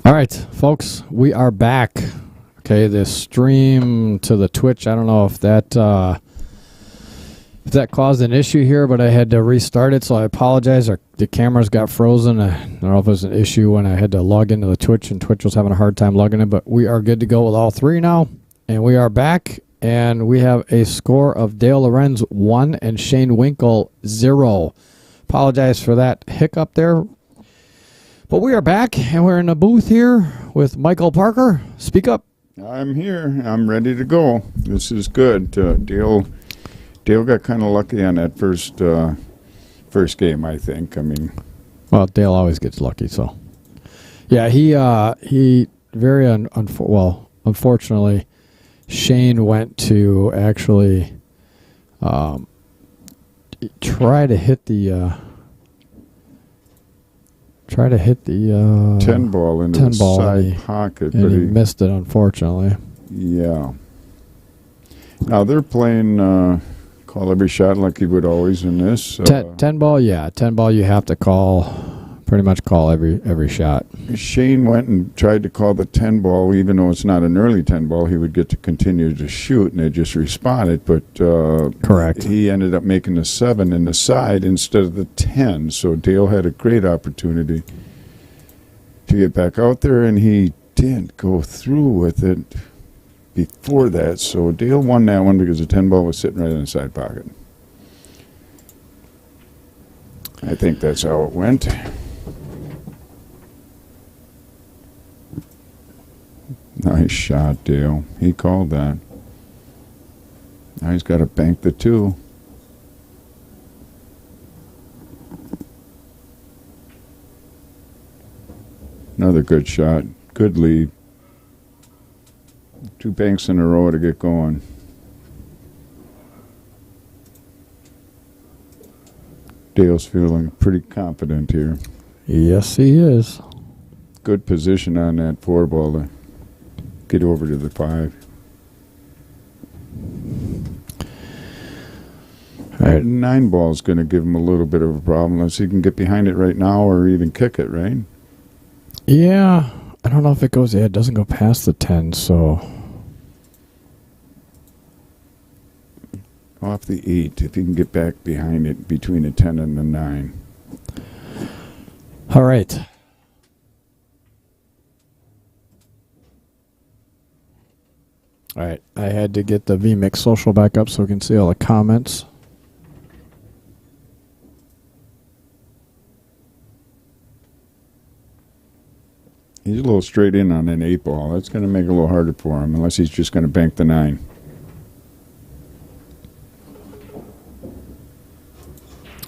All right, folks, we are back. Okay, the stream to the Twitch, I don't know if that caused an issue here, but I had to restart it, so I apologize. The cameras got frozen. I don't know if it was an issue when I had to log into the Twitch, and Twitch was having a hard time logging in, but we are good to go with all three now, and we are back, and we have a score of Dale Lorenz 1 and Shayne Winkel 0. Apologize for that hiccup there. But we are back, and we're in a booth here with Michael Parker. Speak up. I'm here. I'm ready to go. This is good. Dale got kind of lucky on that first game, I think. I mean, well, Dale always gets lucky, so yeah. He very unfortunately, Shayne went to actually try to hit the 10 ball into the side pocket, but he missed it, unfortunately. Yeah. Now they're playing call every shot like he would always in this. 10 ball, yeah. 10 ball, you have to pretty much call every shot. Shayne went and tried to call the 10 ball, even though it's not an early 10 ball. He would get to continue to shoot, and they just responded. But correct, he ended up making the 7 in the side instead of the 10. So Dale had a great opportunity to get back out there, and he didn't go through with it before that. So Dale won that one because the 10 ball was sitting right in the side pocket. I think that's how it went. Nice shot, Dale. He called that. Now he's got to bank the 2. Another good shot. Good lead. 2 banks in a row to get going. Dale's feeling pretty confident here. Yes, he is. Good position on that 4 ball to get over to the 5. All right. 9 ball is going to give him a little bit of a problem unless he can get behind it right now or even kick it, right? Yeah. I don't know if it goes. Yeah, it doesn't go past the 10, so. Off the 8, if he can get back behind it between the 10 and the 9. All right. All right. I had to get the VMix social back up so we can see all the comments. He's a little straight in on an 8 ball. That's going to make it a little harder for him unless he's just going to bank the 9.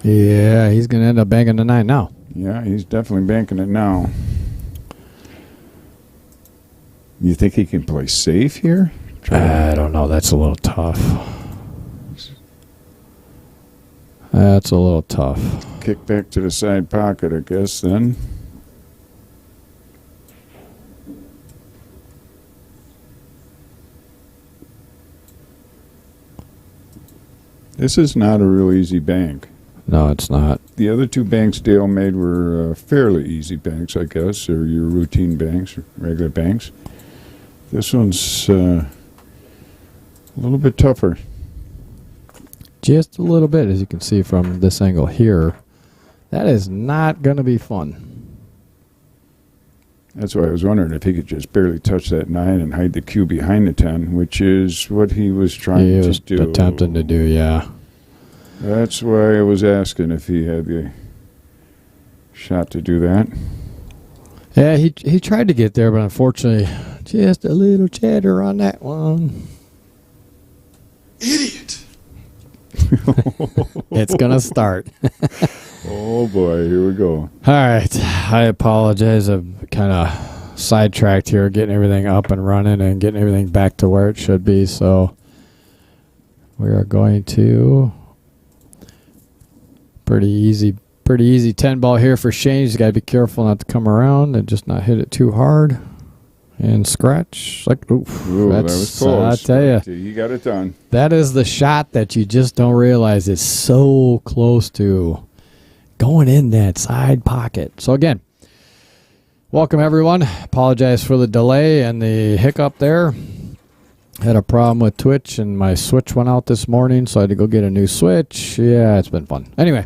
Yeah, he's going to end up banking the 9 now. Yeah, he's definitely banking it now. You think he can play safe here? I don't know. That's a little tough. That's a little tough. Kick back to the side pocket, I guess, then. This is not a real easy bank. No, it's not. The other 2 banks Dale made were fairly easy banks, I guess, or your routine banks, or regular banks. This one's a little bit tougher. Just a little bit, as you can see from this angle here. That is not going to be fun. That's why I was wondering if he could just barely touch that 9 and hide the cue behind the 10, which is what he was trying to do. Attempting to do, yeah. That's why I was asking if he had the shot to do that. Yeah, he tried to get there, but unfortunately, just a little chatter on that one. Idiot. It's going to start. Oh, boy. Here we go. All right. I apologize. I'm kind of sidetracked here, getting everything up and running and getting everything back to where it should be. So we are going to pretty easy 10 ball here for Shayne. He's got to be careful not to come around and just not hit it too hard. And scratch. Like, oof. Ooh, that was close. I tell you. He got it done. That is the shot that you just don't realize is so close to going in that side pocket. So, again, Welcome, everyone. Apologize for the delay and the hiccup there. Had a problem with Twitch, and my switch went out this morning, so I had to go get a new switch. Yeah, it's been fun. Anyway,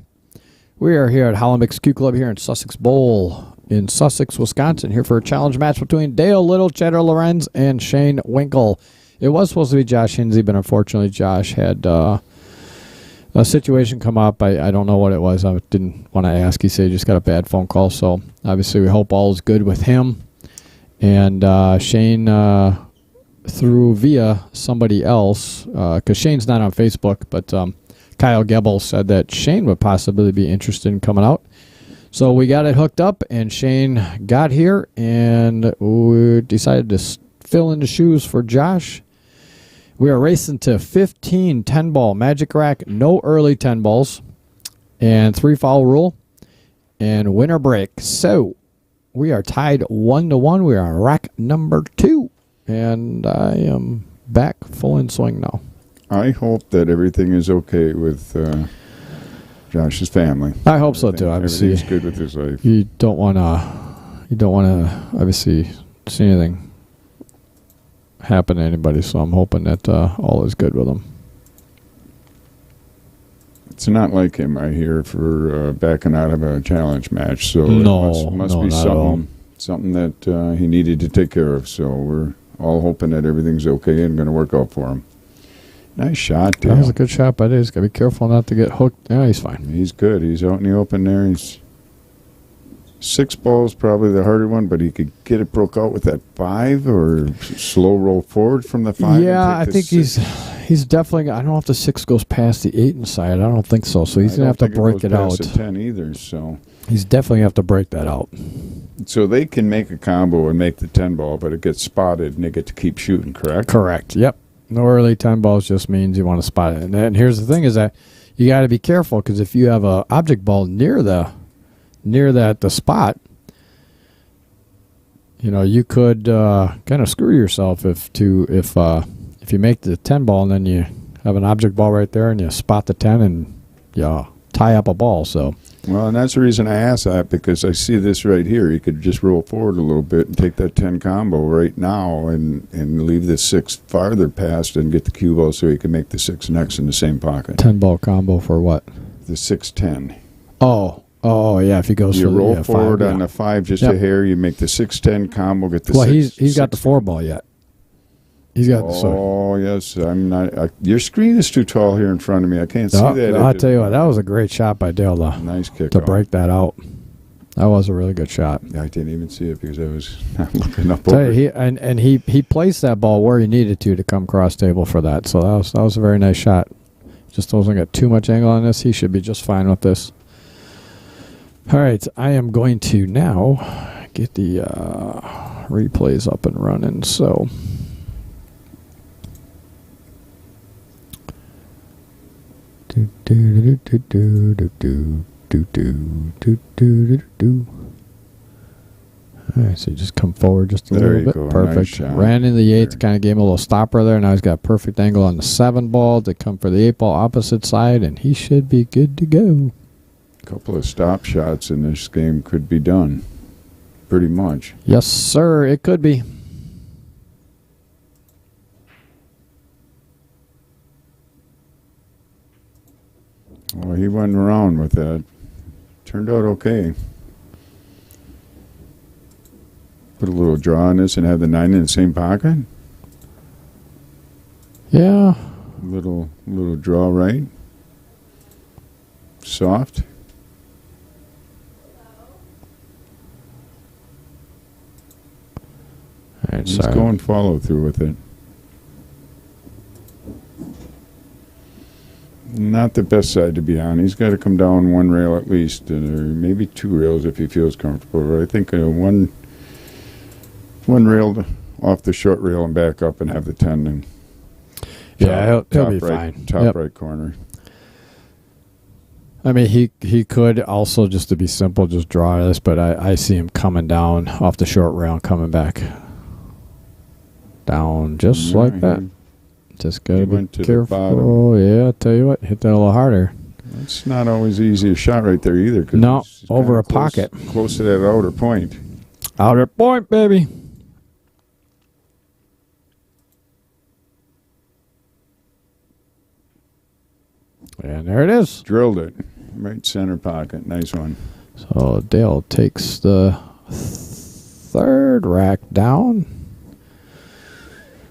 we are here at Hollenbeck's Q Club here in Sussex Bowl in Sussex, Wisconsin, here for a challenge match between Dale Little, Cheddar Lorenz, and Shayne Winkel. It was supposed to be Josh Hinsey, but unfortunately Josh had a situation come up. I don't know what it was. I didn't want to ask. He said he just got a bad phone call, so obviously we hope all is good with him. And Shayne through via somebody else, because Shayne's not on Facebook, but Kyle Gebel said that Shayne would possibly be interested in coming out. So we got it hooked up, and Shayne got here, and we decided to fill in the shoes for Josh. We are racing to 15 10-ball Magic Rack, no early 10 balls, and 3-foul rule, and winner break. So we are tied 1-1. We are on rack number 2, and I am back full in swing now. I hope that everything is okay with Josh's family. I hope so too. Obviously, everything's good with his life. You don't want to obviously see anything happen to anybody, so I'm hoping that all is good with him. It's not like him, I hear, for backing out of a challenge match. So no, it must no, be not something that he needed to take care of. So we're all hoping that everything's okay and going to work out for him. Nice shot, Dale. That was a good shot, but he's got to be careful not to get hooked. Yeah, he's fine. He's good. He's out in the open there. He's 6 balls, probably the harder one, but he could get it broke out with that 5 or slow roll forward from the 5. Yeah, I think he's definitely. I don't know if the 6 goes past the 8 inside. I don't think so. So he's gonna have to break it out. It goes past the 10 either. So he's definitely have to break that out. So they can make a combo and make the 10 ball, but it gets spotted and they get to keep shooting. Correct. Correct. Yep. No early 10 balls just means you want to spot it. And here's the thing: is that you got to be careful, because if you have a object ball near the spot, you could kind of screw yourself if you make the 10 ball and then you have an object ball right there and you spot the 10 and you tie up a ball. So well, and that's the reason I asked that, because I see this right here. He could just roll forward a little bit and take that 10 combo right now and leave the 6 farther past and get the cue ball so he can make the 6 next in the same pocket. 10 ball combo for what? The 6-10. Oh, yeah, if he goes you for roll the forward 5, on the 5 just a hair, you make the 6-10 combo, get the 6. He's got the 4 ball yet. He's got yes, I'm not. Your screen is too tall here in front of me. I can't see that. I'll tell you what, that was a great shot by Dale. Nice kick to break that out. That was a really good shot. I didn't even see it because I was not looking up over. Over. He placed that ball where he needed to come cross table for that. So that was a very nice shot. Just doesn't get too much angle on this. He should be just fine with this. All right, I am going to now get the replays up and running. So. Alright, so you just come forward just a little bit. Go. Perfect. Nice Ran in the 8, kind of gave him a little stopper there. Now he's got a perfect angle on the 7 ball to come for the 8 ball opposite side, and he should be good to go. A couple of stop shots in this game could be done. Pretty much. Yes, sir. It could be. Well, he went around with that. Turned out okay. Put a little draw on this and have the 9 in the same pocket. Yeah. Little draw right. Soft. All right, He's going follow through with it. Not the best side to be on. He's got to come down 1 rail at least, or maybe 2 rails if he feels comfortable. But I think one rail off the short rail and back up and have the 10. And he'll be right, fine. Top right corner. I mean, he could also, just to be simple, just draw this, but I see him coming down off the short rail and coming back down just like that. Just gotta be careful. Yeah, I tell you what, hit that a little harder. It's not always easy a shot right there either. No, over a pocket. Close to that outer point. Outer point, baby. And there it is. Drilled it. Right center pocket. Nice one. So Dale takes the third rack down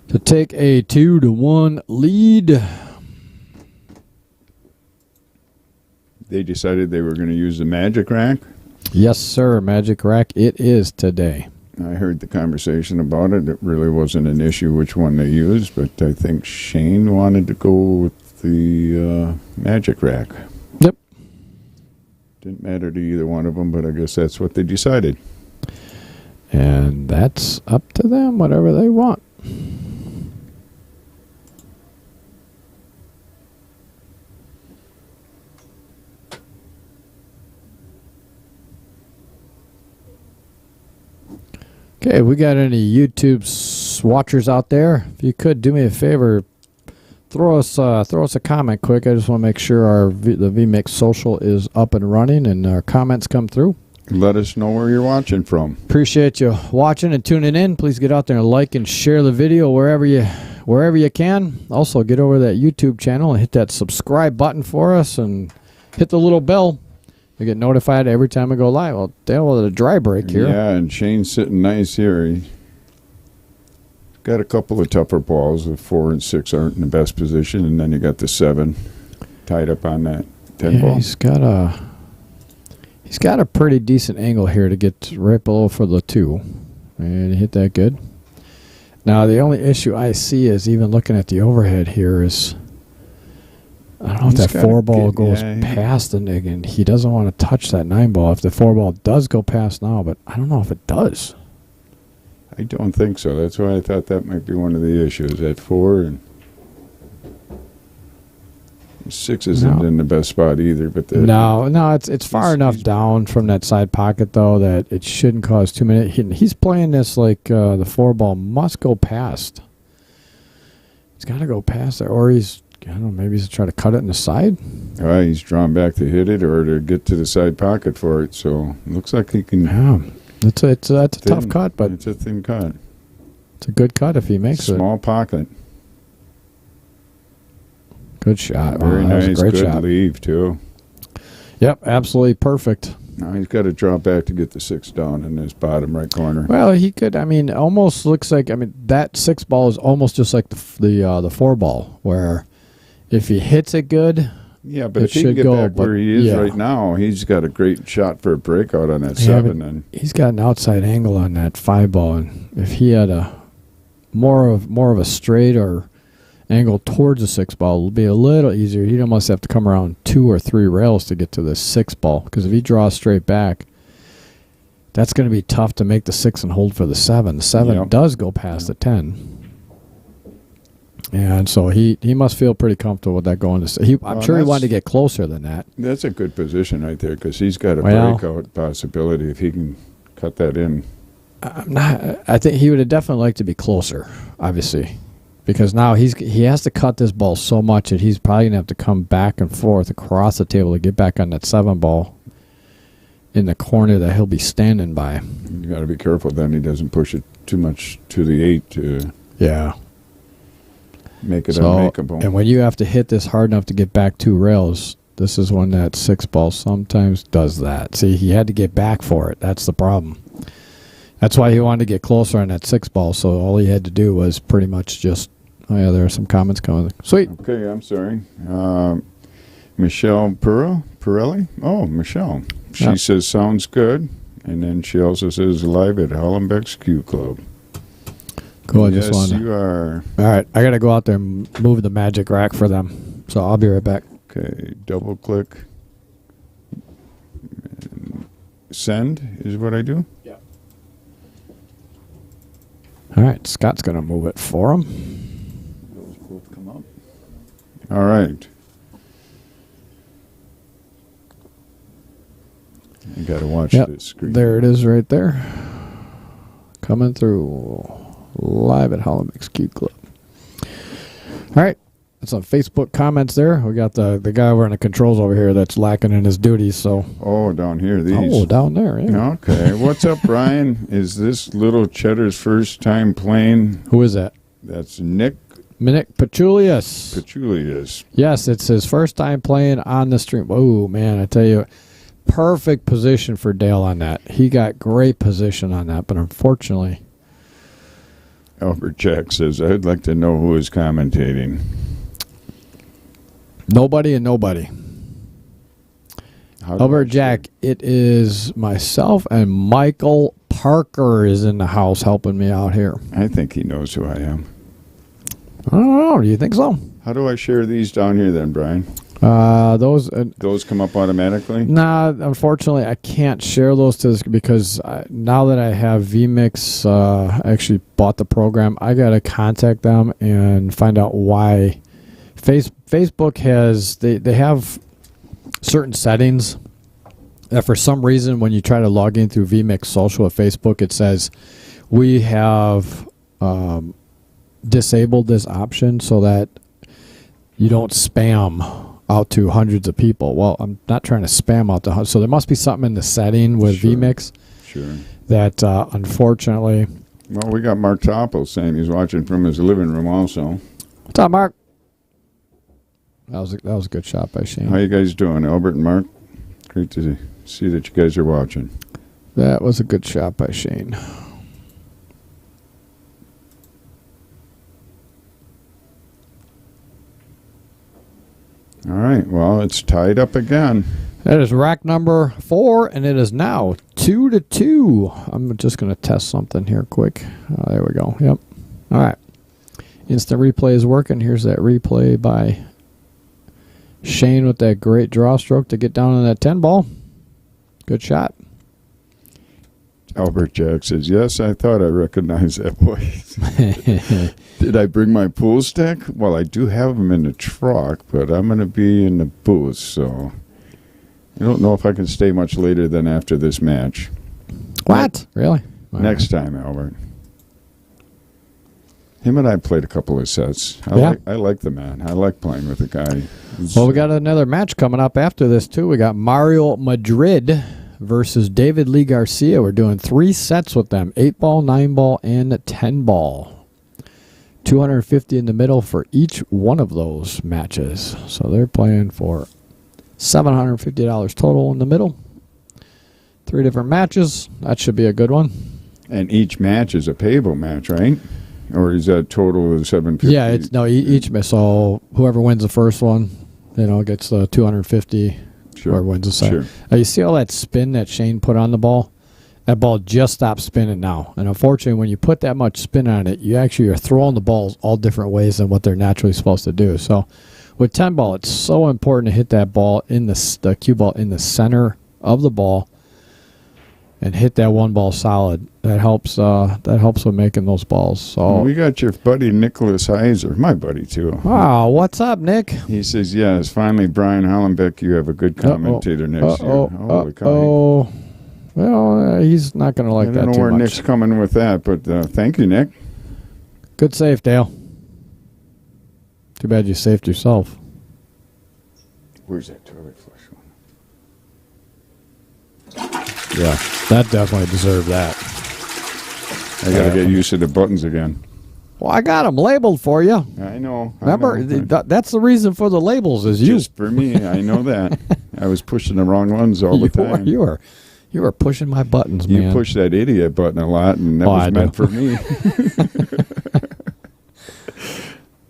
to take a 2-1 lead. They decided they were going to use the magic rack. Yes, sir. Magic rack it is today. I heard the conversation about it. It really wasn't an issue which one they used, but I think Shayne wanted to go with the magic rack. Yep. Didn't matter to either one of them, but I guess that's what they decided. And that's up to them, whatever they want. Okay, we got any YouTube watchers out there? If you could do me a favor, throw us a comment quick. I just want to make sure the VMix social is up and running and our comments come through. Let us know where you're watching from. Appreciate you watching and tuning in. Please get out there and like and share the video wherever you can. Also, get over to that YouTube channel and hit that subscribe button for us and hit the little bell. You get notified every time we go live. Well, Dale, with a dry break here. Yeah, and Shayne's sitting nice here. He's got a couple of tougher balls. The 4 and 6 aren't in the best position, and then you got the 7 tied up on that 10 ball. He's got a pretty decent angle here to get right below for the 2, and he hit that good. Now the only issue I see is even looking at the overhead here is I don't know if that 4 ball goes past the nig, and he doesn't want to touch that 9 ball. If the 4 ball does go past now, but I don't know if it does. I don't think so. That's why I thought that might be one of the issues. That 4 and 6 isn't in the best spot either. But it's far enough down from that side pocket though that it shouldn't cause too many. He's playing this like the 4 ball must go past. It's got to go past there, or I don't know, maybe he's trying to cut it in the side. All right, he's drawn back to hit it or to get to the side pocket for it. So it looks like he can. Yeah, that's a tough cut, but it's a thin cut. It's a good cut if he makes it. Small pocket. Good shot. Very nice. Great Good shot. leave too. Yep, absolutely perfect. Now he's got to drop back to get the 6 down in his bottom right corner. Well, he could. Almost looks like. That 6 ball is almost just like the 4 ball, where if he hits it good, yeah, but if he can get back where he is right now, he's got a great shot for a breakout on that 7. And he's got an outside angle on that 5 ball, and if he had a more of a straight or angle towards the 6 ball, it'll be a little easier. He'd almost have to come around 2 or 3 rails to get to the 6 ball, because if he draws straight back, that's going to be tough to make the 6 and hold for the 7. The 7 does go past the 10. And so he must feel pretty comfortable with that going to. I'm sure he wanted to get closer than that. That's a good position right there, because he's got a breakout possibility if he can cut that in. I think he would have definitely liked to be closer, obviously, because now he has to cut this ball so much that he's probably gonna have to come back and forth across the table to get back on that 7 ball in the corner that he'll be standing by. You got to be careful then he doesn't push it too much to the 8 to make it unmakeable. And when you have to hit this hard enough to get back 2 rails, this is when that 6 ball sometimes does that. See, he had to get back for it. That's the problem. That's why he wanted to get closer on that 6 ball, so all he had to do was pretty much just... Oh, yeah, there are some comments coming. Sweet. Okay, I'm sorry. Michelle Pirelli? Oh, Michelle. She says, sounds good. And then she also says, live at Hollenbeck's Q Club. Cool. Yes, you are. All right, I got to go out there and move the magic rack for them, so I'll be right back. Okay, double click. And send is what I do? Yeah. All right, Scott's going to move it for him. Those both come up. All right. You got to watch this screen. There it is right there. Coming through live at Hollenbeck's Q Club. All right. some Facebook comments there. We got the guy over in the controls over here that's lacking in his duties. So down here, these. Oh, down there. Yeah. Okay. What's up, Brian? Is this little Cheddar's first time playing? Who is that? That's Nick Pachulius. Yes, it's his first time playing on the stream. Oh, man, I tell you, perfect position for Dale on that. He got great position on that, but unfortunately. Albert Jack says, I'd like to know who is commentating. Nobody and nobody. Albert Jack, it is myself and Michael Parker is in the house helping me out here. I think he knows who I am. I don't know. Do you think so? How do I share these down here then, Brian? Those come up automatically? Nah, unfortunately, I can't share those to this because now that I have vMix, I actually bought the program. I got to contact them and find out why. Facebook has, they have certain settings that for some reason when you try to log in through vMix Social at Facebook, it says we have disabled this option so that you don't spam out to hundreds of people. Well, I'm not trying to spam out to hundreds. So there must be something in the setting with vMix that unfortunately. Well, we got Mark Toppel saying he's watching from his living room also. What's up, Mark? That was a good shot by Shayne. How you guys doing, Albert and Mark? Great to see that you guys are watching. That was a good shot by Shayne. All right, well, it's tied up again. That is rack number 4, and it is now 2-2. I'm just going to test something here quick. There we go. Yep. All right. Instant replay is working. Here's that replay by Shayne with that great draw stroke to get down on that 10 ball. Good shot. Albert Jack says, yes, I thought I recognized that voice. Did I bring my pool stick? Well, I do have them in the truck, but I'm going to be in the booth, so I don't know if I can stay much later than after this match. What? Really? Next time, Albert. Him and I played a couple of sets. I like the man. I like playing with the guy. Well, we got another match coming up after this, too. We got Mario Madrid versus David Lee Garcia. We're doing 3 sets with them, 8-ball, 9-ball, and 10-ball. $250 in the middle for each one of those matches. So they're playing for $750 total in the middle. 3 different matches. That should be a good one. And each match is a payable match, right? Or is that total of $750? Yeah, it's each match. So whoever wins the first one, gets the $250. Sure. Whoever wins the second. Sure. You see all that spin that Shayne put on the ball? That ball just stopped spinning now. And unfortunately, when you put that much spin on it, you actually are throwing the balls all different ways than what they're naturally supposed to do. So with 10 ball, it's so important to hit that ball in the cue ball in the center of the ball and hit that one ball solid. That helps with making those balls. So we got your buddy Nicholas Heiser, my buddy too. Wow, what's up, Nick? He says, yes, finally, Brian Hollenbeck, you have a good commentator next year. Holy cow. Well, he's not going to like that too much. I don't know where Nick's coming with that, but thank you, Nick. Good save, Dale. Too bad you saved yourself. Where's that toilet flush one? Yeah, that definitely deserved that. I got to get used to the buttons again. Well, I got them labeled for you. I know. Remember, that's the reason for the labels is you. Just for me, I know that. I was pushing the wrong ones all the time. You were pushing my buttons, man. You push that idiot button a lot, and that was meant for me.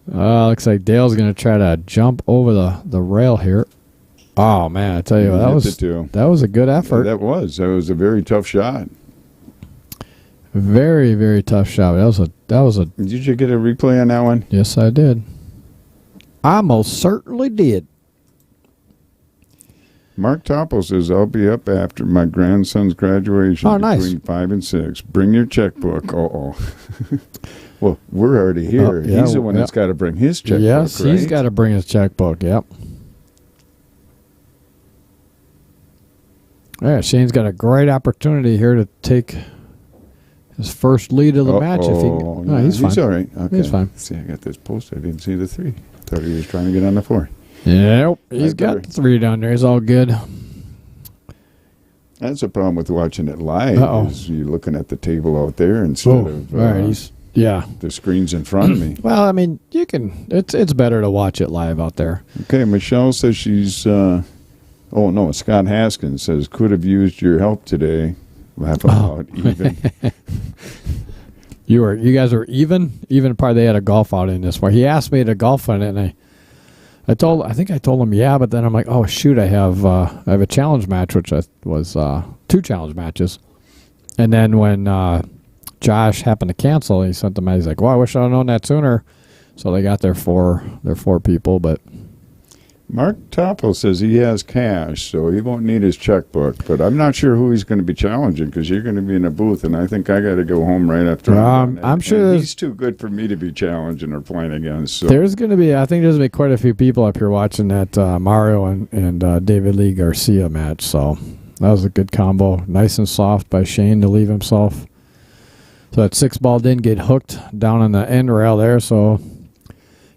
Looks like Dale's going to try to jump over the rail here. Oh, man, I tell you, that was a good effort. Yeah, that was a very tough shot. Very, very tough shot. That was a. Did you get a replay on that one? Yes, I did. I most certainly did. Mark Toppel says, I'll be up after my grandson's graduation between 5 and 6. Bring your checkbook. Well, we're already here. He's the one that's got to bring his checkbook, yes, right? He's got to bring his checkbook, yep. Yeah, Shayne's got a great opportunity here to take his first lead of the match. If he's fine. He's all right. Okay. He's fine. See, I got this post. I didn't see the 3. Thought he was trying to get on the 4. Nope. He's got the 3 down there. He's all good. That's a problem with watching it live. Uh-oh. Is you're looking at the table out there instead of all right, the screens in front of me. Well, I mean, you can. It's better to watch it live out there. Okay, Michelle says she's. Oh no, Scott Haskins says could have used your help today. Laugh out even. You guys were even. Probably they had a golf outing this where he asked me to golf on it, and I think I told him yeah, but then I'm like, oh shoot, I have a challenge match, which was 2 challenge matches, and then when Josh happened to cancel, he sent them out. He's like, well, I wish I'd known that sooner. So they got their 4 people, but. Mark Toppel says he has cash, so he won't need his checkbook. But I'm not sure who he's going to be challenging because you're going to be in a booth, and I think I got to go home right after. I'm sure he's too good for me to be challenging or playing against. So. There's going to be, I think there's going to be quite a few people up here watching that Mario and David Lee Garcia match. So that was a good combo. Nice and soft by Shayne to leave himself. So that 6 ball didn't get hooked down on the end rail there, so.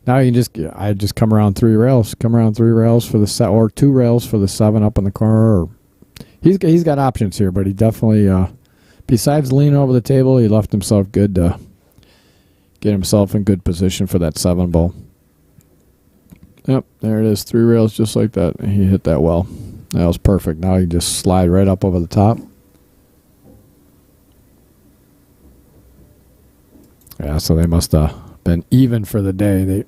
Now you can I just come around 3 rails. Come around 3 rails for the set, or 2 rails for the 7 up in the corner. Or he's got options here, but he definitely, besides leaning over the table, he left himself good to get himself in good position for that 7 ball. Yep, there it is, 3 rails just like that. He hit that well. That was perfect. Now you just slide right up over the top. Yeah, so they must have been even for the day. They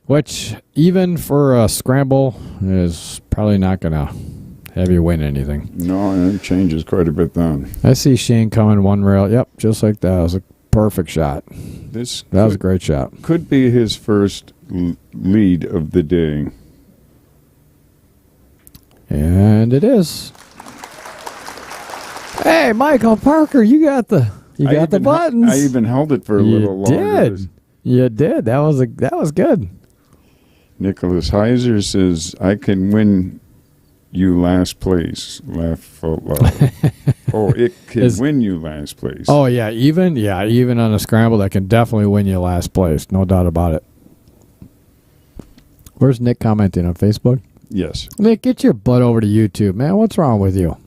which even for a scramble is probably not gonna have you win anything. No, it changes quite a bit then. I see Shayne coming 1 rail. Yep, just like that. It was a perfect shot. That was a great shot. Could be his first lead of the day. And it is. Hey, Michael Parker, you got the buttons. I even held it for a little longer. You did. That was good. Nicholas Heiser says, I can win you last place. Laugh out loud. Oh, it can win you last place. Oh, yeah. Even on a scramble, that can definitely win you last place. No doubt about it. Where's Nick commenting on Facebook? Yes. Nick, get your butt over to YouTube, man. What's wrong with you?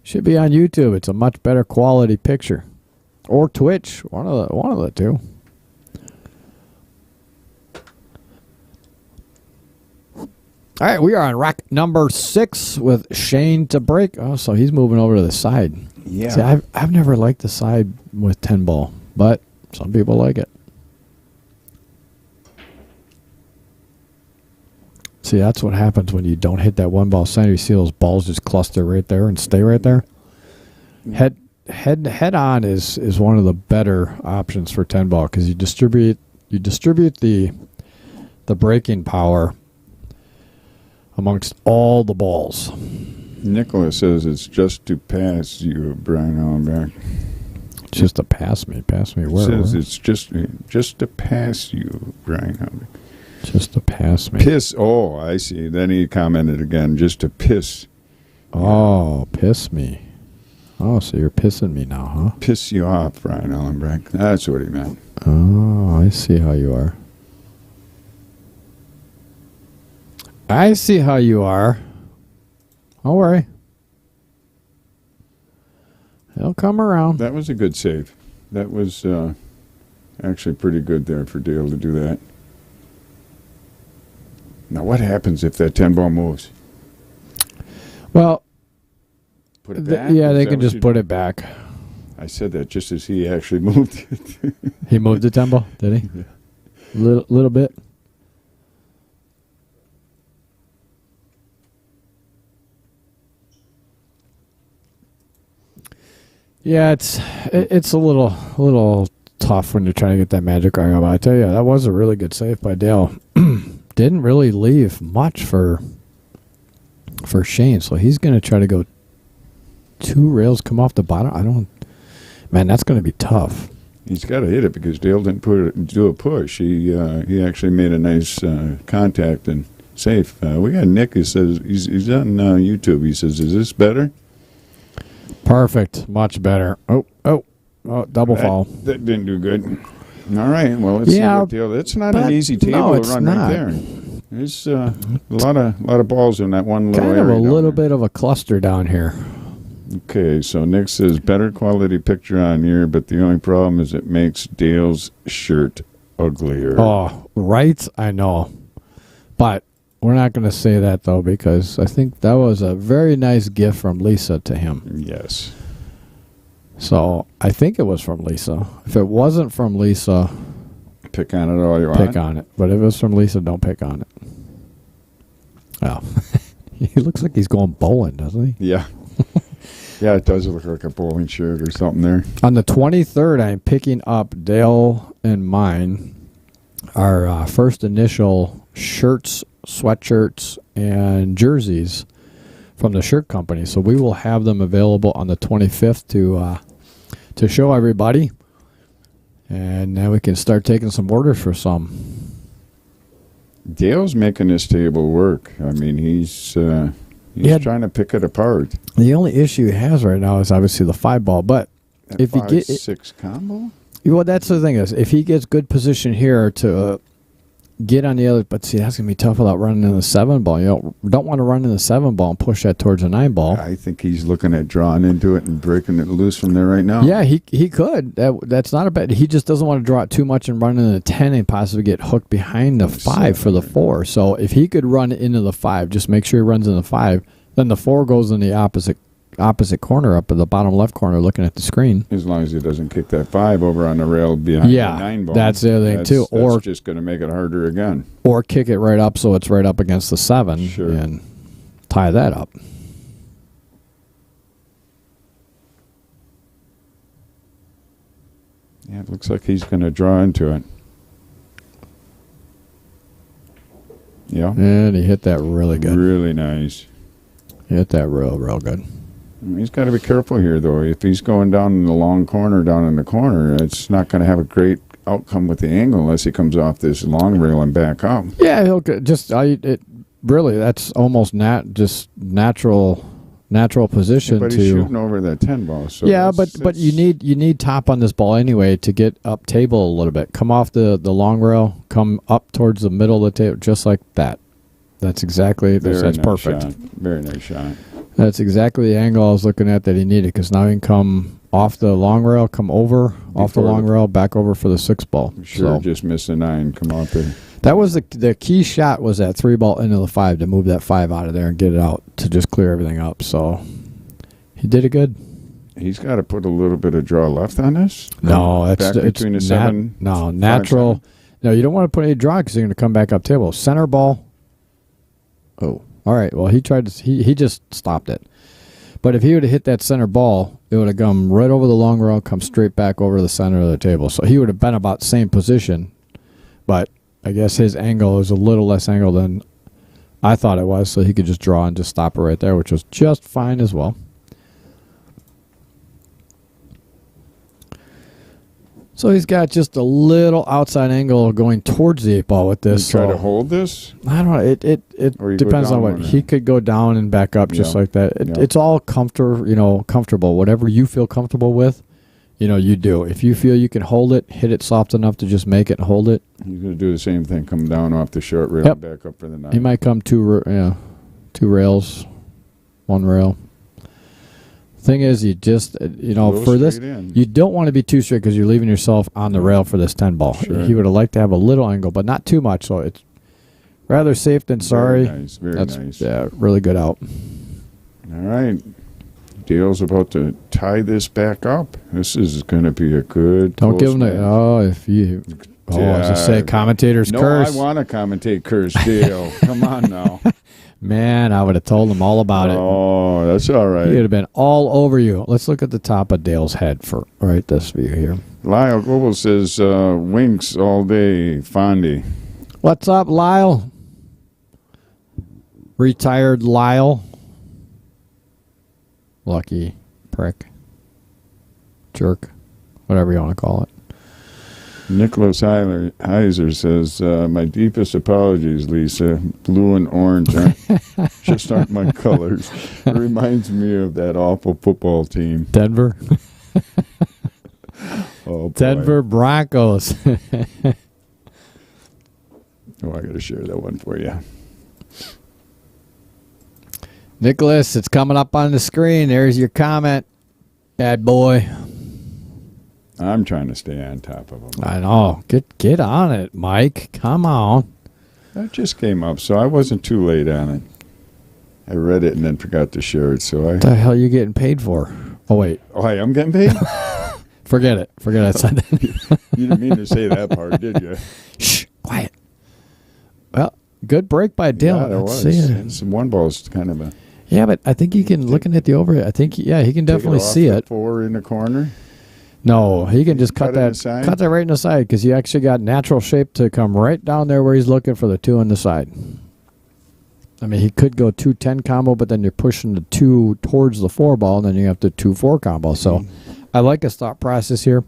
Should be on YouTube. It's a much better quality picture. Or Twitch. One of the 2. All right, we are on rack number 6 with Shayne to break. Oh, so he's moving over to the side. Yeah. See, I've never liked the side with 10 ball, but some people like it. See, that's what happens when you don't hit that 1 ball center. You see those balls just cluster right there and stay right there. Head on is one of the better options for 10 ball because you distribute the breaking power amongst all the balls. Nicholas says it's just to pass you, Brian Allenback. Just to pass me where? Says it's just to pass you, Brian Allenback. Just to pass me. Piss. Oh, I see. Then he commented again, just to piss. Oh, piss me. Oh, so you're pissing me now, huh? Piss you off, Brian Allenback. That's what he meant. Oh, I see how you are. I see how you are. Don't worry. He'll come around. That was a good save. That was actually pretty good there for Dale to do that. Now, what happens if that 10 ball moves? Well, put it back? They can just put it back. I said that just as he actually moved it. He moved the 10 ball, did he? Yeah. Little bit. Yeah, it's a little tough when you're trying to get that magic going on. But I tell you, that was a really good save by Dale. Didn't really leave much for Shayne, so he's going to try to go 2 rails, come off the bottom. Man, that's going to be tough. He's got to hit it because Dale didn't do a push. He actually made a nice contact and safe. We got Nick who says he's on YouTube. He says, "Is this better?" Perfect, much better. Oh, double fall. That didn't do good. All right. Well, let's see what deal. It's not an easy table to run right there. There's a lot of balls in that one little area. Kind of a little bit of a cluster down here. Okay, so Nick says better quality picture on here, but the only problem is it makes Dale's shirt uglier. Oh, right? I know. But we're not going to say that, though, because I think that was a very nice gift from Lisa to him. Yes. So I think it was from Lisa. If it wasn't from Lisa, pick on it all you want. Pick on it. But if it was from Lisa, don't pick on it. Oh. He looks like he's going bowling, doesn't he? Yeah. Yeah, it does look like a bowling shirt or something there. On the 23rd, I'm picking up Dale and mine, our first initial shirts, sweatshirts, and jerseys from the shirt company. So we will have them available on the 25th to show everybody. And then we can start taking some orders for some. Dale's making this table work. I mean, he's trying to pick it apart. The only issue he has right now is obviously the 5-ball. But that if he gets 6 combo, well, that's the thing is if he gets good position here to get on the other, but see that's gonna be tough without running in the 7-ball. You don't want to run in the 7-ball and push that towards a 9-ball. I think he's looking at drawing into it and breaking it loose from there right now. Yeah, he could. That's not a bad. He just doesn't want to draw it too much and run into the 10 and possibly get hooked behind the 5 for the 4. So if he could run into the 5, just make sure he runs in the 5. Then the 4 goes in the opposite corner up at the bottom left corner looking at the screen. As long as he doesn't kick that 5 over on the rail behind the 9-ball. That's the other thing too. That's just going to make it harder again. Or kick it right up so it's right up against the 7 and tie that up. Yeah, it looks like he's going to draw into it. Yeah. And he hit that really good. Really nice. He hit that real good. He's got to be careful here, though. If he's going down in the long corner, down in the corner, it's not going to have a great outcome with the angle unless he comes off this long rail and back up. Yeah, he'll just really that's almost natural position but he's shooting over that 10-ball. So yeah, but you need top on this ball anyway to get up table a little bit. Come off the long rail, come up towards the middle of the table, just like that. That's exactly that's perfect. Shot. Very nice shot. That's exactly the angle I was looking at that he needed because now he can come off the long rail, come over off the long rail, back over for the 6-ball. Sure, just missed the 9, come out there. That was the key shot was that 3-ball into the 5 to move that 5 out of there and get it out to just clear everything up. So he did it good. He's got to put a little bit of draw left on this. No, it's between the 7. No, natural. 5, no, you don't want to put any draw because you're going to come back up table. Center ball. Oh, all right. Well, he tried to. He just stopped it. But if he would have hit that center ball, it would have come right over the long rail, come straight back over the center of the table. So he would have been about the same position. But I guess his angle is a little less angle than I thought it was, so he could just draw and just stop it right there, which was just fine as well. So he's got just a little outside angle going towards the 8-ball with this. Try to hold this? I don't know. It depends on what. He could go down and back up just like that. It's all comfortable. Whatever you feel comfortable with, you do. If you feel you can hold it, hit it soft enough to just make it and hold it. He's going to do the same thing, come down off the short rail and back up for the 9. He might come 2 rails, 1 rail. Thing is, you just, for this, you don't want to be too straight because you're leaving yourself on the rail for this 10-ball. Sure. He would have liked to have a little angle, but not too much. So it's rather safe than sorry. Very nice. Yeah, really good out. All right. Dale's about to tie this back up. This is going to be a good. Don't give him the. Oh, if you. Oh, I was just say commentator's curse. No, I want to commentate curse, Dale. Come on now. Man, I would have told him all about it. Oh, that's all right. He would have been all over you. Let's look at the top of Dale's head for this view here. Lyle Global says, winks all day, Fondy. What's up, Lyle? Retired Lyle. Lucky prick. Jerk. Whatever you want to call it. Nicholas Heiser says, my deepest apologies, Lisa. Blue and orange just aren't my colors. It reminds me of that awful football team. Denver? Oh, boy. Denver Broncos. Oh, I got to share that one for you. Nicholas, it's coming up on the screen. There's your comment, bad boy. I'm trying to stay on top of them. I know. Get on it, Mike. Come on. That just came up, so I wasn't too late on it. I read it and then forgot to share it, so What the hell are you getting paid for? Oh, wait. Oh, hey, I'm getting paid? Forget it. Forget I said that. You didn't mean to say that part, did you? Shh. Quiet. Well, good break by Dylan. Yeah, there Let's was. see it. And some one balls kind of a... Yeah, but I think you can, looking at the overhead, I think, yeah, he can definitely see it. 4 in the corner? No, he can just cut that right in the side because you actually got natural shape to come right down there where he's looking for the 2 on the side. I mean, he could go 2-10 combo, but then you're pushing the 2 towards the 4 ball, and then you have the 2-4 combo. So I like his thought process here.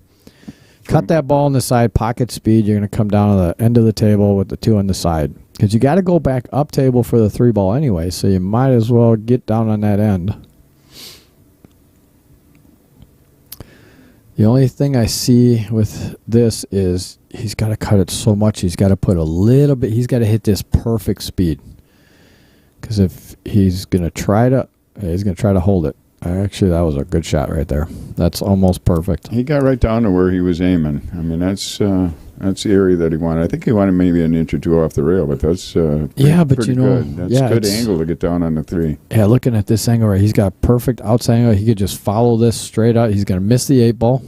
Cut that ball on the side, pocket speed. You're going to come down to the end of the table with the 2 on the side because you got to go back up table for the 3 ball anyway, so you might as well get down on that end. The only thing I see with this is he's got to cut it so much. He's got to put a little bit. He's got to hit this perfect speed. Because if he's going to try to, hold it. Actually, that was a good shot right there. That's almost perfect. He got right down to where he was aiming. I mean, that's the area that he wanted. I think he wanted maybe an inch or 2 off the rail, but that's pretty good. That's a good angle to get down on the 3. Yeah, looking at this angle right, he's got perfect outside angle. He could just follow this straight out. He's going to miss the 8 ball.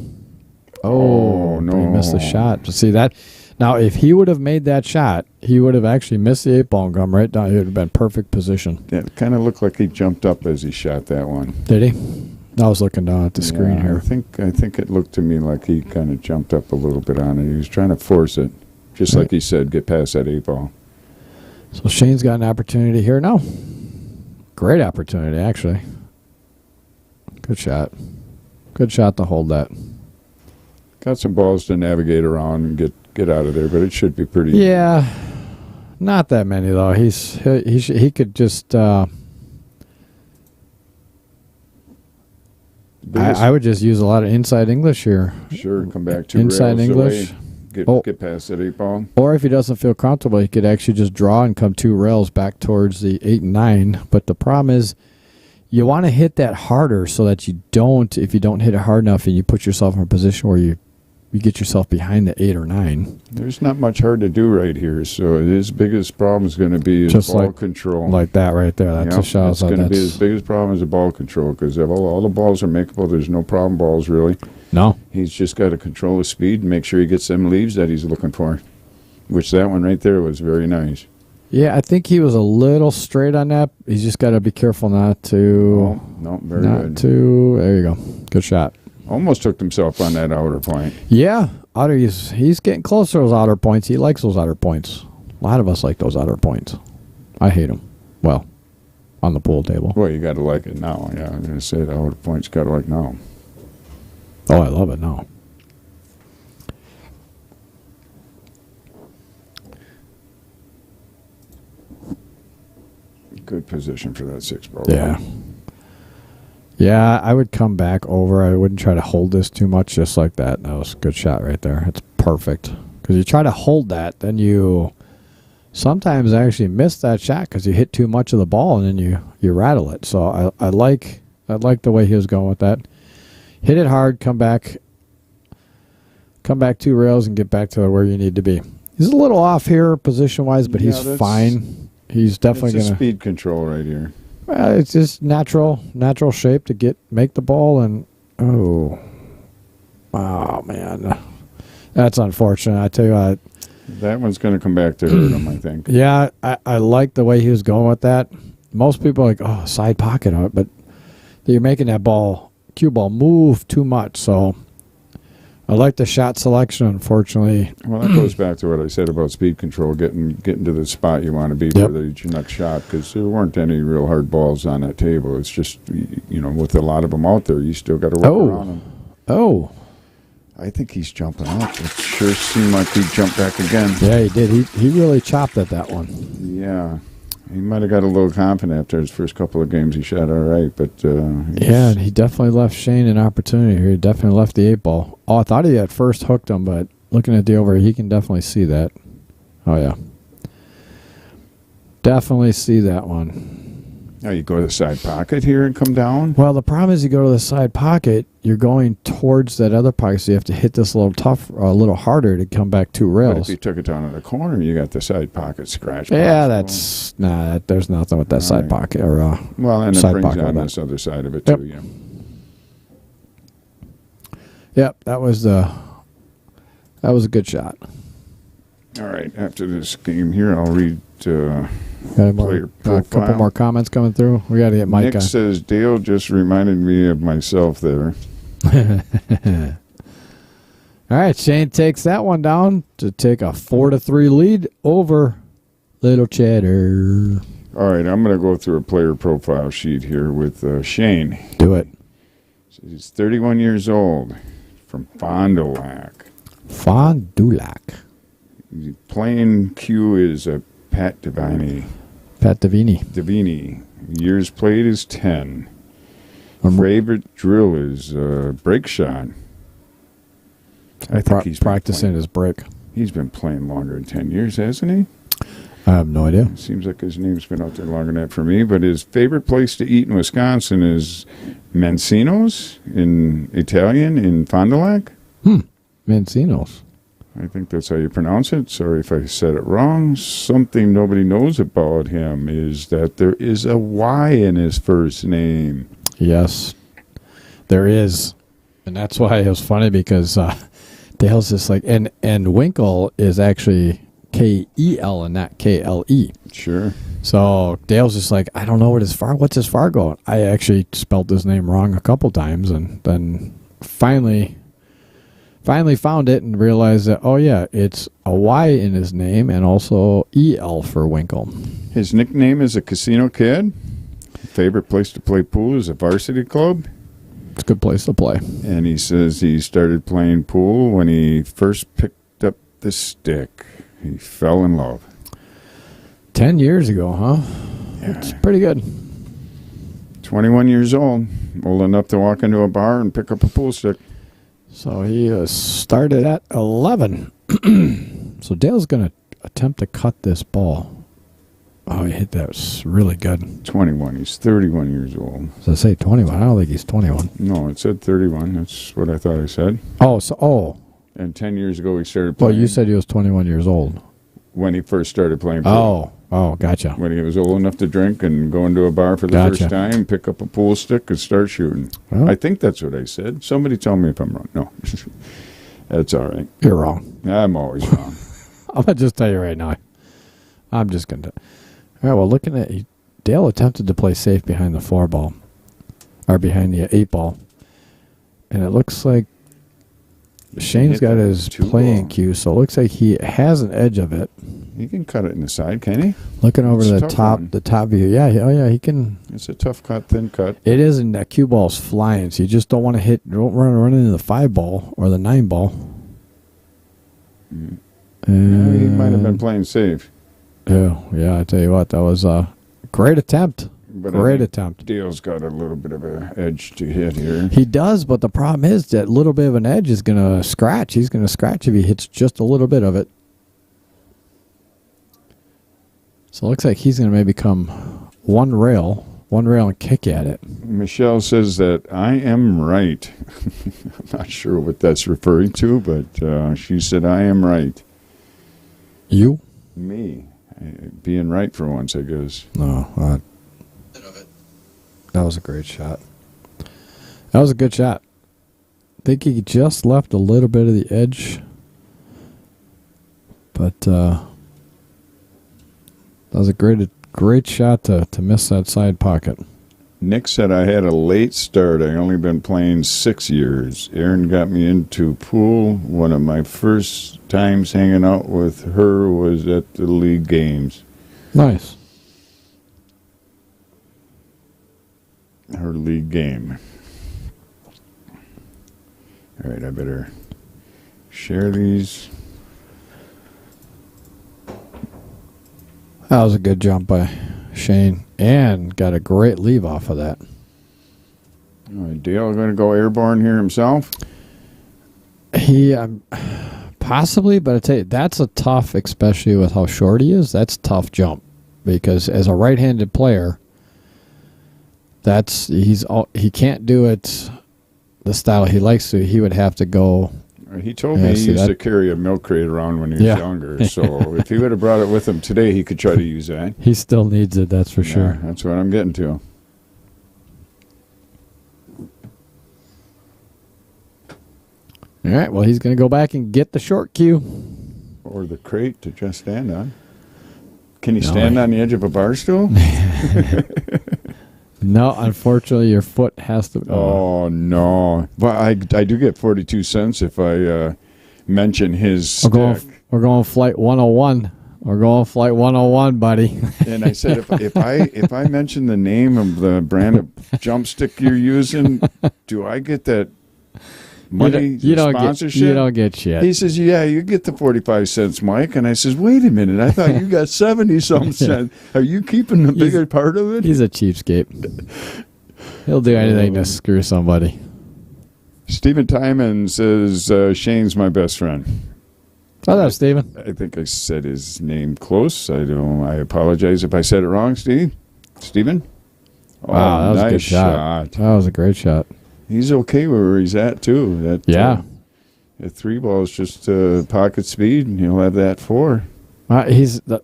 Oh, no. He missed the shot. See that? Now, if he would have made that shot, he would have actually missed the 8 ball and come right down. It would have been perfect position. Yeah, it kind of looked like he jumped up as he shot that one. Did he? I was looking down at the screen here. I think it looked to me like he kind of jumped up a little bit on it. He was trying to force it, just like he said, get past that 8 ball. So Shayne's got an opportunity here now. Great opportunity, actually. Good shot. Good shot to hold that. Got some balls to navigate around and get out of there, but it should be pretty. Yeah, not that many though. He could just. I would just use a lot of inside English here. Sure, come back 2 inside rails English. Away, get past that 8 ball. Or if he doesn't feel comfortable, he could actually just draw and come 2 rails back towards the 8 and 9. But the problem is, you want to hit that harder so that you don't. If you don't hit it hard enough, and you put yourself in a position where you get yourself behind the 8 or 9. There's not much hard to do right here, so his biggest problem is going to be his ball control. Like that right there. That's a shot. It's going to be his biggest problem is the ball control, because if all the balls are makeable, there's no problem balls really. No. He's just got to control his speed and make sure he gets them leaves that he's looking for, which that one right there was very nice. Yeah, I think he was a little straight on that. He's just got to be careful not to. No, very good. Not to. There you go. Good shot. Almost took himself on that outer point. Yeah, he's getting close to those outer points. He likes those outer points. A lot of us like those outer points. I hate them. Well, on the pool table. Well, you got to like it now. Yeah, I'm going to say the outer points got to like now. Oh, I love it now. Good position for that 6 ball. Yeah. Yeah, I would come back over. I wouldn't try to hold this too much, just like that. That was a good shot right there. It's perfect. Because you try to hold that, then you sometimes actually miss that shot because you hit too much of the ball and then you rattle it. So I like the way he was going with that. Hit it hard, come back 2 rails and get back to where you need to be. He's a little off here position-wise, but he's fine. He's definitely going to speed control right here. Well, it's just natural shape to make the ball, and oh man, that's unfortunate. I tell you what, that one's going to come back to hurt him, I think. Yeah, I like the way he was going with that. Most people are like, oh, side pocket, but you're making that cue ball move too much. So I like the shot selection. Unfortunately, well, that goes back to what I said about speed control, getting to the spot you want to be for your next shot, because there weren't any real hard balls on that table. It's just, with a lot of them out there, you still got to work around them. Oh, I think he's jumping up. It sure seemed like he jumped back again. Yeah, he did. He really chopped at that one. Yeah, He might have got a little confident after his first couple of games. He shot all right, but yeah, he definitely left Shayne an opportunity here. He definitely left the 8-ball. Oh, I thought he at first hooked him, but looking at the over, he can definitely see that. Oh, yeah. Definitely see that one. Now you go to the side pocket here and come down. Well, the problem is you go to the side pocket, you're going towards that other pocket, so you have to hit this a little harder to come back 2 But rails. if you took it down in the corner, you got the side pocket scratch. Yeah, possible. There's nothing with that All side right. pocket or well, and it side brings pocket on with this other side of it Yep. too. Yeah. Yep, that was a good shot. All right. After this game here, I'll read. Got Player a profile. couple more comments coming through. We got to get Mike Nick on. says Dale just reminded me of myself there. All right, Shayne takes that one down to take a 4-3 lead over Little Cheddar. All right, I'm going to go through a player profile sheet here with Shayne. Do it. He's 31 years old, from Fond du Lac. Fond du Lac. Playing Q is Pat Davini. Pat Davini. Years played is 10. Favorite drill is break shot. I think he's practicing his break. He's been playing longer than 10 years, hasn't he? I have no idea. Seems like his name's been out there longer than that for me. But his favorite place to eat in Wisconsin is Mancino's in Italian in Fond du Lac. Mancino's. I think that's how you pronounce it. Sorry if I said it wrong. Something nobody knows about him is that there is a Y in his first name. Yes, there is. And that's why it was funny because Dale's just like, and Winkel is actually K-E-L and not K-L-E. Sure. So Dale's just like, I don't know what's his Fargo. I actually spelled his name wrong a couple times and then finally found it and realized that, oh yeah, it's a Y in his name and also E-L for Winkel. His nickname is a Casino Kid. Favorite place to play pool is a varsity club. It's a good place to play. And he says he started playing pool when he first picked up the stick. He fell in love. 10 years ago, huh? Yeah. It's pretty good. 21 years old enough to walk into a bar and pick up a pool stick. So he started at 11. So Dale's going to attempt to cut this ball. Oh, he hit that. It was really good. 21. He's 31 years old. So I say 21. I don't think he's 21. No, it said 31. That's what I thought I said. Oh. And 10 years ago he started Well, playing. you said he was 21 years old. When he first started playing pool. Oh, gotcha. When he was old enough to drink and go into a bar for the first time, pick up a pool stick and start shooting. Well, I think that's what I said. Somebody tell me if I'm wrong. No. That's all right. You're wrong. I'm always wrong. I'm going to just tell you right now. I'm just going to. All right, well, looking at Dale attempted to play safe behind the 4-ball. Or behind the 8-ball. And it looks like Shayne's got his playing cue, so it looks like he has an edge of it. He can cut it in the side, can he? Looking over It's the top view. Yeah, he can. It's a tough cut, thin cut. It is, and that cue ball's flying, so you just don't want to don't run into the 5-ball or the 9-ball. He might have been playing safe. Yeah, I tell you what, that was a great attempt. Great attempt. Dale's got a little bit of an edge to hit here. He does, but the problem is that little bit of an edge is going to scratch. He's going to scratch if he hits just a little bit of it. So it looks like he's going to maybe come one rail and kick at it. Michelle says that I am right. I'm not sure what that's referring to, but she said I am right. You? Me. Being right for once, I guess. No, that was a great shot. That was a good shot. I think he just left a little bit of the edge. But that was a great shot to miss that side pocket. Nick said I had a late start. I only been playing 6 years. Erin got me into pool. One of my first times hanging out with her was at the league games. Nice. Her league game. All right, I better share these. That was a good jump by Shayne, and got a great leave off of that. All right, Dale going to go airborne here himself? He possibly, but I tell you, that's a tough, especially with how short he is. That's a tough jump because as a right-handed player, he can't do it the style he likes to. He would have to go. He told me he used to carry a milk crate around when he was younger. So if he would have brought it with him today, he could try to use that. He still needs it, that's for sure. That's what I'm getting to. All right, well, he's going to go back and get the short cue. Or the crate to just stand on. Can he stand on the edge of a bar stool? No, unfortunately, your foot has to. Oh, no. But I do get 42 cents if I mention his stick. We're going flight 101. We're going flight 101, buddy. And I said, if I mention the name of the brand of jump stick you're using, do I get that money sponsorship? You don't get shit. He says, yeah, you get the 45 cents, Mike. And I says, wait a minute. I thought you got 70-something cents. Are you keeping the bigger part of it? He's a cheapskate. He'll do anything to screw somebody. Stephen Timon says, Shayne's my best friend. What's up, Stephen? I think I said his name close. I apologize if I said it wrong, Steve. Stephen? Oh, wow, that was nice a good shot. That was a great shot. He's okay where he's at, too. That 3 ball is just pocket speed, and he'll have that 4. The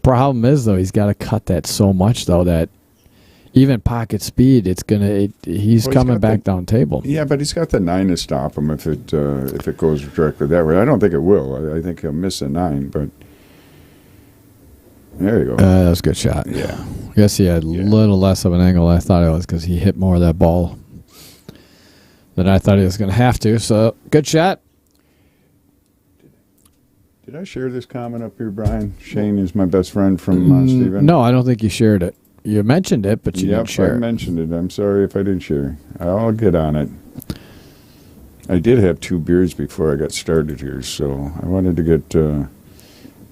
problem is, though, he's got to cut that so much, though, that even pocket speed, he's coming back down table. Yeah, but he's got the 9 to stop him if it goes directly that way. I don't think it will. I think he'll miss a 9, but there you go. That was a good shot. Yeah. I guess he had a little less of an angle than I thought it was because he hit more of that ball than I thought he was going to have to. So, good shot. Did I share this comment up here, Brian? Shayne is my best friend from Stephen. No, I don't think you shared it. You mentioned it, but you didn't share it. I mentioned it. I'm sorry if I didn't share. I'll get on it. I did have 2 beers before I got started here, so I wanted to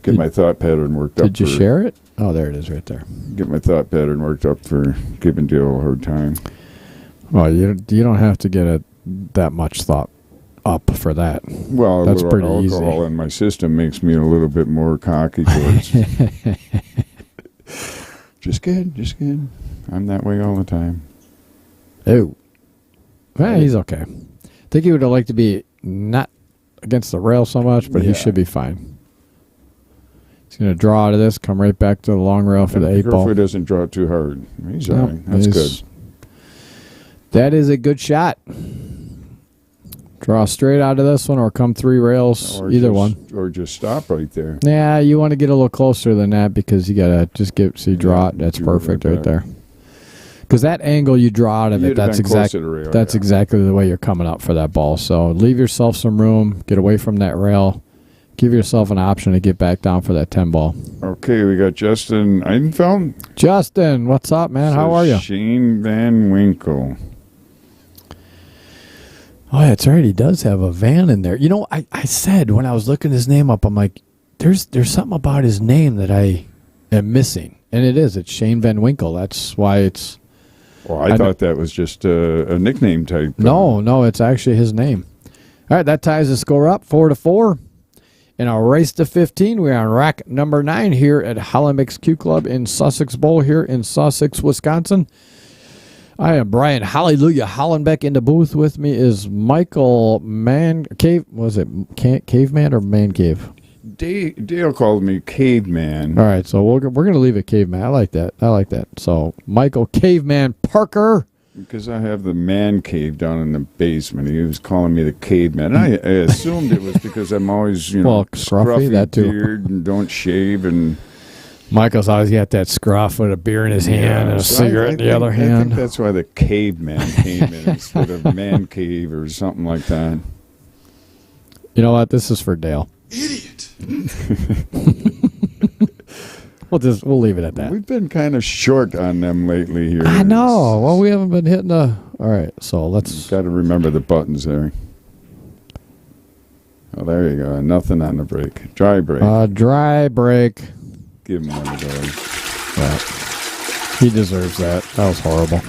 get my thought pattern worked up. Did you share it? Oh, there it is right there. Get my thought pattern worked up for giving Dale a hard time. Well, you don't have to get that much thought up for that. Well, that's a pretty little alcohol easy. in my system makes me a little bit more cocky towards. Just kidding. I'm that way all the time. Oh. Well, he's okay. I think he would have liked to be not against the rail so much, but he should be fine. He's going to draw out of this, come right back to the long rail for the 8 ball. Hopefully he doesn't draw it too hard. He's all right. That's good. That is a good shot. Draw straight out of this one or come 3 rails, either one. Or just stop right there. Yeah, you want to get a little closer than that because you got to just draw it. That's perfect right there. Because that angle you draw out of it, that's exactly the way you're coming up for that ball. So leave yourself some room, get away from that rail, give yourself an option to get back down for that 10 ball. Okay, we got Justin Eidenfeld. Justin, what's up, man? How are you? Shayne Van Winkel. Oh, that's right. He does have a van in there. You know, I said when I was looking his name up, I'm like, there's something about his name that I am missing. And it is. It's Shayne Van Winkel. That's why it's... Well, I thought that was just a nickname type. No, it's actually his name. All right, that ties the score up 4-4. In our race to 15, we're on rack number 9 here at Hollenbeck's Q Club in Sussex Bowl here in Sussex, Wisconsin. I am Brian Hallelujah Hollenbeck. In the booth with me is Michael Caveman or Man Cave? Dale called me Caveman. All right, so we're going to leave it Caveman. I like that. So Michael Caveman Parker. Because I have the man cave down in the basement. He was calling me the caveman. And I assumed it was because I'm always, scruffy that too. Beard and don't shave. And Michael's always got that scruff with a beer in his hand and a cigarette in the other hand. I think that's why the caveman came in instead of man cave or something like that. You know what? This is for Dale. Idiot. We'll leave it at that. We've been kind of short on them lately here. I know. Well, we haven't been hitting all right, so let's... Got to remember the buttons there. Oh, there you go. Nothing on the brake. Dry brake. Dry brake. Give him one of those. Yeah. He deserves that. That was horrible.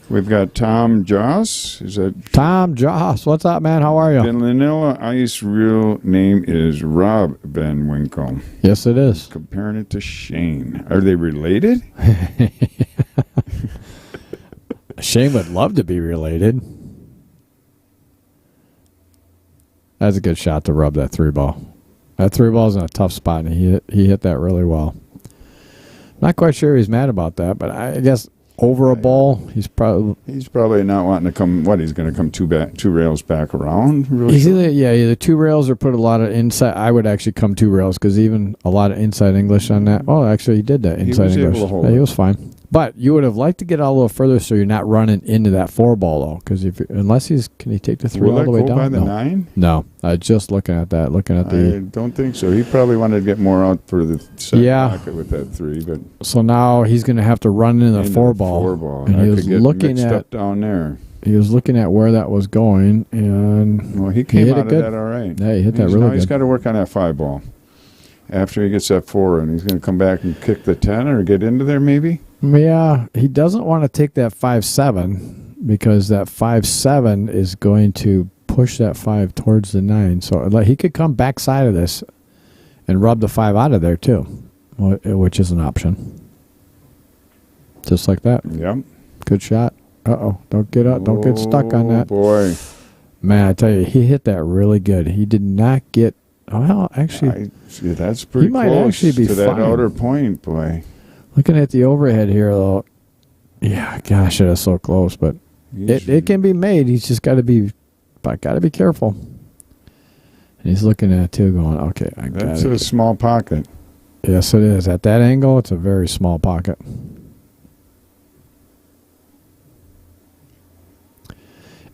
We've got Tom Joss. Is that Tom Joss? What's up, man? How are you? Vanilla Ice? Real name is Rob Van Winkle. Yes, it is. Comparing it to Shayne. Are they related? Shayne would love to be related. That's a good shot to rub that 3-ball. That 3-ball's in a tough spot, and he hit that really well. Not quite sure he's mad about that, but I guess over a ball, he's probably not wanting to come. What, he's going to come two rails back around? Really? He's either 2 rails or put a lot of inside. I would actually come 2 rails because even a lot of inside English on that. Oh, actually, he did that inside English. Yeah, he was fine. But you would have liked to get out a little further so you're not running into that 4-ball though. Because can he take the 3 all the way down? Will that go by the 9? No, just looking at that. I don't think so. He probably wanted to get more out for the second pocket with that 3. But so now he's going to have to run into the 4-ball. 4-ball. And he was looking at down there. He was looking at where that was going, and he came out of that all right. Yeah, he hit that really good. He's got to work on that 5-ball. After he gets that 4, and he's going to come back and kick the 10 or get into there maybe. Yeah, he doesn't want to take that 5-7 because that 5-7 is going to push that 5 towards the 9. So he could come backside of this and rub the 5 out of there too, which is an option. Just like that. Yep. Good shot. Don't get up. Don't get stuck on that. Boy. Man, I tell you, he hit that really good. He did not get. Well, actually, that's pretty he might close actually be to fine. That outer point, boy. Looking at the overhead here, though, yeah, gosh, it is so close, but it can be made. He's just got to be careful. And he's looking at it too, going, okay, I got it. That's a small pocket. Yes, it is. At that angle, it's a very small pocket.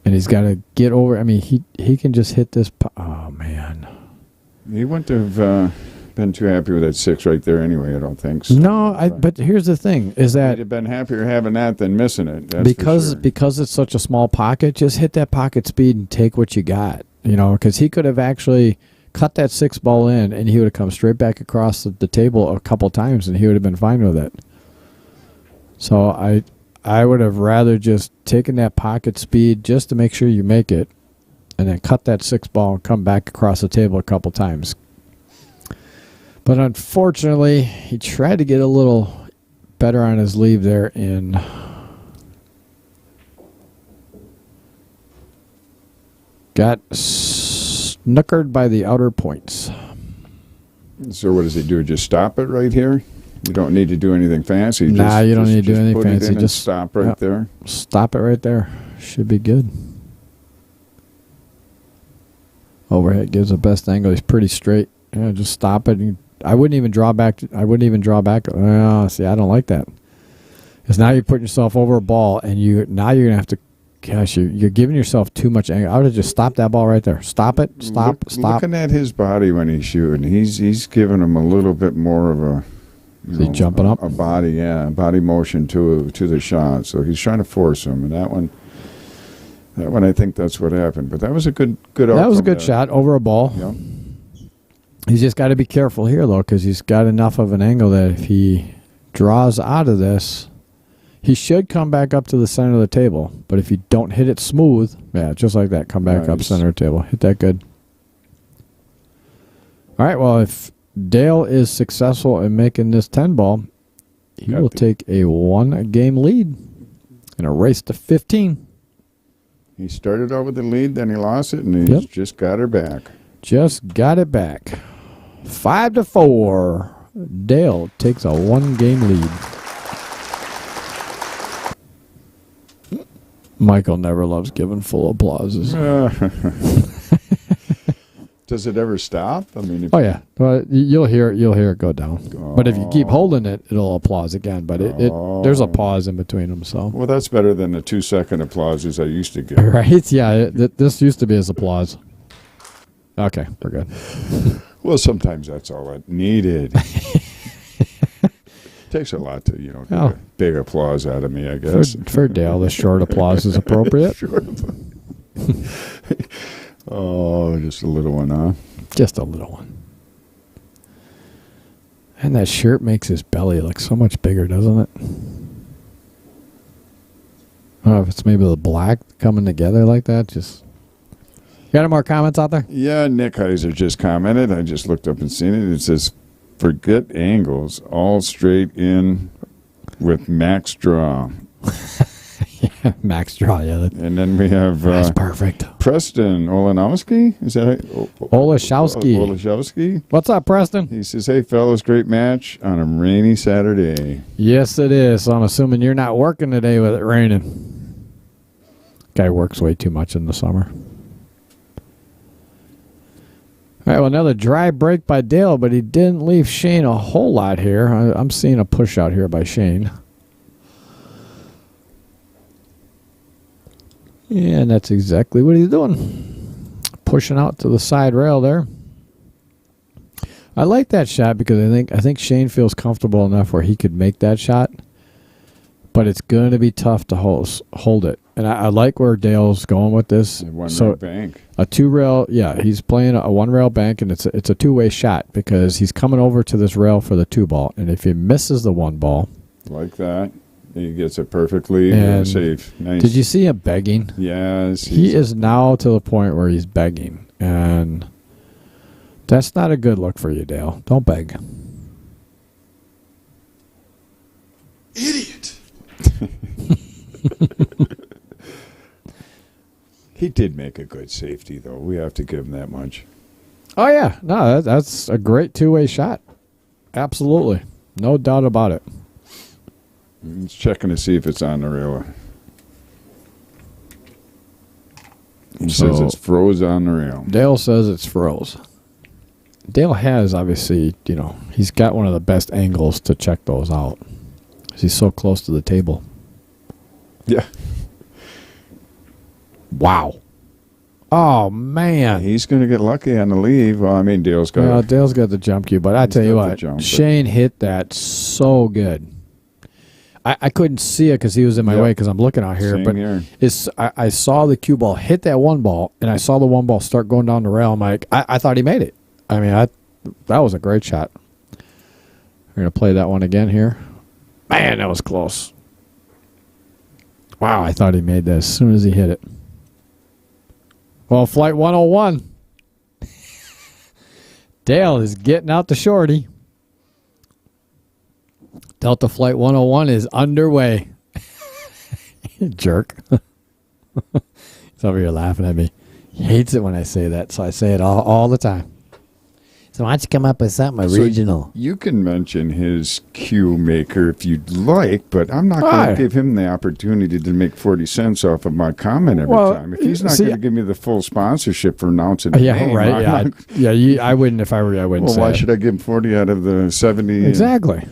And he's got to get over. I mean, he can just hit this. Oh, man. He wouldn't have been too happy with that 6 right there anyway, I don't think. So. No, but here's the thing, is that he'd have been happier having that than missing it. That's because it's such a small pocket, just hit that pocket speed and take what you got. Because he could have actually cut that 6-ball in, and he would have come straight back across the table a couple times, and he would have been fine with it. So I would have rather just taken that pocket speed just to make sure you make it, and then cut that 6-ball and come back across the table a couple times. But unfortunately, he tried to get a little better on his leave there and got snookered by the outer points. So what does he do? Just stop it right here? You don't need to do anything fancy. You don't need to do anything fancy. Just stop right there. Stop it right there. Should be good. Overhead gives the best angle. He's pretty straight. Yeah, just stop it. I wouldn't even draw back. See, I don't like that. Because now you're putting yourself over a ball, and you're going to have to. Gosh, you're giving yourself too much angle. I would have just stopped that ball right there. Stop it. Stop. Looking at his body when he's shooting, he's giving him a little bit more of a. Is he jumping up? A body motion to the shot. So he's trying to force him, and that one, I think that's what happened. But that was a good outcome. That was a good shot over a ball. Yeah. He's just got to be careful here, though, because he's got enough of an angle that if he draws out of this, he should come back up to the center of the table. But if you don't hit it smooth, just like that, come back up center of the table. Hit that good. All right, well, if Dale is successful in making this 10-ball, he will take a 1-game lead in a race to 15. He started out with the lead, then he lost it, and he's just got her back. Just got it back. 5-4. Dale takes a 1-game lead. Michael never loves giving full applauses. Does it ever stop? I mean, yeah. Well, you'll hear it go down. But if you keep holding it, it'll applause again. But there's a pause in between them. So well, that's better than the 2-second applauses I used to give. Right? Yeah. This used to be his applause. Okay, we're good. Well, sometimes that's all it needed. Takes a lot to, get a big applause out of me, I guess. For Dale, the short applause is appropriate. Oh, just a little one, huh? Just a little one. And that shirt makes his belly look so much bigger, doesn't it? I don't know if it's maybe the black coming together like that. Just got any more comments out there? Yeah, Nick Heiser just commented. I just looked up and seen it. It says, forget angles, all straight in with max draw. Yeah, max draw, yeah. And then we have That's perfect. Preston Olenowski. Is that right? Oleszowski. Oleszowski. What's up, Preston? He says, hey, fellas, great match on a rainy Saturday. Yes, it is. So I'm assuming you're not working today with it raining. Guy works way too much in the summer. All right, well, another dry break by Dale, but he didn't leave Shayne a whole lot here. I'm seeing a push out here by Shayne. Yeah, and that's exactly what he's doing. Pushing out to the side rail there. I like that shot because I think Shayne feels comfortable enough where he could make that shot. But it's going to be tough to hold it. And I like where Dale's going with this. One-rail bank. A two-rail, yeah, he's playing a one-rail bank, and it's a two-way shot because he's coming over to this rail for the two ball. And if he misses the one ball. Like that. He gets it perfectly and safe. Nice. Did you see him begging? Yes. He is now to the point where he's begging. And that's not a good look for you, Dale. Don't beg. Idiot. He did make a good safety, though. We have to give him that much. Oh, yeah. No, that's a great two-way shot. Absolutely. No doubt about it. He's checking to see if it's on the rail. He says it's froze on the rail. Dale says it's froze. Dale has, obviously, he's got one of the best angles to check those out. He's so close to the table. Yeah. Wow. Oh, man. He's going to get lucky on the leave. Well, I mean, Dale's got the jump cue, but I tell you what, Shayne hit that so good. I couldn't see it because he was in my way because I'm looking out here. Same but here. I saw the cue ball hit that one ball, and I saw the one ball start going down the rail. I'm like, I thought he made it. I mean, that was a great shot. We're going to play that one again here. Man, that was close. Wow, I thought he made that as soon as he hit it. Well, Flight 101. Dale is getting out the shorty. Delta Flight 101 is underway. Jerk. He's over here laughing at me. He hates it when I say that, so I say it all the time. So why don't you come up with something original? You can mention his cue maker if you'd like, but I'm not going to give him the opportunity to make 40 cents off of my comment every time. If he's not going to give me the full sponsorship for announcing the name, right. I wouldn't if I were you. I wouldn't. Well, why should I give him 40 out of the 70? Exactly.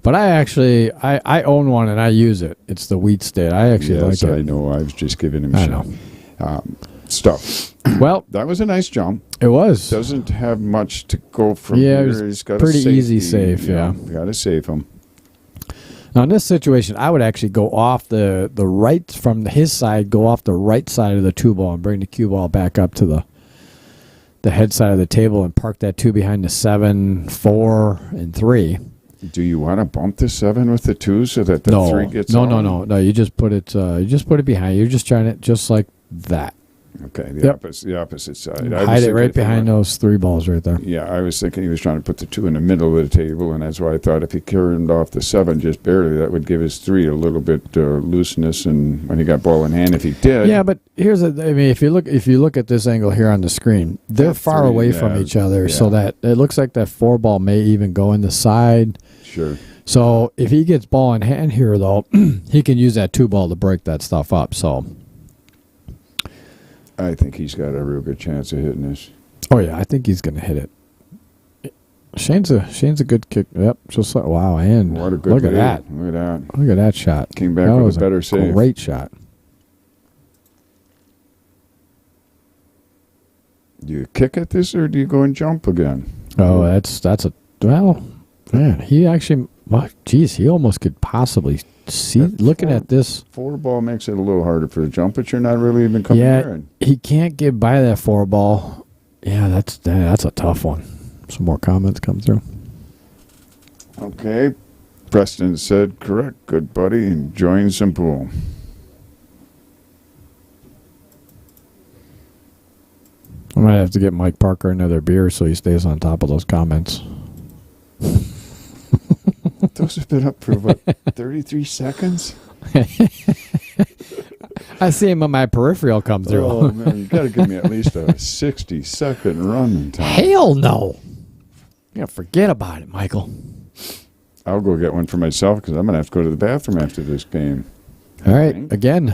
But I actually, I own one and I use it. It's the Wheat State. I actually like it. I know. I was just giving him stuff. Well, that was a nice jump. It was. Doesn't have much to go from here. It was He's got pretty easy save, yeah. Got to save him. Now, in this situation, I would actually go off the right, from his side, go off the right side of the two ball and bring the cue ball back up to the head side of the table and park that two behind the 7, 4, and 3. Do you want to bump the 7 with the 2 so that the 3 gets on? No. You just put it. Behind. You're just trying it just like that. Okay, the opposite side. Hide it right behind those 3 balls right there. Yeah, I was thinking he was trying to put the 2 in the middle of the table, and that's why I thought if he turned off the 7 just barely, that would give his 3 a little bit looseness, and when he got ball in hand, if he did. Yeah, but if you look at this angle here on the screen, they're far away from each other, so that it looks like that 4 ball may even go in the side. Sure. So if he gets ball in hand here, though, he can use that 2 ball to break that stuff up. So I think he's got a real good chance of hitting this. Oh yeah, I think he's going to hit it. Shayne's a good kick. Yep, just like wow, and what a good look at that. Look at that shot. Came back with a better save. Great shot. Do you kick at this or do you go and jump again? Oh, that's a man. He actually, he almost could possibly see. Looking at this 4 ball makes it a little harder for the jump, but you're not really even coming there. He can't get by that 4 ball. Yeah, that's a tough one. Some more comments come through. Okay. Preston said, correct. Good buddy. Enjoying some pool. I might have to get Mike Parker another beer so he stays on top of those comments. Those have been up for, what, 33 seconds? I see him on my peripheral come through. Oh, man, you got to give me at least a 60-second run time. Hell no. Yeah, forget about it, Michael. I'll go get one for myself because I'm going to have to go to the bathroom after this game. All right, again,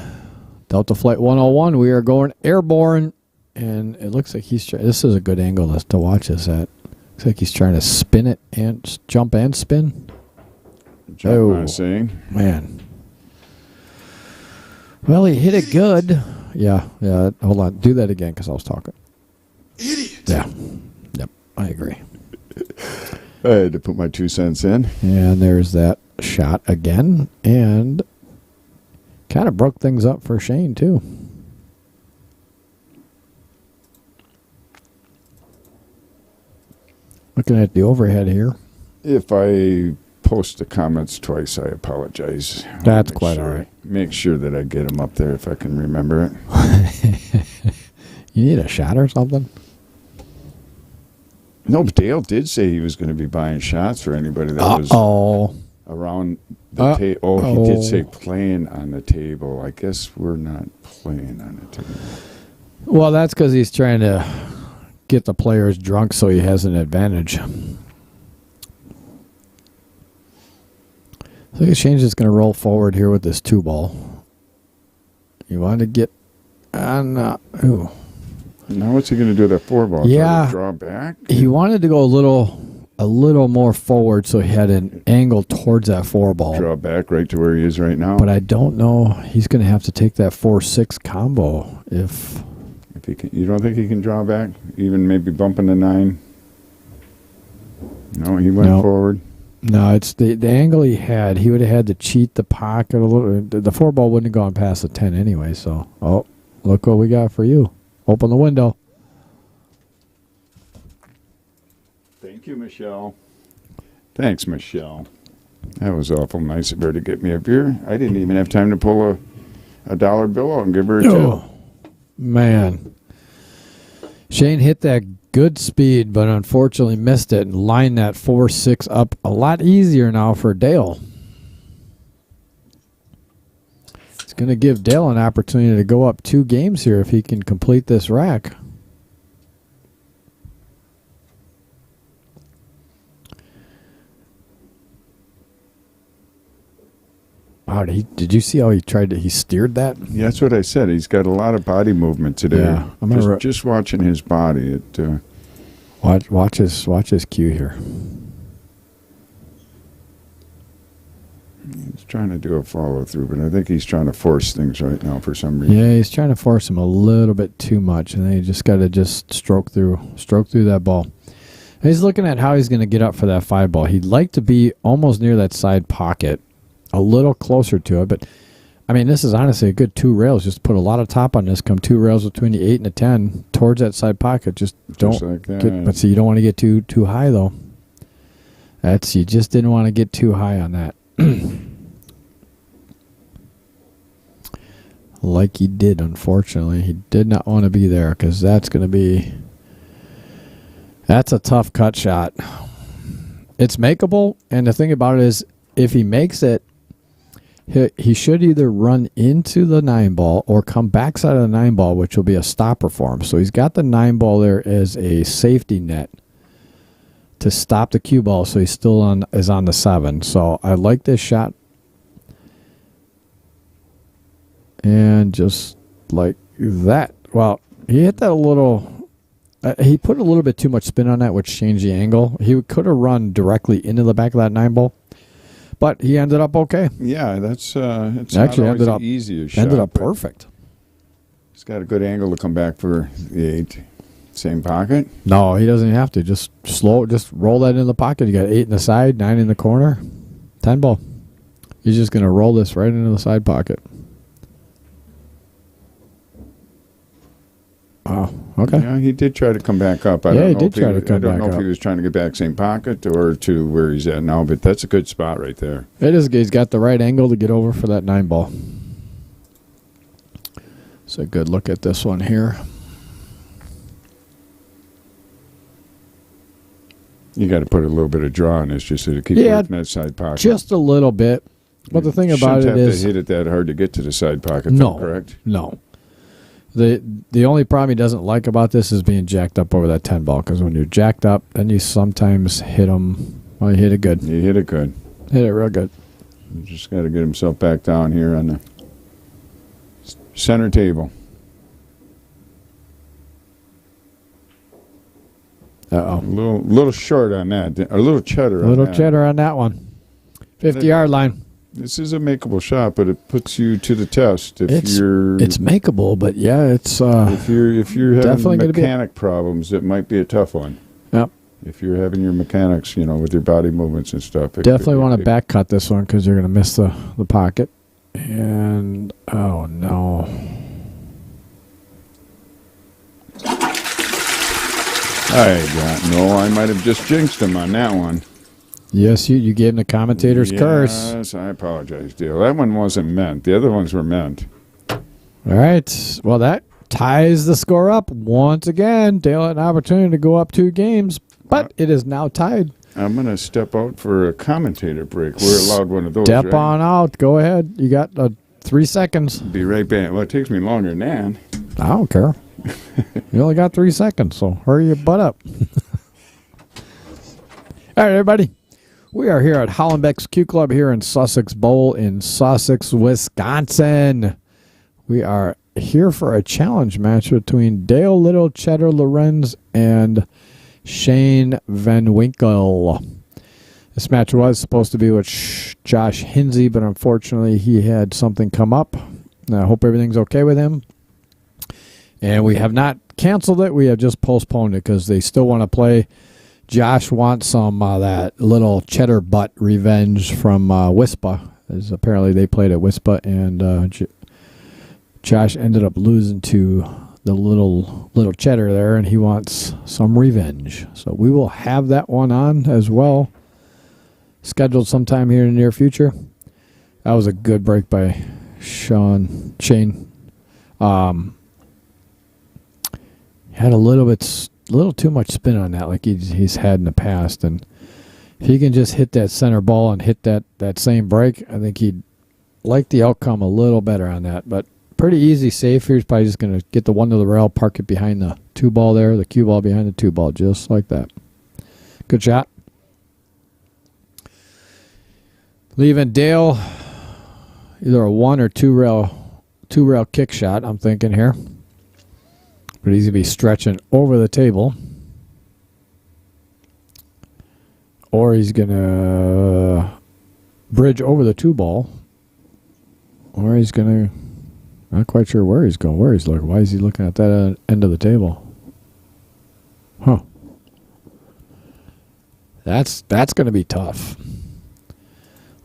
Delta Flight 101, we are going airborne, and it looks like he's trying. This is a good angle to watch this at. Looks like he's trying to spin it and jump and spin. Jump, I'm saying. Man. Well, he hit it good. Yeah. Hold on. Do that again because I was talking. Idiot. Yeah. Yep. I agree. I had to put my 2 cents in. And there's that shot again. And kind of broke things up for Shayne, too. Looking at the overhead here. If I post the comments twice, I apologize. That's quite all right. Make sure that I get them up there if I can remember it. You need a shot or something? No, but Dale did say he was going to be buying shots for anybody that was around the table. Oh, he did say playing on the table. I guess we're not playing on the table. Well, that's because he's trying to get the players drunk so he has an advantage. So I think Shayne's just going to roll forward here with this 2-ball. You want to get on... ooh. Now what's he going to do with that 4-ball? Yeah. Draw back? He wanted to go a little more forward so he had an angle towards that 4-ball. Draw back right to where he is right now. But I don't know. He's going to have to take that 4-6 combo if he can. You don't think he can draw back? Even maybe bumping the 9? No, he went forward. No, it's the angle he had. He would have had to cheat the pocket a little. The 4-ball wouldn't have gone past the 10 anyway. So, look what we got for you. Open the window. Thank you, Michelle. Thanks, Michelle. That was awful nice of her to get me a beer. I didn't even have time to pull a dollar bill out and give her a tip. Man. Shayne hit that good speed, but unfortunately missed it and lined that 4-6 up a lot easier now for Dale. It's going to give Dale an opportunity to go up 2 games here if he can complete this rack. Wow, did you see how he steered that? Yeah, that's what I said. He's got a lot of body movement today. Yeah, I'm just watching his body. Watch his cue here. He's trying to do a follow through, but I think he's trying to force things right now for some reason. Yeah, he's trying to force him a little bit too much, and then you just got to stroke through that ball. And he's looking at how he's going to get up for that 5-ball. He'd like to be almost near that side pocket, a little closer to it, but I mean, this is honestly a good 2 rails. Just put a lot of top on this. Come 2 rails between the 8 and the 10 towards that side pocket. Just don't like that. But see, you don't want to get too high though. You just didn't want to get too high on that. Like he did, unfortunately. He did not want to be there because that's a tough cut shot. It's makeable, and the thing about it is if he makes it, he should either run into the 9-ball or come backside of the 9-ball, which will be a stopper for him. So he's got the 9-ball there as a safety net to stop the cue ball, so he's still is on the 7. So I like this shot. And just like that. Well, he hit that a little. He put a little bit too much spin on that, which changed the angle. He could have run directly into the back of that 9-ball. But he ended up okay. Yeah, it's actually ended up easier shot. Ended up perfect. He's got a good angle to come back for the 8. Same pocket? No, he doesn't have to. Just roll that in the pocket. You got 8 in the side, 9 in the corner, 10-ball. He's just going to roll this right into the side pocket. Wow. Okay. Yeah, he did try to come back up. I Yeah, don't he know did if try to come I don't back know if up. he was trying to get back same pocket or to where he's at now, but that's a good spot right there. It is. He's got the right angle to get over for that 9 ball. So a good look at this one here. You got to put a little bit of draw on this just so to keep working that side pocket. Just a little bit. But the thing about it is, to hit it that hard to get to the side pocket. No, though, correct? No. The only problem he doesn't like about this is being jacked up over that 10 ball, because when you're jacked up, then you sometimes hit them. Well, you hit it good. You hit it good. Hit it real good. You just got to get himself back down here on the center table. Uh-oh. A little short on that. A little cheddar on that. Little cheddar on that one. 50-yard line. This is a makeable shot, but it puts you to the test It's makeable, but yeah, it's if you're definitely having mechanic problems, it might be a tough one. Yep. If you're having your mechanics, with your body movements and stuff. Definitely want to back cut this one because you're going to miss the pocket. And oh no. I might have just jinxed him on that one. Yes, you gave him the commentator's curse. Yes, I apologize, Dale. That one wasn't meant. The other ones were meant. All right. Well, that ties the score up once again. Dale had an opportunity to go up 2 games, but it is now tied. I'm going to step out for a commentator break. We're allowed one of those, Step right? on out. Go ahead. You got 3 seconds. Be right back. Well, it takes me longer than that. I don't care. You only got 3 seconds, so hurry your butt up. All right, everybody. We are here at Hollenbeck's Q Club here in Sussex Bowl in Sussex, Wisconsin. We are here for a challenge match between Dale Little Cheddar Lorenz and Shayne Van Winkel. This match was supposed to be with Josh Hinsey, but unfortunately he had something come up. I hope everything's okay with him. And we have not canceled it. We have just postponed it because they still want to play. Josh wants some that little cheddar butt revenge from Wispa. As apparently they played at Wispa, and Josh ended up losing to the little cheddar there, and he wants some revenge. So we will have that one on as well, scheduled sometime here in the near future. That was a good break by Shayne. Had a little too much spin on that, like he's had in the past, and if he can just hit that center ball and hit that same break, I think he'd like the outcome a little better on that. But pretty easy, safe here. He's probably just going to get the one to the rail, park it behind the 2 ball there, the cue ball behind the 2 ball, just like that. Good shot. Leaving Dale either a 1 or 2 rail kick shot, I'm thinking here. But he's going to be stretching over the table. Or he's going to bridge over the 2 ball. Or he's going to... Not quite sure where he's going. Where he's looking. Why is he looking at that end of the table? Huh. That's going to be tough.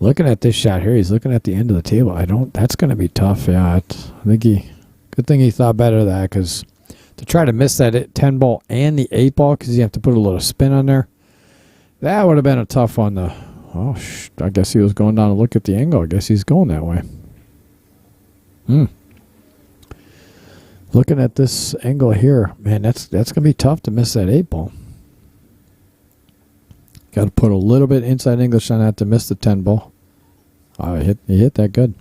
Looking at this shot here, he's looking at the end of the table. That's going to be tough. Yeah, I think good thing he thought better of that, because to try to miss that 10 ball and the 8 ball, because you have to put a little spin on there, that would have been a tough one. I guess he was going down to look at the angle. I guess he's going that way. Looking at this angle here, man, that's going to be tough to miss that 8 ball. Got to put a little bit inside English on that to miss the 10 ball. He hit that good.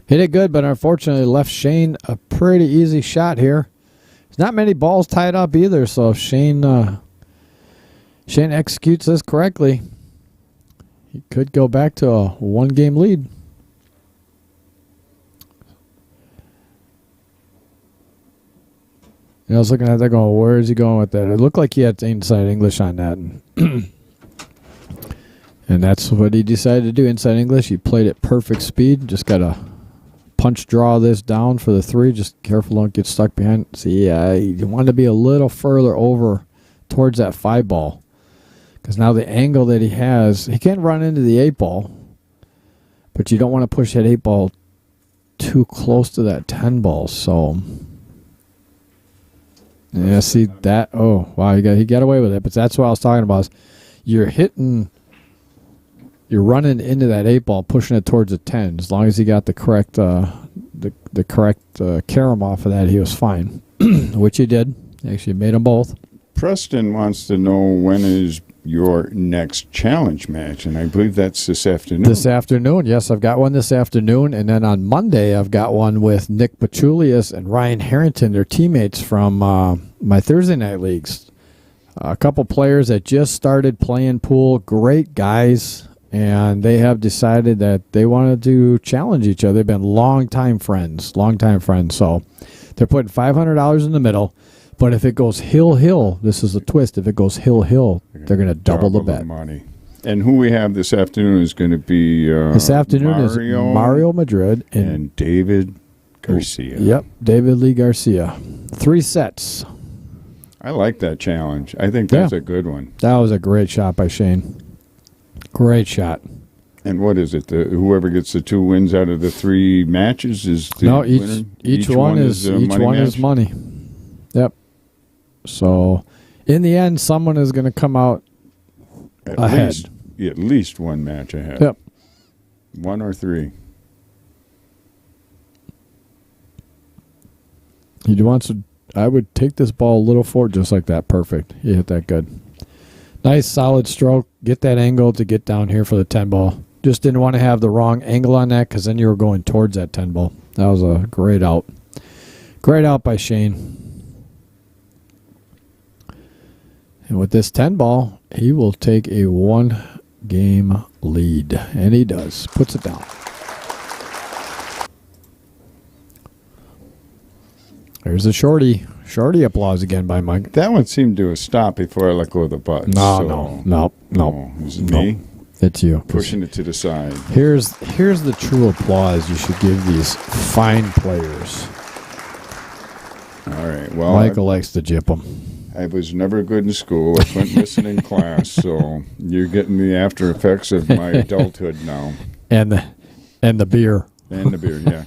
Hit it good, but unfortunately left Shayne a pretty easy shot here. There's not many balls tied up either, so if Shayne executes this correctly, he could go back to a 1-game lead. I was looking at that going, where is he going with that? It looked like he had inside English on that. And that's what he decided to do, inside English. He played at perfect speed. Just got to punch draw this down for the 3. Just careful, don't get stuck behind. See, you want to be a little further over towards that 5 ball. Because now the angle that he has, he can't run into the 8 ball. But you don't want to push that 8 ball too close to that 10 ball. So... 10 ball. So, yeah, you want to be a little further over towards that 5 ball. Because now the angle that he has, he can't run into the 8 ball. But you don't want to push that 8 ball too close to that 10 ball. So, 10 ball. Yeah, see that? Oh, wow, he got away with it. But that's what I was talking about. Is you're running into that 8 ball, pushing it towards a 10. As long as he got the correct carom off of that, he was fine, which he did. Actually, made them both. Preston wants to know when is your next challenge match, and I believe that's this afternoon. This afternoon, yes, I've got one this afternoon, and then on Monday I've got one with Nick Pachulius and Ryan Harrington, their teammates from my Thursday night leagues. A couple players that just started playing pool, great guys, and they have decided that they wanted to challenge each other. They've been longtime friends, so they're putting $500 in the middle. But if it goes hill, this is a twist. If it goes hill, they're going to double the bet. Money. And who we have this afternoon is going to be this afternoon is Mario Madrid and David Garcia. Yep, David Lee Garcia. 3 sets. I like that challenge. I think that's a good one. That was a great shot by Shayne. Great shot. And what is it? Whoever gets the 2 wins out of the 3 matches is the winner? Each one is money. Yep. So, in the end, someone is going to come out ahead. At least one match ahead. Yep. 1 or 3. He wants to. I would take this ball a little forward, just like that. Perfect. He hit that good. Nice, solid stroke. Get that angle to get down here for the 10 ball. Just didn't want to have the wrong angle on that because then you were going towards that 10 ball. That was a great out. Great out by Shayne. And with this 10 ball, he will take a 1-game lead. And he does. Puts it down. There's a shorty. Shorty applause again by Mike. That one seemed to have stopped before I let go of the button. No. Is it me? It's you. Pushing it to the side. Here's the true applause you should give these fine players. All right. Well, Michael likes to jip them. I was never good in school. I went missing in class, so you're getting the after effects of my adulthood now. And the beer. And the beer, yeah.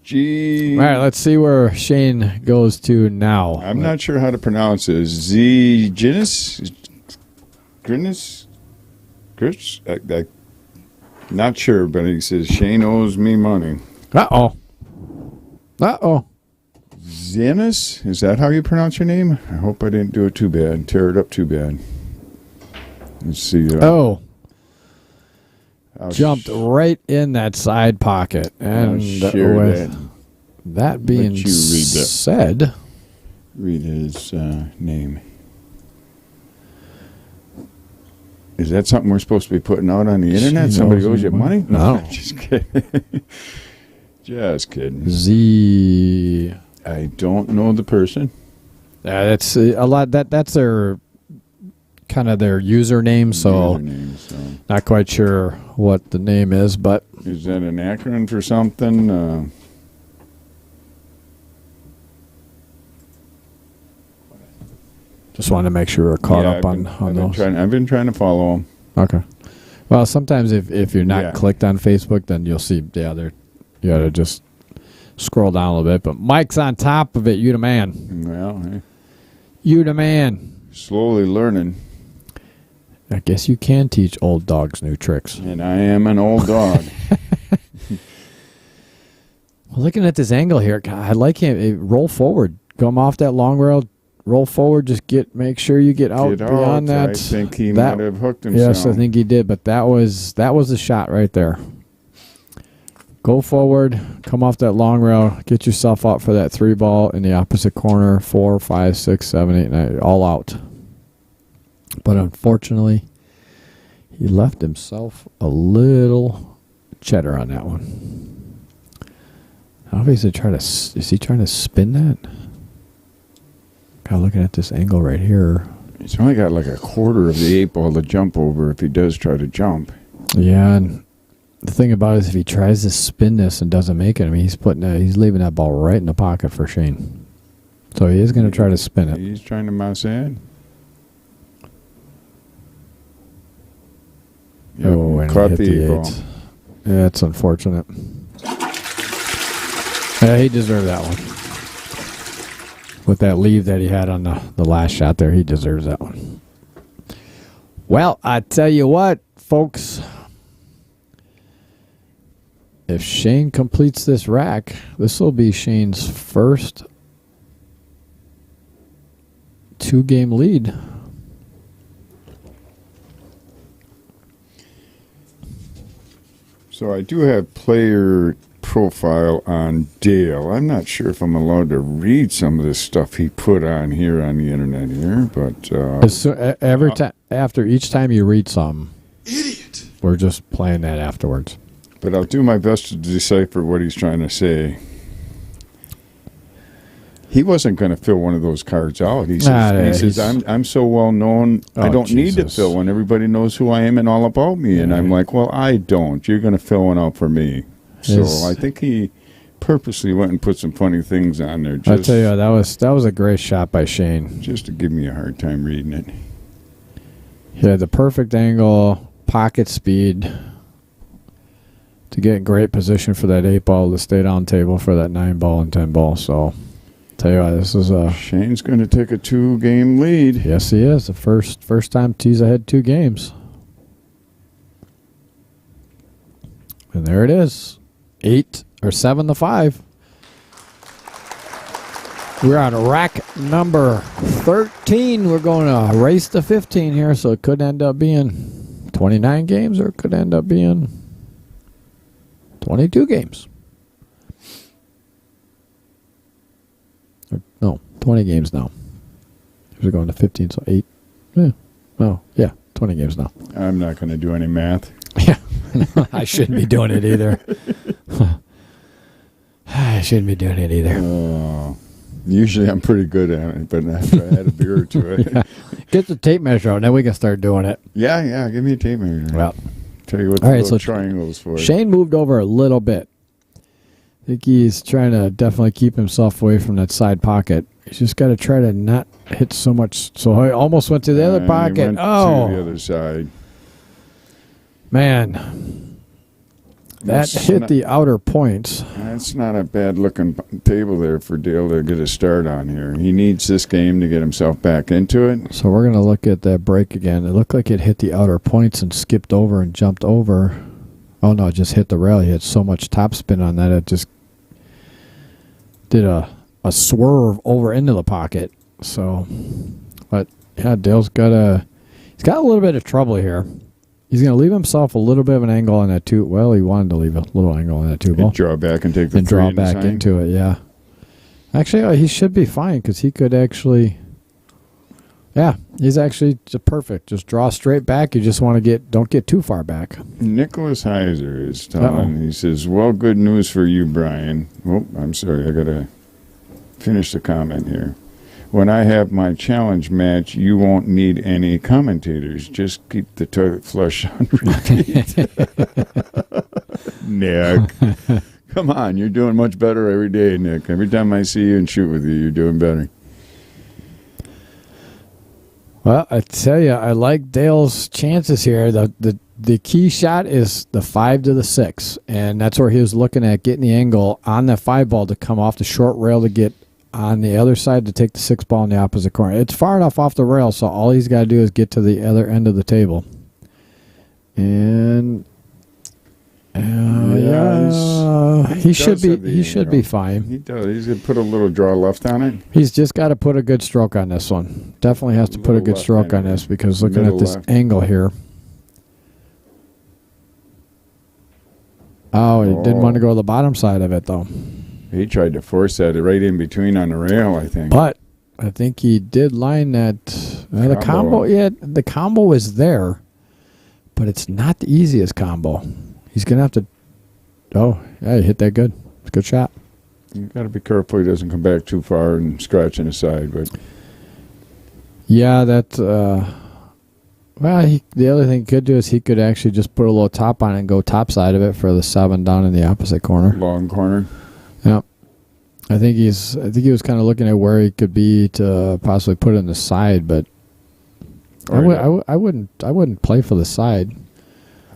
Gee. All right, let's see where Shayne goes to now. I'm not sure how to pronounce it. Gris? Not sure, but he says Shayne owes me money. Uh-oh. Zenis? Is that how you pronounce your name? I hope I didn't do it too bad. Tear it up too bad. Let's see. Jumped right in that side pocket. And with that being said, read his name. Is that something we're supposed to be putting out on the internet? Somebody owes you money? No. Just kidding. Just kidding. Z. I don't know the person. That's a lot. That's their kind of their username. So not quite sure what the name is, but is that an acronym for something? Just wanted to make sure we're caught up on those. I've been trying to follow them. Okay. Well, sometimes if you're not clicked on Facebook, then you'll see. Yeah, you got to just scroll down a little bit. But Mike's on top of it. You the man. Well, hey. You the man. Slowly learning. I guess you can teach old dogs new tricks. And I am an old dog. Well, looking at this angle here, God, I like him. Roll forward. Come off that long rail. Roll forward. Just make sure you get out beyond that. I think he might have hooked himself. Yes, I think he did. But that was the shot right there. Go forward. Come off that long rail. Get yourself out for that 3 ball in the opposite corner. 4, 5, 6, 7, 8, 9. All out. But unfortunately, he left himself a little cheddar on that one. Obviously, is he trying to spin that? God, looking at this angle right here. He's only got like a quarter of the 8 ball to jump over if he does try to jump. Yeah, and the thing about it is if he tries to spin this and doesn't make it, I mean, he's leaving that ball right in the pocket for Shayne. So he is going to try to spin it. He's trying to mouse it. Yep, and caught hit the 8 ball. Yeah, it's unfortunate. Yeah, he deserved that one. with that lead that he had on the last shot there. He deserves that one. Well, I tell you what, folks. If Shayne completes this rack, this will be Shayne's first 2-game lead. So I do have player profile on Dale. I'm not sure if I'm allowed to read some of this stuff he put on here on the internet here, but every time after each time you read something, idiot, we're just playing that afterwards. But I'll do my best to decipher what he's trying to say. He wasn't going to fill one of those cards out. He says, I'm so well known, I don't need to fill one. Everybody knows who I am and all about me. Yeah. And I'm like, well, I don't. You're going to fill one out for me. So I think he purposely went and put some funny things on there. I'll tell you, that was a great shot by Shayne. Just to give me a hard time reading it. He had the perfect angle, pocket speed, to get in great position for that 8-ball to stay down table for that 9-ball and 10-ball. So, tell you what, this is a... Shayne's going to take a 2-game lead. Yes, he is. The first time he's ahead 2 games. And there it is. 7-5. We're on rack number 13. We're going to race to 15 here, so it could end up being 29 games or it could end up being 22 games. No, 20 games now. We're going to 15, so 8. Yeah. Oh, yeah, 20 games now. I'm not going to do any math. Yeah. I shouldn't be doing it either. I shouldn't be doing it either. Usually I'm pretty good at it, but after I had a beer or two. Yeah. Get the tape measure out, and then we can start doing it. Yeah, give me a tape measure. Well, tell you what the little triangle's for. Shayne moved over a little bit. I think he's trying to definitely keep himself away from that side pocket. He's just got to try to not hit so much. So he almost went to the other pocket. He went to the other side. Man, that hit the outer points. That's not a bad-looking table there for Dale to get a start on here. He needs this game to get himself back into it. So we're going to look at that break again. It looked like it hit the outer points and skipped over and jumped over. Oh, no, it just hit the rail. He had so much topspin on that, it just did a swerve over into the pocket. So, but, yeah, Dale's got a little bit of trouble here. He's going to leave himself a little bit of an angle on that 2. Well, he wanted to leave a little angle on that 2-ball. Draw back and take the 3 and draw back into it, yeah. Actually, he should be fine because he could actually... Yeah, he's actually perfect. Just draw straight back. You just want to don't get too far back. Nicholas Heiser is telling, he says, well, good news for you, Brian. Oh, I'm sorry, I got to finish the comment here. When I have my challenge match, you won't need any commentators. Just keep the toilet flush on repeat. Nick, come on. You're doing much better every day, Nick. Every time I see you and shoot with you, you're doing better. Well, I tell you, I like Dale's chances here. The key shot is the 5 to the 6, and that's where he was looking at getting the angle on that 5-ball to come off the short rail to get on the other side to take the 6-ball in the opposite corner. It's far enough off the rail, so all he's got to do is get to the other end of the table. And he should be fine. He does. He's going to put a little draw left on it. He's just got to put a good stroke on this one. Definitely has to put a good stroke on this because looking at this angle here. Oh, he didn't want to go to the bottom side of it, though. He tried to force that right in between on the rail, I think. But I think he did line that. The combo, the combo is there, but it's not the easiest combo. He's going to have to. Oh, yeah, he hit that good. It's a good shot. You got to be careful he doesn't come back too far and scratch in the side. But yeah, that. Well, the other thing he could do is he could actually just put a little top on it and go top side of it for the 7 down in the opposite corner. Long corner. Yeah. I think he was kind of looking at where he could be to possibly put it in the side, but I wouldn't play for the side.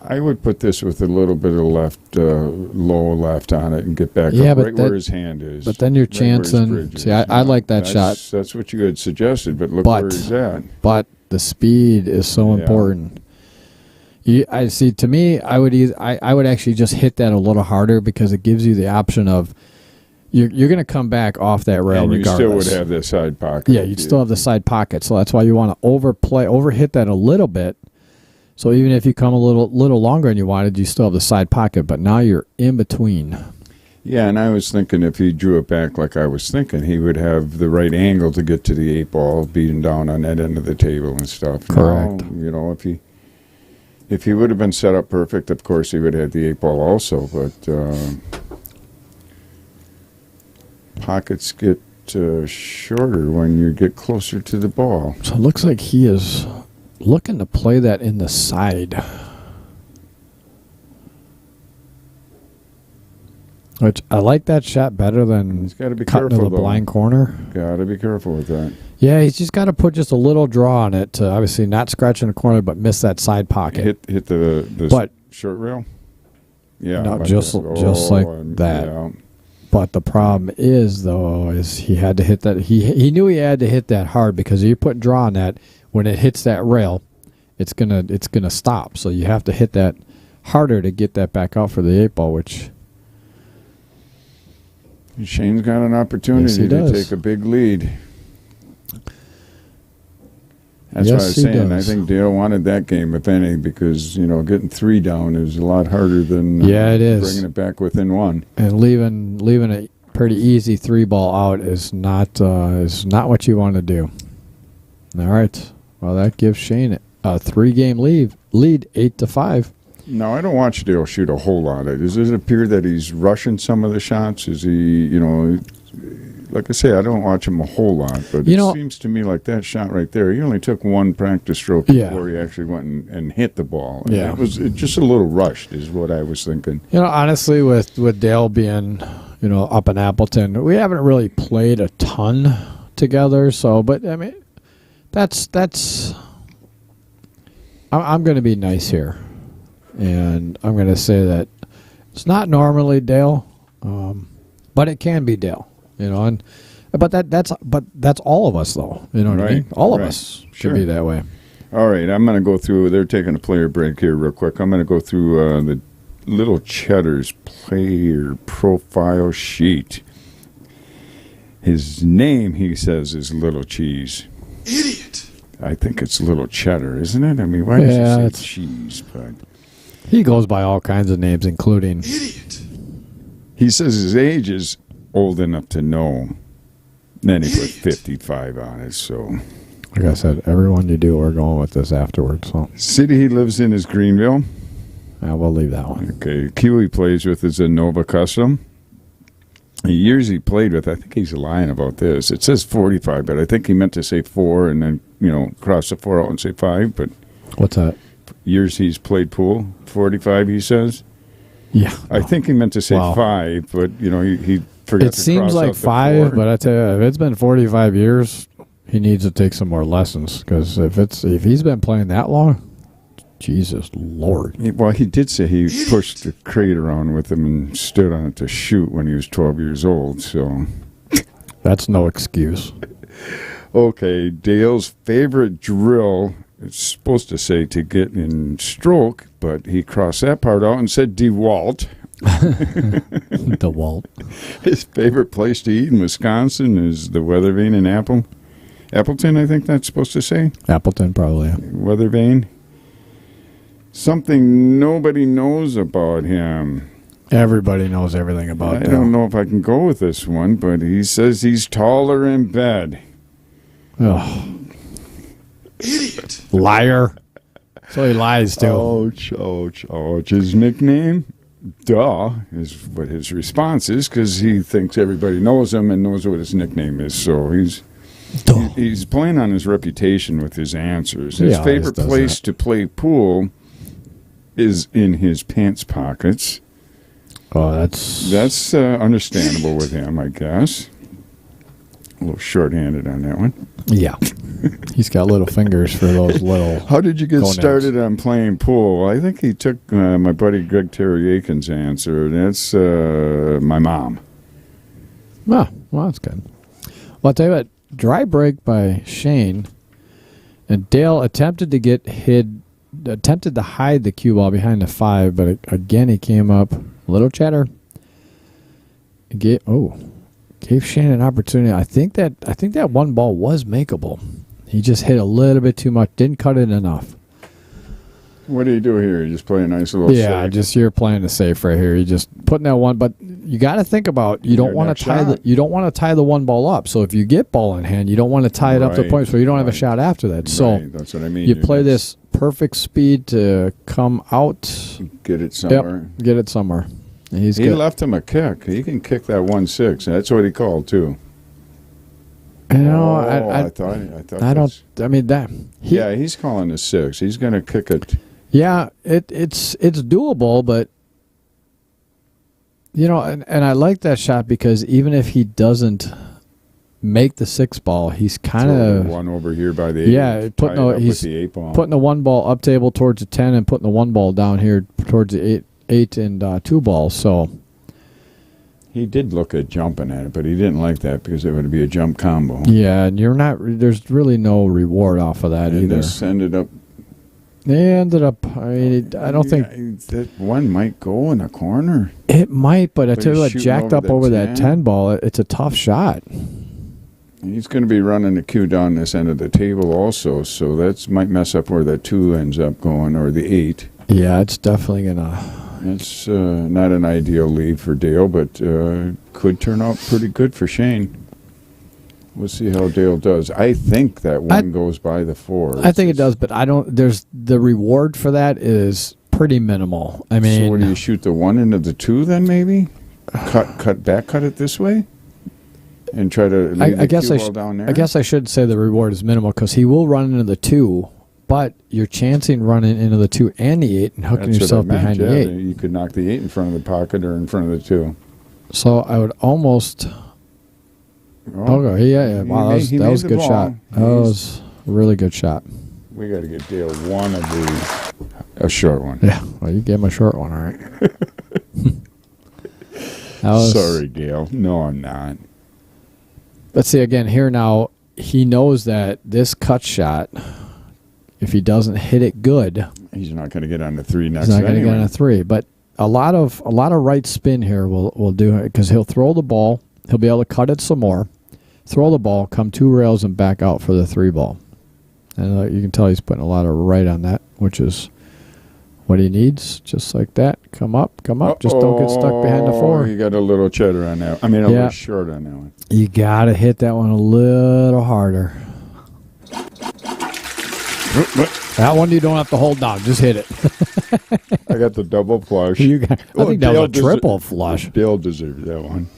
I would put this with a little bit of left, low left on it and get back Yeah, up but right where his hand is. But then you're right where his chancing. bridge See, is. I like that shot. That's what you had suggested, but look But- where he's at. But the speed is so Yeah. important. I see. To me, I would actually just hit that a little harder because it gives you the option of you're going to come back off that rail And you regardless. still would have the side pocket. Yeah, you'd still have the side pocket. So that's why you want to overhit that a little bit. So even if you come a little longer than you wanted, you still have the side pocket. But now you're in between. Yeah, and I was thinking if he drew it back like I was thinking, he would have the right angle to get to the 8-ball, beating down on that end of the table and stuff. Correct. Now, if he would have been set up perfect, of course he would have had the 8-ball also. But pockets get shorter when you get closer to the ball. So it looks like he is looking to play that in the side. Which I like that shot better than He's got to be cutting careful, to the though. blind corner. Got to be careful with that. Yeah, he's just got to put just a little draw on it to obviously not scratch in the corner, but miss that side pocket. Hit the But- short rail. Yeah, No, like just like and- that. Yeah. But the problem is, though, is he had to hit that. He knew he had to hit that hard because if you put draw on that, when it hits that rail, it's gonna stop. So you have to hit that harder to get that back out for the 8-ball, which. Shayne's got an opportunity Yes, he to does. take a big lead. That's Yes, what I was he saying. does. I think Dale wanted that game, if any, because getting 3 down is a lot harder than Yeah, it is. bringing it back within 1. And leaving a pretty easy 3-ball out is not what you want to do. All right. Well, that gives Shayne a 3-game lead 8-5. No, I don't watch Dale shoot a whole lot. Does it appear that he's rushing some of the shots? Is he, like I say, I don't watch him a whole lot, but it seems to me like that shot right there, he only took 1 practice stroke before he actually went and hit the ball. And Yeah. it was just a little rushed is what I was thinking. Honestly, with Dale being, up in Appleton, we haven't really played a ton together. So, but I mean, that's. I'm going to be nice here, and I'm going to say that it's not normally Dale, but it can be Dale. But that's all of us, though. You know what I mean? All of us should be that way. All right, I'm going to go through. They're taking a player break here real quick. I'm going to go through the Little Cheddar's player profile sheet. His name, he says, is Little Cheese. Idiot. I think it's Little Cheddar, isn't it? I mean, why does it say cheese? But he goes by all kinds of names, including Idiot. he says his age is old enough to know. Then he put 55 on it, so. Like I said, everyone you do, we're going with this afterwards. So City he lives in is Greenville. we'll leave that one. Okay, Q he plays with is a Nova Custom. The years he played with, I think he's lying about this. It says 45, but I think he meant to say 4 and then, cross the 4 out and say 5. But What's that? years he's played pool, 45, he says. Yeah. I think he meant to say 5, but, he forgot It to seems cross like out the 5, 4. but I tell you, if it's been 45 years, he needs to take some more lessons because if he's been playing that long, Jesus Lord. Well, he did say he pushed the crate around with him and stood on it to shoot when he was 12 years old, so. That's no excuse. Okay, Dale's favorite drill, it's supposed to say to get in stroke, but he crossed that part out and said DeWalt. DeWalt. His favorite place to eat in Wisconsin is the Weather Vane in Appleton, I think that's supposed to say. Appleton, probably. Yeah. Weather Vane. Something nobody knows about him. Everybody knows everything about I that. don't know if I can go with this one, but he says he's taller in bed. Oh, Idiot. liar. So he lies too. Ouch. His nickname, duh, is what his response is because he thinks everybody knows him and knows what his nickname is. So he's playing on his reputation with his answers. His favorite place to play pool is in his pants pockets. Oh, that's That's understandable with him, I guess. A little short-handed on that one. Yeah. He's got little fingers for those little. How did you get gonads. started on playing pool? I think he took my buddy Greg Terry-Aiken's answer. That's my mom. Oh, well, that's good. Well, I'll tell you what. Dry break by Shayne, and Dale attempted to hide the cue ball behind the 5, but again he came up. Little chatter. Gave Shayne an opportunity. I think that one ball was makeable. He just hit a little bit too much. Didn't cut it enough. What do you do here? You just play a nice little safe? You're playing the safe right here. You just putting that one, but you got to think about you don't want to tie the one ball up. So if you get ball in hand, you don't want to tie it up to the point where you don't have a shot after that. So that's what I mean. You play this perfect speed to come out, get it somewhere. Yep, get it somewhere. He left him a kick. He can kick that 1-6. That's what he called too. You know, I thought. He's calling a 6. He's going to kick it. Yeah, it's doable, but you know, and I like that shot because even if he doesn't make the 6 ball, he's kind of one over here by the 8. Yeah, he's the 8 ball. Putting the 1 ball up table towards the 10 and putting the 1 ball down here towards the 8 and 2 balls. So he did look at jumping at it, but he didn't like that because it would be a jump combo. Yeah, and there's really no reward off of that either. This ended up. I don't think that one might go in a corner. It might, but I tell you what, jacked up over that 10 ball, it's a tough shot. He's going to be running the cue down this end of the table also, so that might mess up where that 2 ends up going, or the 8. Yeah, it's definitely gonna. It's not an ideal lead for Dale, but could turn out pretty good for Shayne. We'll see how Dale does. I think that one goes by the 4. I think it does, but I don't. There's the reward for that is pretty minimal. I mean, so what do you shoot the 1 into the 2 then? Maybe cut it this way, and try to leave the cue ball down there. I guess I should say the reward is minimal because he will run into the 2, but you're chancing running into the 2 and the 8 and hooking yourself behind the 8. You could knock the 8 in front of the pocket or in front of the 2. So I would almost. Okay, yeah. Wow, that was a good shot. That was a really good shot. We got to get Dale one of a short one. Yeah, well, you gave him a short one, all right. Sorry, Dale. No, I'm not. Let's see, again, here now, he knows that this cut shot, if he doesn't hit it good, he's not going to get on the 3 next. He's not going to get on a 3, but a lot of right spin here will do it because he'll throw the ball. He'll be able to cut it some more, throw the ball, come 2 rails, and back out for the 3 ball. And you can tell he's putting a lot of right on that, which is what he needs. Just like that. Come up. Just don't get stuck behind the 4. You got a little cheddar on that. I mean, a little short on that one. You got to hit that one a little harder. That one you don't have to hold down. Just hit it. I got the double flush. I think that was a triple flush. Dale deserves that one.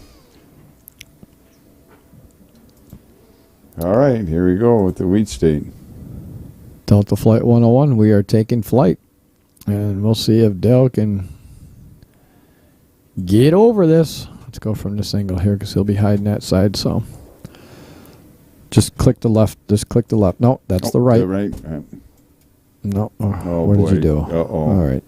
All right, here we go with the Wheat State. Delta Flight 101, we are taking flight. And we'll see if Dale can get over this. Let's go from this angle here because he'll be hiding that side. So just click the left. Just click the left. No, that's the right. The right. No. What did you do? Uh-oh. All right.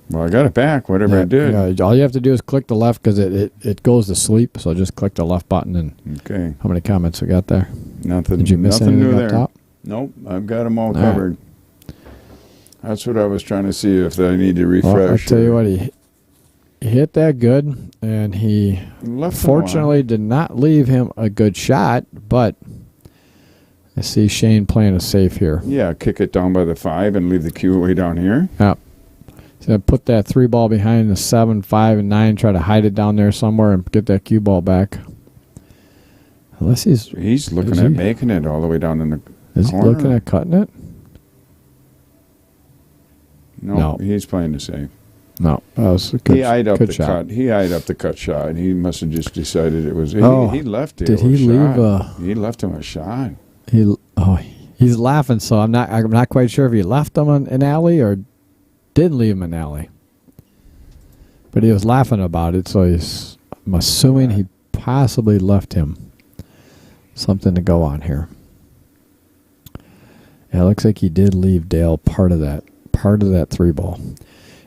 Well, I got it back, whatever I did. Yeah, all you have to do is click the left because it goes to sleep. So just click the left button. And okay. How many comments we got there? Nothing. Did you miss anything anything new up there? top? Nope, I've got them all covered. Right. That's what I was trying to see if I need to refresh. Well, I'll tell you what, he hit that good, and he fortunately did not leave him a good shot, but I see Shayne playing a safe here. Yeah, kick it down by the 5 and leave the cue way down here. Yeah. So put that 3 ball behind the 7, 5, and 9, try to hide it down there somewhere and get that cue ball back. Unless he's looking at making it all the way down in the Is corner. he looking at cutting it? No, he's playing the safe. No, that was a good, he eyed up the shot. cut. He eyed up the cut shot. He must have just decided it was. He left it. Did he leave? He left him a shot. He's laughing. So I'm not quite sure if he left him an alley or didn't leave him an alley. But he was laughing about it. So I'm assuming he possibly left him something to go on here. Yeah, it looks like he did leave Dale part of that 3-ball.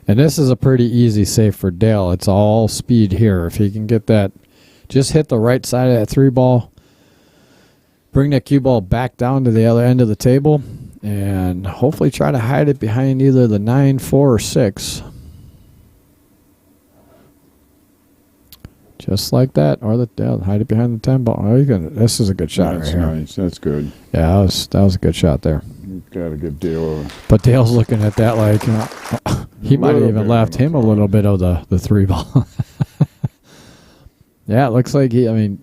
And this is a pretty easy save for Dale. It's all speed here. If he can get that, just hit the right side of that 3-ball, bring that cue ball back down to the other end of the table, and hopefully try to hide it behind either the 9, 4, or 6. Just like that, or hide it behind the 10 ball. Oh, this is a good shot right here. Nice. That's good. Yeah, that was a good shot there. You've got to give Dale But Dale's looking at that like he might have even left him a little bit of the 3-ball. Yeah, it looks like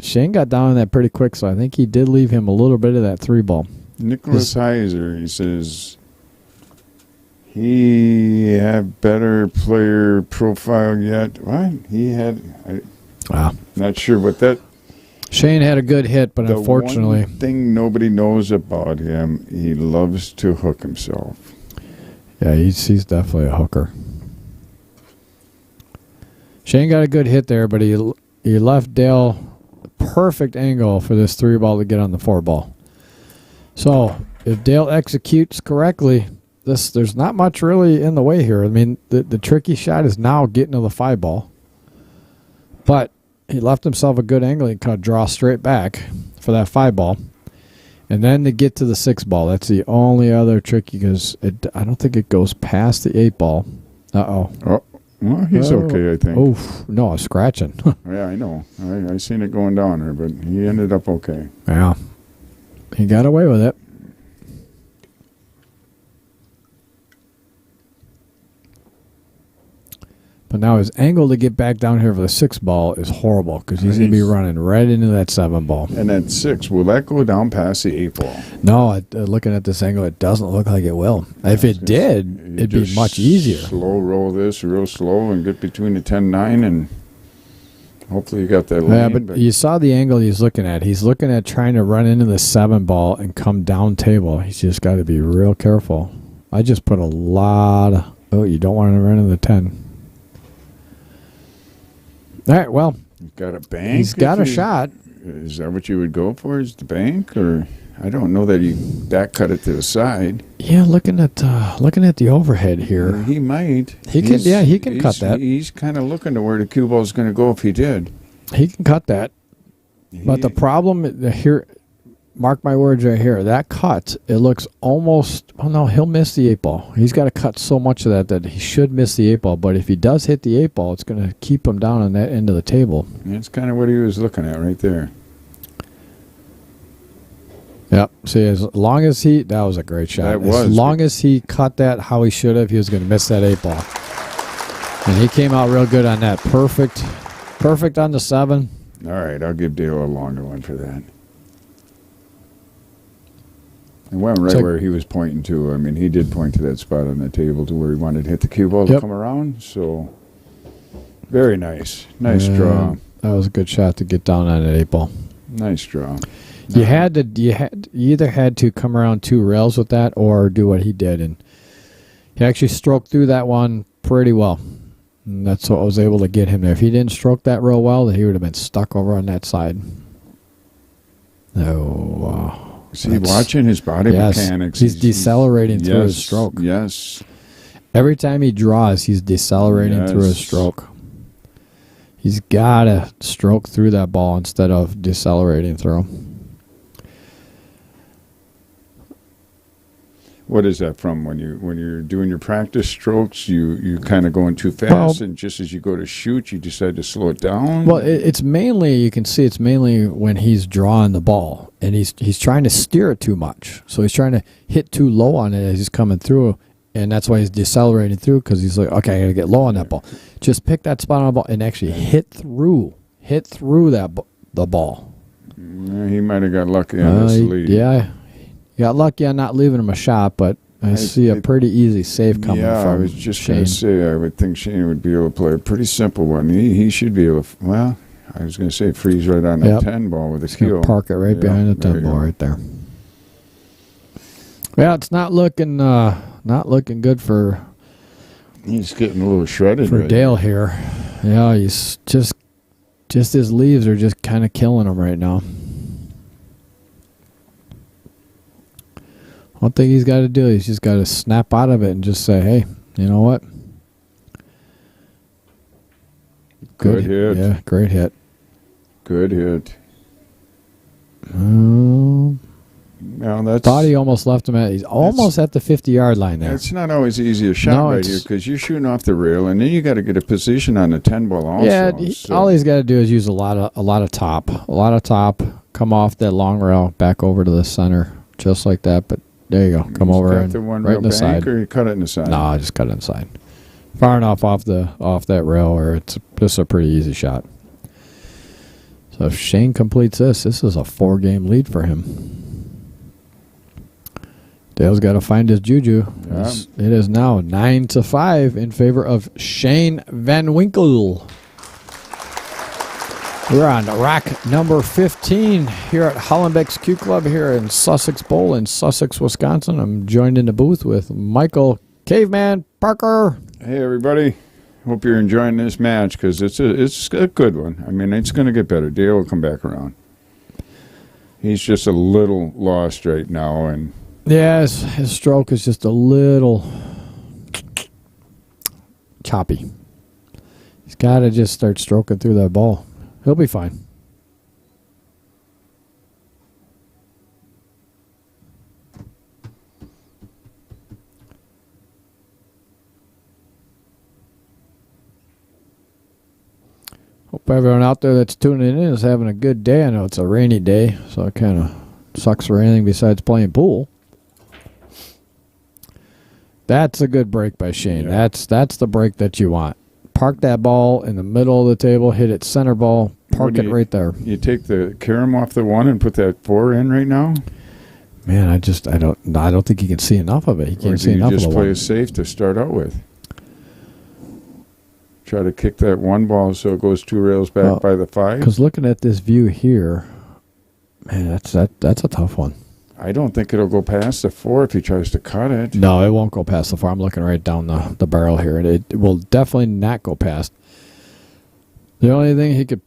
Shayne got down on that pretty quick, so I think he did leave him a little bit of that 3-ball. Nicholas Heiser, he says he had better player profile yet. What? He had... Not sure what that... Shayne had a good hit, but unfortunately... The one thing nobody knows about him, he loves to hook himself. Yeah, he's definitely a hooker. Shayne got a good hit there, but he left Dale perfect angle for this 3-ball to get on the 4-ball. So, if Dale executes correctly, there's not much really in the way here. I mean, the tricky shot is now getting to the 5-ball. But he left himself a good angle. He could draw straight back for that 5-ball. And then to get to the 6-ball, that's the only other tricky because I don't think it goes past the 8-ball. Uh-oh. Oh, well, he's okay, I think. Oh, no, I'm scratching. Yeah, I know. I seen it going down there, but he ended up okay. Yeah. He got away with it. But now his angle to get back down here for the 6-ball is horrible because he's going to be running right into that 7-ball. And that 6, will that go down past the 8-ball? No, looking at this angle, it doesn't look like it will. If it did, it'd be much easier. Slow roll this real slow and get between the 10-9 and hopefully you got that lane. Yeah, but you saw the angle he's looking at. He's looking at trying to run into the 7-ball and come down table. He's just got to be real careful. I just put a lot of... Oh, you don't want to run into the 10. All right, well, He's got a bank. he's got a shot. Is that what you would go for? Is the bank, or I don't know that he back cut it to the side. Yeah, looking at the overhead here, He might. He can cut that. He's kind of looking to where the cue ball is going to go if he did. he can cut that. But the problem here, mark my words right here, that cut, it looks almost. Oh no, he'll miss the 8-ball. He's got to cut so much of that he should miss the 8-ball. But if he does hit the 8-ball, it's going to keep him down on that end of the table. That's kind of what he was looking at right there. Yep. See, as long as that was a great shot. As long as he cut that how he should have, he was going to miss that 8-ball. And he came out real good on that. Perfect on the 7. All right, I'll give Dale a longer one for that. It went right where he was pointing to. I mean, he did point to that spot on the table to where he wanted to hit the cue ball to come around. So, very nice. Nice draw. That was a good shot to get down on that 8-ball. Nice draw. You either had to come around 2 rails with that or do what he did. And he actually stroked through that one pretty well. And that's what was able to get him there. If he didn't stroke that real well, then he would have been stuck over on that side. Oh, See, watching his body mechanics. He's decelerating through his stroke. Yes. Every time he draws, he's decelerating through his stroke. He's got to stroke through that ball instead of decelerating through. What is that from? When you're doing your practice strokes, you kind of going too fast, and just as you go to shoot, you decide to slow it down? Well, it's mainly, you can see it's mainly when he's drawing the ball, and he's trying to steer it too much. So he's trying to hit too low on it as he's coming through, and that's why he's decelerating through, because he's like, okay, I got to get low on that ball. Just pick that spot on the ball and actually hit through the ball. He might have got lucky on this lead. Yeah. You got lucky on not leaving him a shot, but I see a pretty easy save coming from I was just going to Shayne. say, I would think Shayne would be able to play a pretty simple one. He should be able to, well, I was going to say freeze right on that 10 ball with a cue. Park it right behind the 10 ball right there. Yeah, it's not looking good for... He's getting a little shredded for Dale here. Yeah, he's just Just his leaves are just kind of killing him right now. One thing he's got to do, he's just got to snap out of it and just say, hey, you know what? Good hit. Yeah, great hit. Good hit. Now that's thought he almost left him at. He's almost at the 50-yard line there. It's not always easy a shot right here because you're shooting off the rail, and then you got to get a position on the 10 ball also. Yeah, all he's got to do is use a lot of top, come off that long rail, back over to the center, just like that. But there you go, come over and right in the side. Or you cut it in the side. No, I just cut it inside, far enough off that rail, or it's just a pretty easy shot. So if Shayne completes this is a 4-game lead for him. Dale's got to find his juju. Yeah. It is now 9-5 in favor of Shayne Van Winkel. We're on rack number 15 here at Hollenbeck's Q Club here in Sussex Bowl in Sussex, Wisconsin. I'm joined in the booth with Michael Caveman Parker. Hey, everybody. Hope you're enjoying this match because it's a good one. I mean, it's going to get better. Dale will come back around. He's just a little lost right now, and yeah, his stroke is just a little choppy. He's got to just start stroking through that ball. He'll be fine. Hope everyone out there that's tuning in is having a good day. I know it's a rainy day, so it kind of sucks for anything besides playing pool. That's a good break by Shayne. Yeah. That's the break that you want. Park that ball in the middle of the table, hit it center ball, park it right there. You take the carom off the 1 and put that 4 in right now? Man, I don't think he can see enough of it. He can't see enough of the 1. Just play it safe to start out with. Try to kick that 1 ball so it goes 2 rails back by the 5. Because looking at this view here, man, that's a tough one. I don't think it'll go past the 4 if he tries to cut it. No, it won't go past the 4. I'm looking right down the barrel here, and it will definitely not go past. The only thing he could,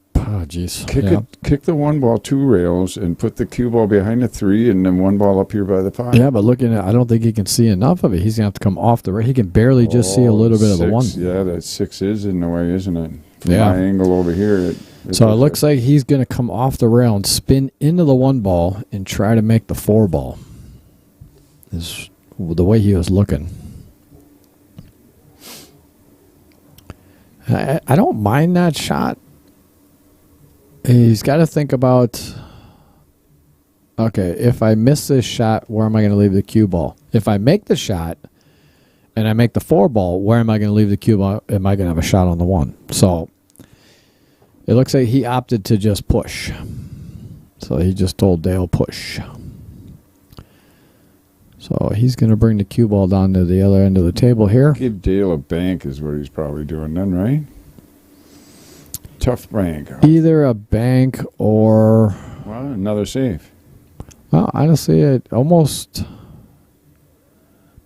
kick the 1 ball 2 rails and put the cue ball behind the 3 and then 1 ball up here by the 5. Yeah, but looking at, I don't think he can see enough of it. He's gonna have to come off the rail. He can barely just see a little bit of the 1. Yeah, that 6 is in the way, isn't it? From yeah. my angle over here. So it looks like he's gonna come off the rail and spin into the 1 ball and try to make the 4 ball. Is the way he was looking. I don't mind that shot. He's got to think about, okay, if I miss this shot, where am I going to leave the cue ball? If I make the shot and I make the 4 ball, where am I going to leave the cue ball? Am I going to have a shot on the 1? So it looks like he opted to just push. So he just told Dale push. So he's going to bring the cue ball down to the other end of the table here. Give Dale a bank is what he's probably doing then, right? Tough bank. Either a bank or... Well, another save. Well, honestly, it almost...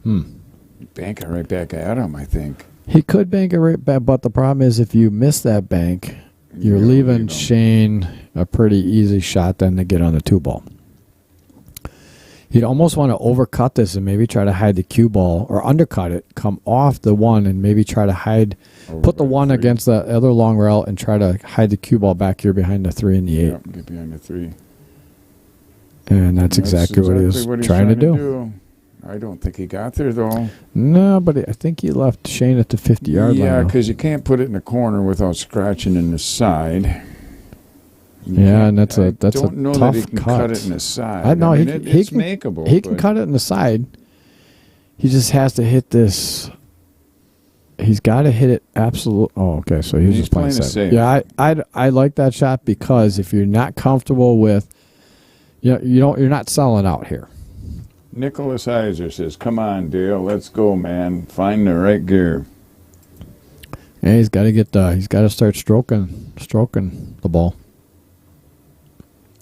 Bank it right back at him, I think. He could bank it right back, but the problem is if you miss that bank, you're leaving Shayne a pretty easy shot then to get on the 2 ball. You'd almost want to overcut this and maybe try to hide the cue ball or undercut it, come off the 1 and maybe try to hide, put the 1 against the other long rail and try to hide the cue ball back here behind the 3 and the 8. Yep, get behind the 3. And that's exactly what he was trying to do. I don't think he got there, though. No, but I think he left Shayne at the 50-yard line. Yeah, because you can't put it in the corner without scratching in the side. Yeah, and that's a tough don't know that he can cut it in the side. I know mean, it's makeable. He can cut it in the side. He just has to hit this. He's got to hit it absolute. Oh, okay. So he's just playing safe. Yeah, I like that shot because if you're not comfortable with, you're not selling out here. Nicholas Heiser says, "Come on, Dale, let's go, man. Find the right gear." And he's got to he's got to start stroking the ball.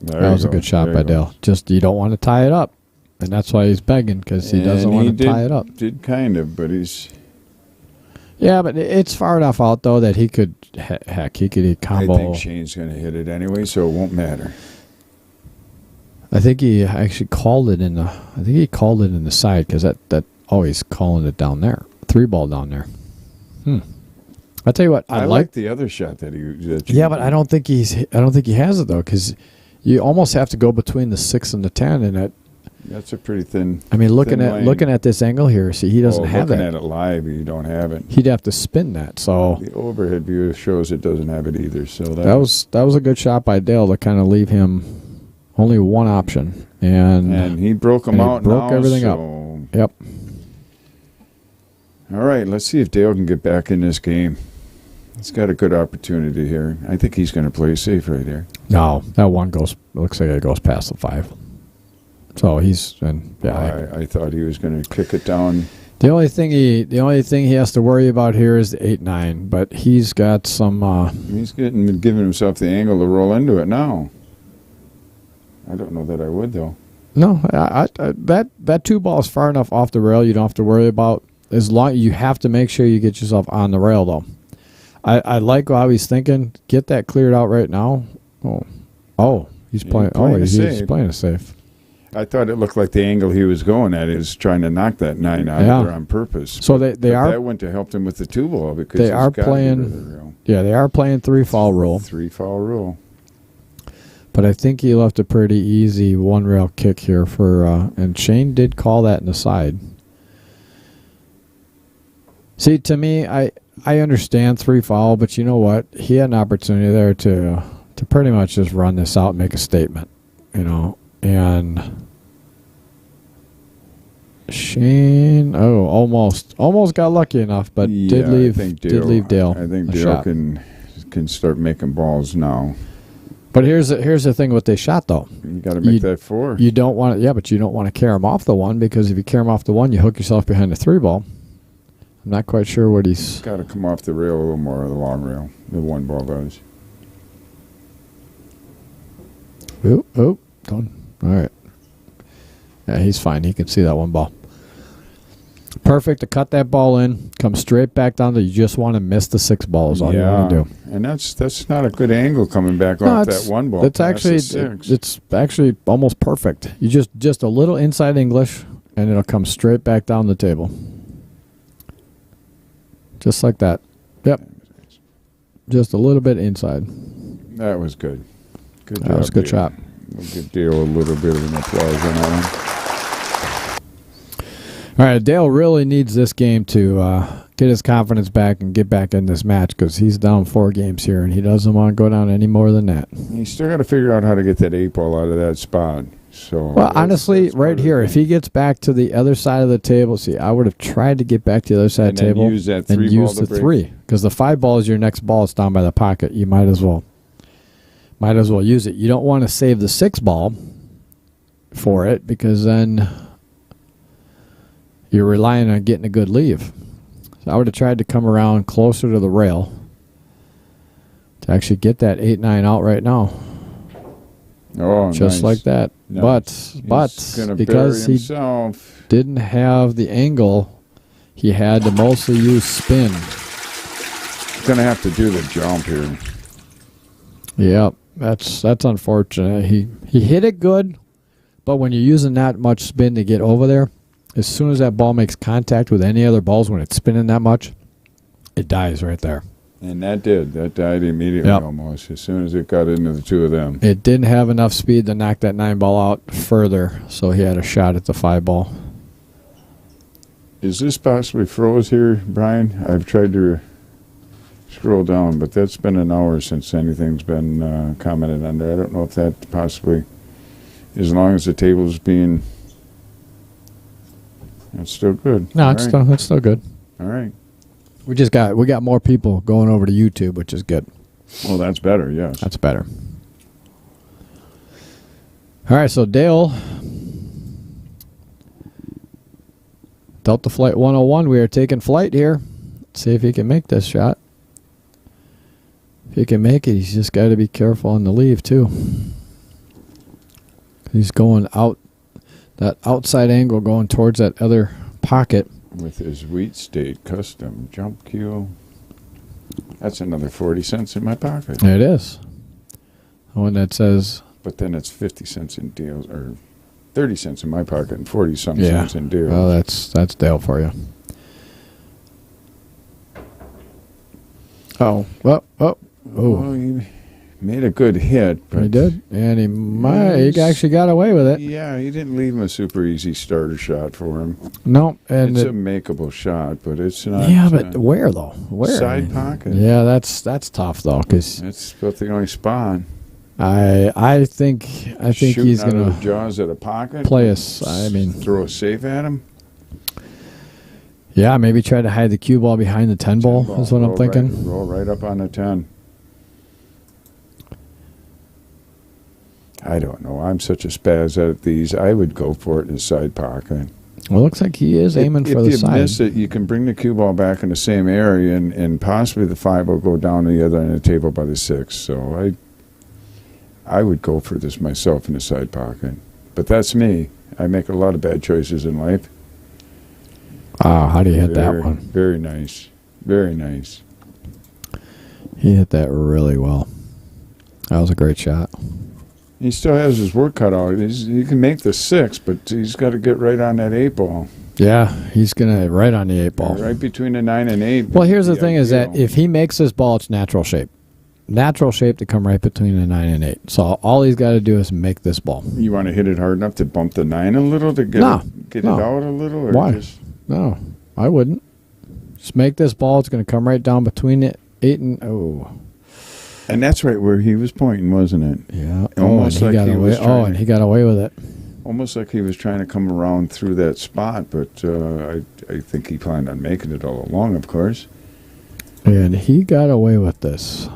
That was a good shot by Dale. Just you don't want to tie it up, and that's why he's begging because he doesn't want to tie it up. Did kind of, but he's. Yeah, but it's far enough out though that he could. Heck, he could combo. I think Shayne's going to hit it anyway, so it won't matter. I think he actually called it in the. I think he called it in the side because that always calling it down there. 3-ball down there. I tell you what, I like the other shot that yeah, but I don't think he has it though because you almost have to go between the 6 and the 10, and that's a pretty thin. I mean, looking lane. at this angle here, see, he doesn't have looking it. at it live, you don't have it. He'd have to spin that. So The overhead view shows it doesn't have it either. So that was a good shot by Dale to kind of leave him only one option, and he broke him out. Broke everything up. Yep. All right, let's see if Dale can get back in this game. He's got a good opportunity here. I think he's going to play safe right here. No, that one looks like it goes past the 5. So I thought he was going to kick it down. The only thing he has to worry about here is the 8-9, but he's got some. He's giving himself the angle to roll into it now. I don't know that I would though. No, that 2-ball is far enough off the rail. You don't have to worry about. As long you have to make sure you get yourself on the rail though. I like how he's thinking. Get that cleared out right now. He's playing. He's playing it safe. I thought it looked like the angle he was going at is trying to knock that 9 out of there on purpose. So that went to help him with the 2-ball because they are playing. Yeah, they are playing 3-fall rule. 3-fall rule. But I think he left a pretty easy 1-rail kick here for, and Shayne did call that in the side. See, to me, I understand 3-fall, but you know what? He had an opportunity there to pretty much just run this out and make a statement, and Shayne, almost got lucky enough, but did leave Dale. I think Dale can start making balls now. But here's the thing with this shot though. You got to make that 4. You don't want it, but you don't want to carry him off the 1 because if you carry him off the 1, you hook yourself behind the 3-ball. I'm not quite sure what he's got to come off the rail a little more, the long rail. The 1-ball does. Done. All right. Yeah, he's fine. He can see that 1-ball. Perfect to cut that ball in, come straight back down to you just want to miss the 6-ball is all you want to do. And that's not a good angle coming back off that 1-ball. It's actually almost perfect. You just a little inside English and it'll come straight back down the table. Just like that. Yep. Just a little bit inside. That was good. Good job. That was a good shot. We'll give Dale a little bit of an applause on that one. All right, Dale really needs this game to get his confidence back and get back in this match because he's down 4 games here, and he doesn't want to go down any more than that. He's still got to figure out how to get that 8-ball out of that spot. So, well, honestly, right here, if he gets back to the other side of the table, see, I would have tried to get back to the other side of the table use that and use the 3 because the 5-ball is your next ball. It's down by the pocket. You might as well use it. You don't want to save the 6-ball for it because then you're relying on getting a good leave. So I would have tried to come around closer to the rail to actually get that 8-9 out right now. Oh, just nice. Like that. Nice. But because he didn't have the angle, he had to mostly use spin. He's going to have to do the jump here. Yeah, that's unfortunate. He hit it good, but when you're using that much spin to get over there, as soon as that ball makes contact with any other balls, when it's spinning that much, it dies right there. And that died immediately almost, as soon as it got into the 2 of them. It didn't have enough speed to knock that 9-ball out further, so he had a shot at the 5-ball. Is this possibly froze here, Brian? I've tried to scroll down, but that's been an hour since anything's been commented on there. I don't know if that possibly, as long as the table's being... That's still good. No, it's still good. All right. We got more people going over to YouTube, which is good. Well, that's better, yes. That's better. All right, so Dale, Delta Flight 101, we are taking flight here. Let's see if he can make this shot. If he can make it, he's just got to be careful on the leave, too. He's going out, that outside angle going towards that other pocket. with his Wheat State custom jump cue. That's another 40 cents in my pocket. It is. The one that says... But then it's 50 cents in deals, or 30 cents in my pocket and 40-some Yeah. cents in deals. Oh, that's Dale for you. Oh. Well, Well, he made a good hit. But he did. And he actually got away with it. Yeah, he didn't leave him a super easy starter shot for him. No. And It's a makeable shot, but it's not. yeah, but where, though? Where? Side pocket. Yeah, that's tough, though, because That's about the only spot. I think Shooting he's out going of the to jaws of the pocket. play us. I mean... Throw a safe at him. Yeah, maybe try to hide the cue ball behind the 10 ball. That's what I'm thinking. Roll right up on the 10. I don't know. I'm such a spaz at these. I would go for it in the side pocket. Well, it looks like he is aiming for the If side. you miss it, you can bring the cue ball back in the same area, and possibly the 5 will go down to the other end of the table by the 6. So I would go for this myself in the side pocket. But that's me. I make a lot of bad choices in life. How do you hit that one? Very nice. Very nice. He hit that really well. That was a great shot. He still has his work cut out. He can make the 6, but he's got to get right on that 8 ball. Yeah, he's going to right on the 8 ball. Right between the 9 and 8. Well, here's the thing is that if he makes this ball, it's natural shape. Natural shape to come right between the 9 and 8. So all he's got to do is make this ball. You want to hit it hard enough to bump the 9 a little to get it out a little? Or Why? Just... No, I wouldn't. Just make this ball. It's going to come right down between it 8 and... Oh. And that's right where he was pointing, wasn't it? Yeah. Almost like he was trying and he got away with it. Almost like he was trying to come around through that spot, but I think he planned on making it all along, of course. And he got away with this.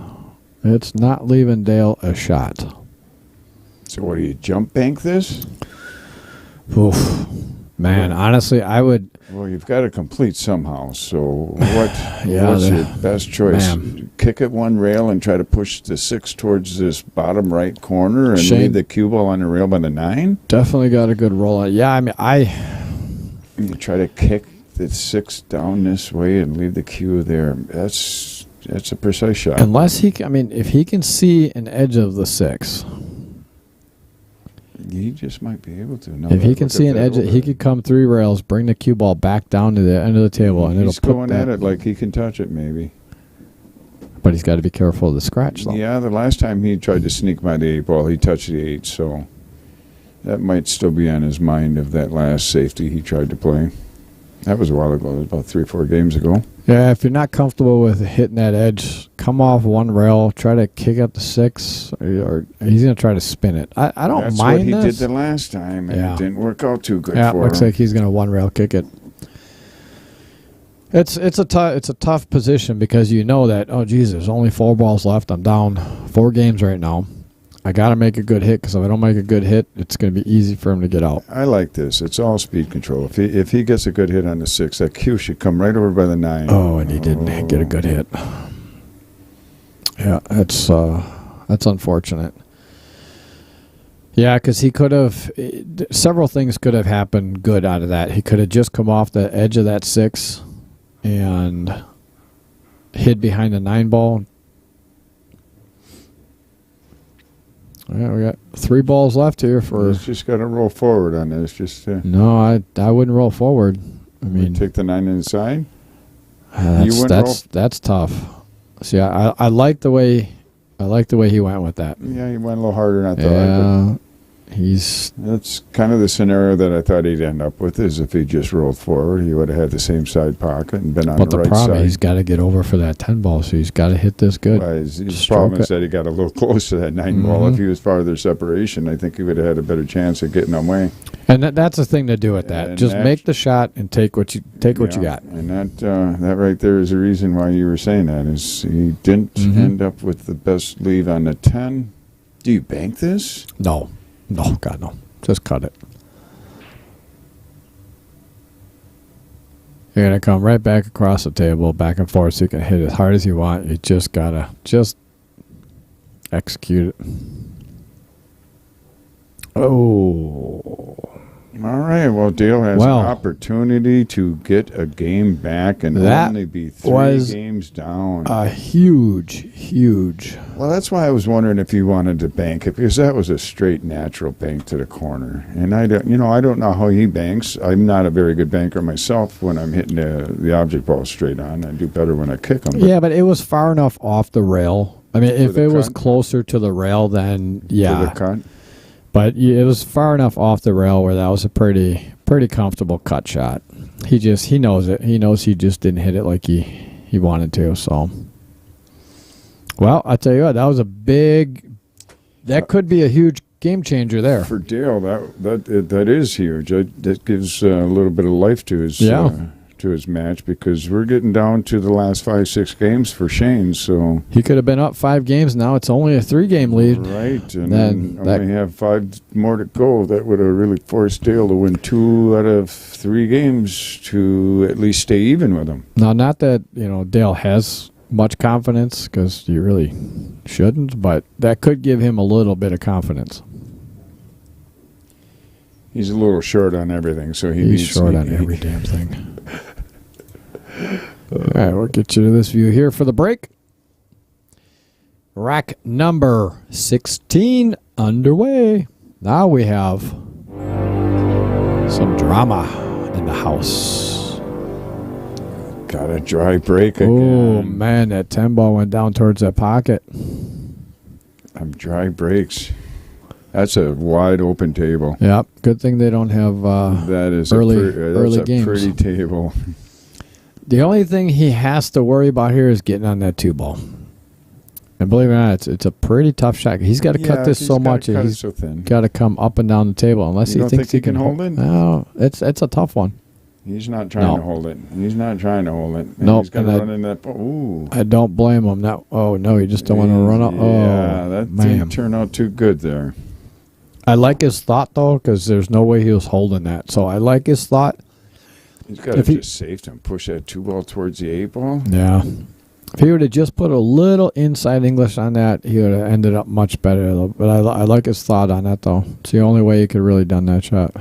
It's not leaving Dale a shot. So what, do you jump bank this? Oof. Man, honestly, I would... Well, you've got to complete somehow, so what's your best choice? Man. Kick at one rail and try to push the 6 towards this bottom right corner and Shayne, leave the cue ball on the rail by the 9? Definitely got a good roll on. Yeah, I mean, You try to kick the 6 down this way and leave the cue there. That's a precise shot. Unless if he can see an edge of the 6... He just might be able to. No, if he can see an edge, he could come 3 rails, bring the cue ball back down to the end of the table, and he's going at it like he can touch it, maybe. But he's got to be careful of the scratch, though. Yeah, the last time he tried to sneak by the 8 ball, he touched the 8, so that might still be on his mind of that last safety he tried to play. That was a while ago. It was about 3 or 4 games ago. Yeah, if you're not comfortable with hitting that edge, come off one rail, try to kick up the 6, or he's going to try to spin it. I don't That's mind what he this. did the last time, and it didn't work out too good for him. Looks like he's going to one rail kick it. It's a tough position because you know that, oh, geez, there's only 4 balls left. I'm down 4 games right now. I got to make a good hit because if I don't make a good hit, it's going to be easy for him to get out. I like this. It's all speed control. If he gets a good hit on the 6, that cue should come right over by the 9. Oh, and he didn't get a good hit. Yeah, that's unfortunate. Yeah, because he could have several things could have happened good out of that. He could have just come off the edge of that 6 and hid behind the 9 ball. Yeah, we got 3 balls left here for. He's just got to roll forward on this. No, I wouldn't roll forward. I mean, take the 9 inside. That's tough. See, I like the way he went with that. Yeah, he went a little harder than I thought. That's kind of the scenario that I thought he'd end up with. Is if he just rolled forward, he would have had the same side pocket and been on the right side. But the problem, he's got to get over for that 10 ball, so he's got to hit this good. Well, his problem is that he got a little close to that 9 ball. If he was farther separation, I think he would have had a better chance of getting away. And that's the thing to do with that. Just make the shot and take what you got. And that right there is the reason why you were saying that. Is he didn't end up with the best lead on the 10. Do you bank this? No, God, no. Just cut it. You're going to come right back across the table, back and forth, so you can hit as hard as you want. You just got to execute it. Oh. All right. Well, Dale has Well, an opportunity to get a game back and that only be 3 was games down. a huge. Well, that's why I was wondering if you wanted to bank it, because that was a straight natural bank to the corner. And I don't know how he banks. I'm not a very good banker myself when I'm hitting the object ball straight on. I do better when I kick them. Yeah, but it was far enough off the rail. I mean, if the it was cut? closer to the rail, then To yeah. the cut. But it was far enough off the rail where that was a pretty comfortable cut shot. He knows it. He knows he just didn't hit it like he wanted to. So, well, I tell you what, that was that could be a huge game changer there. For Dale, that is huge. That gives a little bit of life to his to his match, because we're getting down to the last 5-6 games for Shayne. So He could have been up 5 games. Now it's only a 3-game lead. right, and Then only have 5 more to go. That would have really forced Dale to win 2 out of 3 games to at least stay even with him. Now, not that Dale has much confidence, because you really shouldn't, but that could give him a little bit of confidence. He's a little short on everything, so He's short on every damn thing. All right, we'll get you to this view here for the break. Rack number 16 underway. Now we have some drama in the house. Got a dry break again. Oh, man, that 10 ball went down towards that pocket. Dry breaks. That's a wide open table. Yep, good thing they don't have That is early a games. pretty table. The only thing he has to worry about here is getting on that 2 ball. And believe it or not, it's a pretty tough shot. He's got to cut this so much. He's so thin. got to come up and down the table unless You he don't thinks think he he can hold it? No, it's a tough one. He's not trying to hold it. He's not trying to hold it. And Nope, he's got to and run in that. Ooh. I don't blame him. Oh no, you just don't want to run up. Yeah, that man. didn't turn out too good there. I like his thought though, because there's no way he was holding that. So I like his thought. He's got to just safe him, push that 2 ball towards the 8 ball. Yeah. If he would have just put a little inside English on that, he would have ended up much better. But I like his thought on that though. It's the only way he could really done that shot.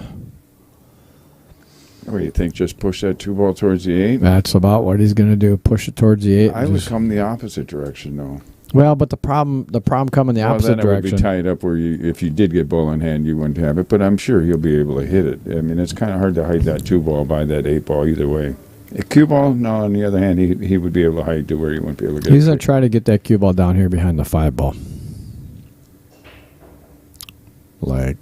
What do you think? Just push that 2 ball towards the 8? That's about what he's going to do. Push it towards the 8. I would come the opposite direction though. Well, but the problem coming the opposite then it direction. would be tied up where if you did get ball in hand, you wouldn't have it. But I'm sure he'll be able to hit it. I mean, it's kind of hard to hide that 2 ball by that 8 ball either way. A cue ball, no. On the other hand, he would be able to hide to where he wouldn't be able to get. He's going to try to get that cue ball down here behind the 5 ball. Like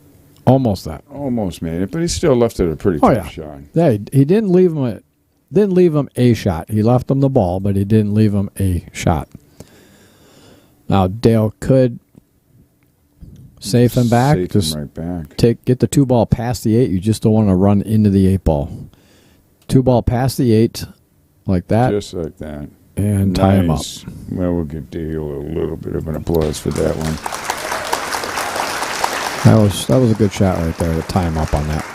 almost that. Almost made it, but he still left it a pretty tough shot. Yeah, he didn't leave him a shot. He left him the ball, but he didn't leave him a shot. Now Dale could safe him back. Safe just him right back. get the 2 ball past the 8. You just don't want to run into the 8 ball. 2 ball past the 8, like that. Just like that. And tie him up. Well, we'll give Dale a little bit of an applause for that one. That was a good shot right there to tie him up on that.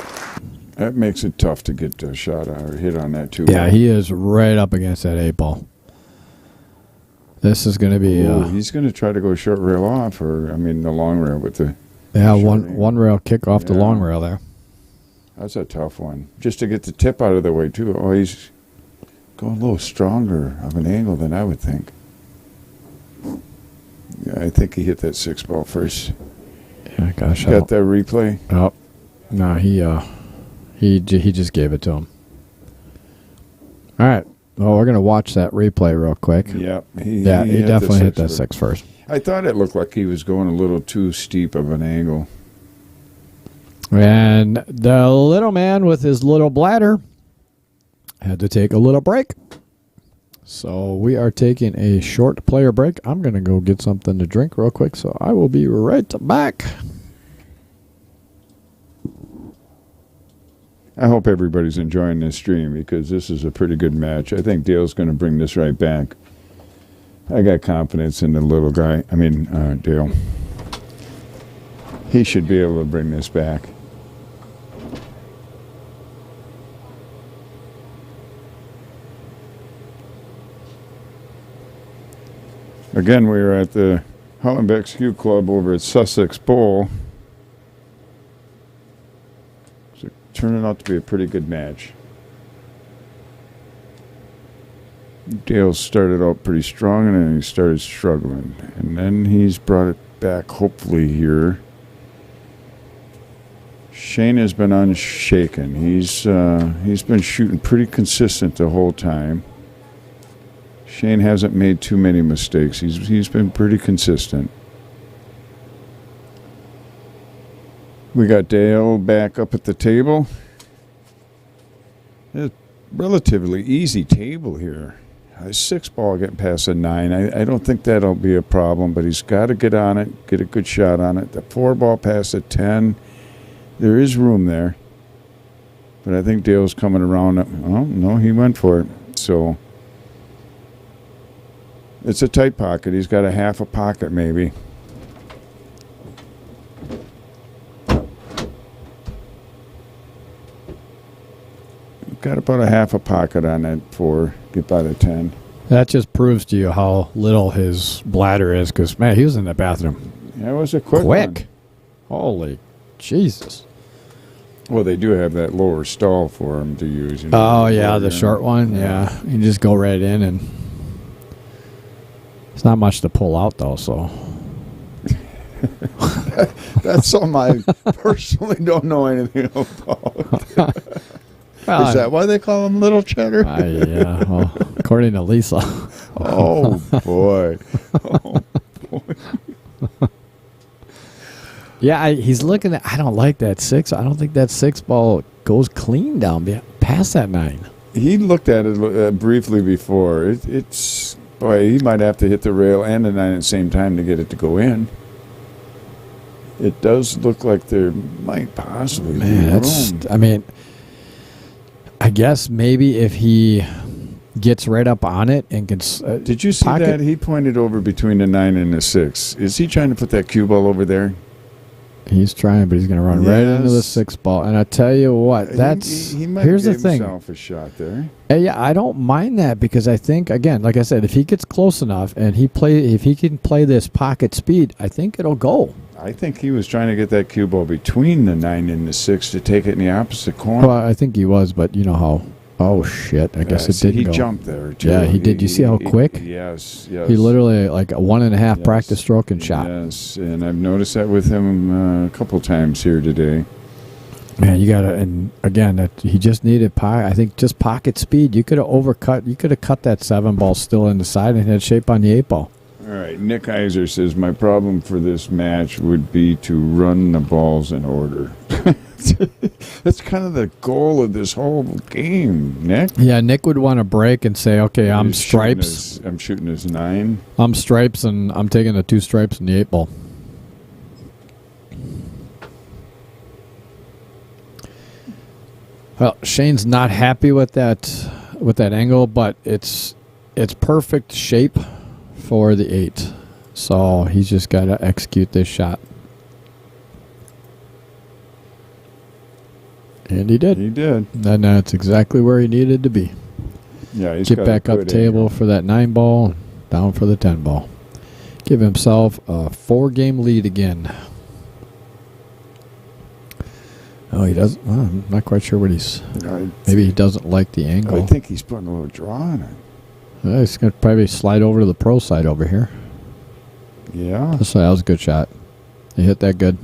That makes it tough to get a shot or hit on that 2 ball. Yeah, he is right up against that 8 ball. This is going to be. He's going to try to go short rail off, the long rail with the. Yeah, one rail kick off the long rail there. That's a tough one. Just to get the tip out of the way too. Oh, he's going a little stronger of an angle than I would think. Yeah, I think he hit that 6 ball first. Yeah, gosh. Got that replay? Oh, no, he just gave it to him. All right. Well, we're going to watch that replay real quick. Yep. He definitely hit that 6 first. I thought it looked like he was going a little too steep of an angle. And the little man with his little bladder had to take a little break. So we are taking a short player break. I'm going to go get something to drink real quick, so I will be right back. I hope everybody's enjoying this stream because this is a pretty good match. I think Dale's going to bring this right back. I got confidence in the little guy. Dale. He should be able to bring this back. Again, we are at the Hollenbeck's Hue Club over at Sussex Bowl. It's a turning out to be a pretty good match. Dale started out pretty strong, and then he started struggling. And then he's brought it back, hopefully, here. Shayne has been unshaken. He's been shooting pretty consistent the whole time. Shayne hasn't made too many mistakes. He's been pretty consistent. We got Dale back up at the table. It's a relatively easy table here. A 6-ball getting past a 9. I don't think that'll be a problem, but he's got to get on it, get a good shot on it. The 4-ball past a 10. There is room there. But I think Dale's coming around. Oh, no, he went for it. So it's a tight pocket. He's got a half a pocket maybe. Got about a half a pocket on that 4. Get by the 10. That just proves to you how little his bladder is, because, man, he was in the bathroom. That was a quick one. Holy Jesus. Well, they do have that lower stall for him to use. You know, oh, yeah, the short one. Yeah. You just go right in, and it's not much to pull out, though, so. That's something I personally don't know anything about. Well, is that why they call him Little Cheddar? Yeah, well, according to Lisa. Oh, boy. Oh, boy. Yeah, he's looking at, I don't like that 6. I don't think that 6-ball goes clean down past that 9. He looked at it briefly before. It's, boy, he might have to hit the rail and the 9 at the same time to get it to go in. It does look like there might possibly be room. I mean, I guess maybe if he gets right up on it and can did you see that? He pointed over between the 9 and the 6. Is he trying to put that cue ball over there? He's trying, but he's going to run right into the 6-ball. And I tell you what, that's he might here's the give thing. Himself a shot there. Yeah, I don't mind that, because I think, again, like I said, if he gets close enough and if he can play this pocket speed, I think it'll go. I think he was trying to get that cue ball between the 9 and the 6 to take it in the opposite corner. Well, I think he was, but you know how. Oh, shit. I guess it didn't go. He jumped there, too. Yeah, he did. You see how quick? Yes. He literally, like a 1.5 practice stroke and shot. Yes, and I've noticed that with him a couple times here today. Man, you got to, and again, he just needed, I think, just pocket speed. You could have cut that 7-ball still in the side and had shape on the 8-ball. All right, Nick Heiser says, my problem for this match would be to run the balls in order. That's kind of the goal of this whole game, Nick. Yeah, Nick would want to break and say, okay, I'm stripes. I'm shooting his 9. I'm stripes, and I'm taking the 2 stripes in the 8-ball. Well, Shayne's not happy with that angle, but it's perfect shape for the 8. So he's just got to execute this shot. And he did. He did. And that's exactly where he needed to be. Yeah, he's get back up table for that 9-ball, down for the 10-ball. Give himself a 4-game lead again. Oh, he doesn't. Well, I'm not quite sure what he's. Maybe he doesn't like the angle. I think he's putting a little draw on it. He's going to probably slide over to the pro side over here. Yeah. So that was a good shot. He hit that good.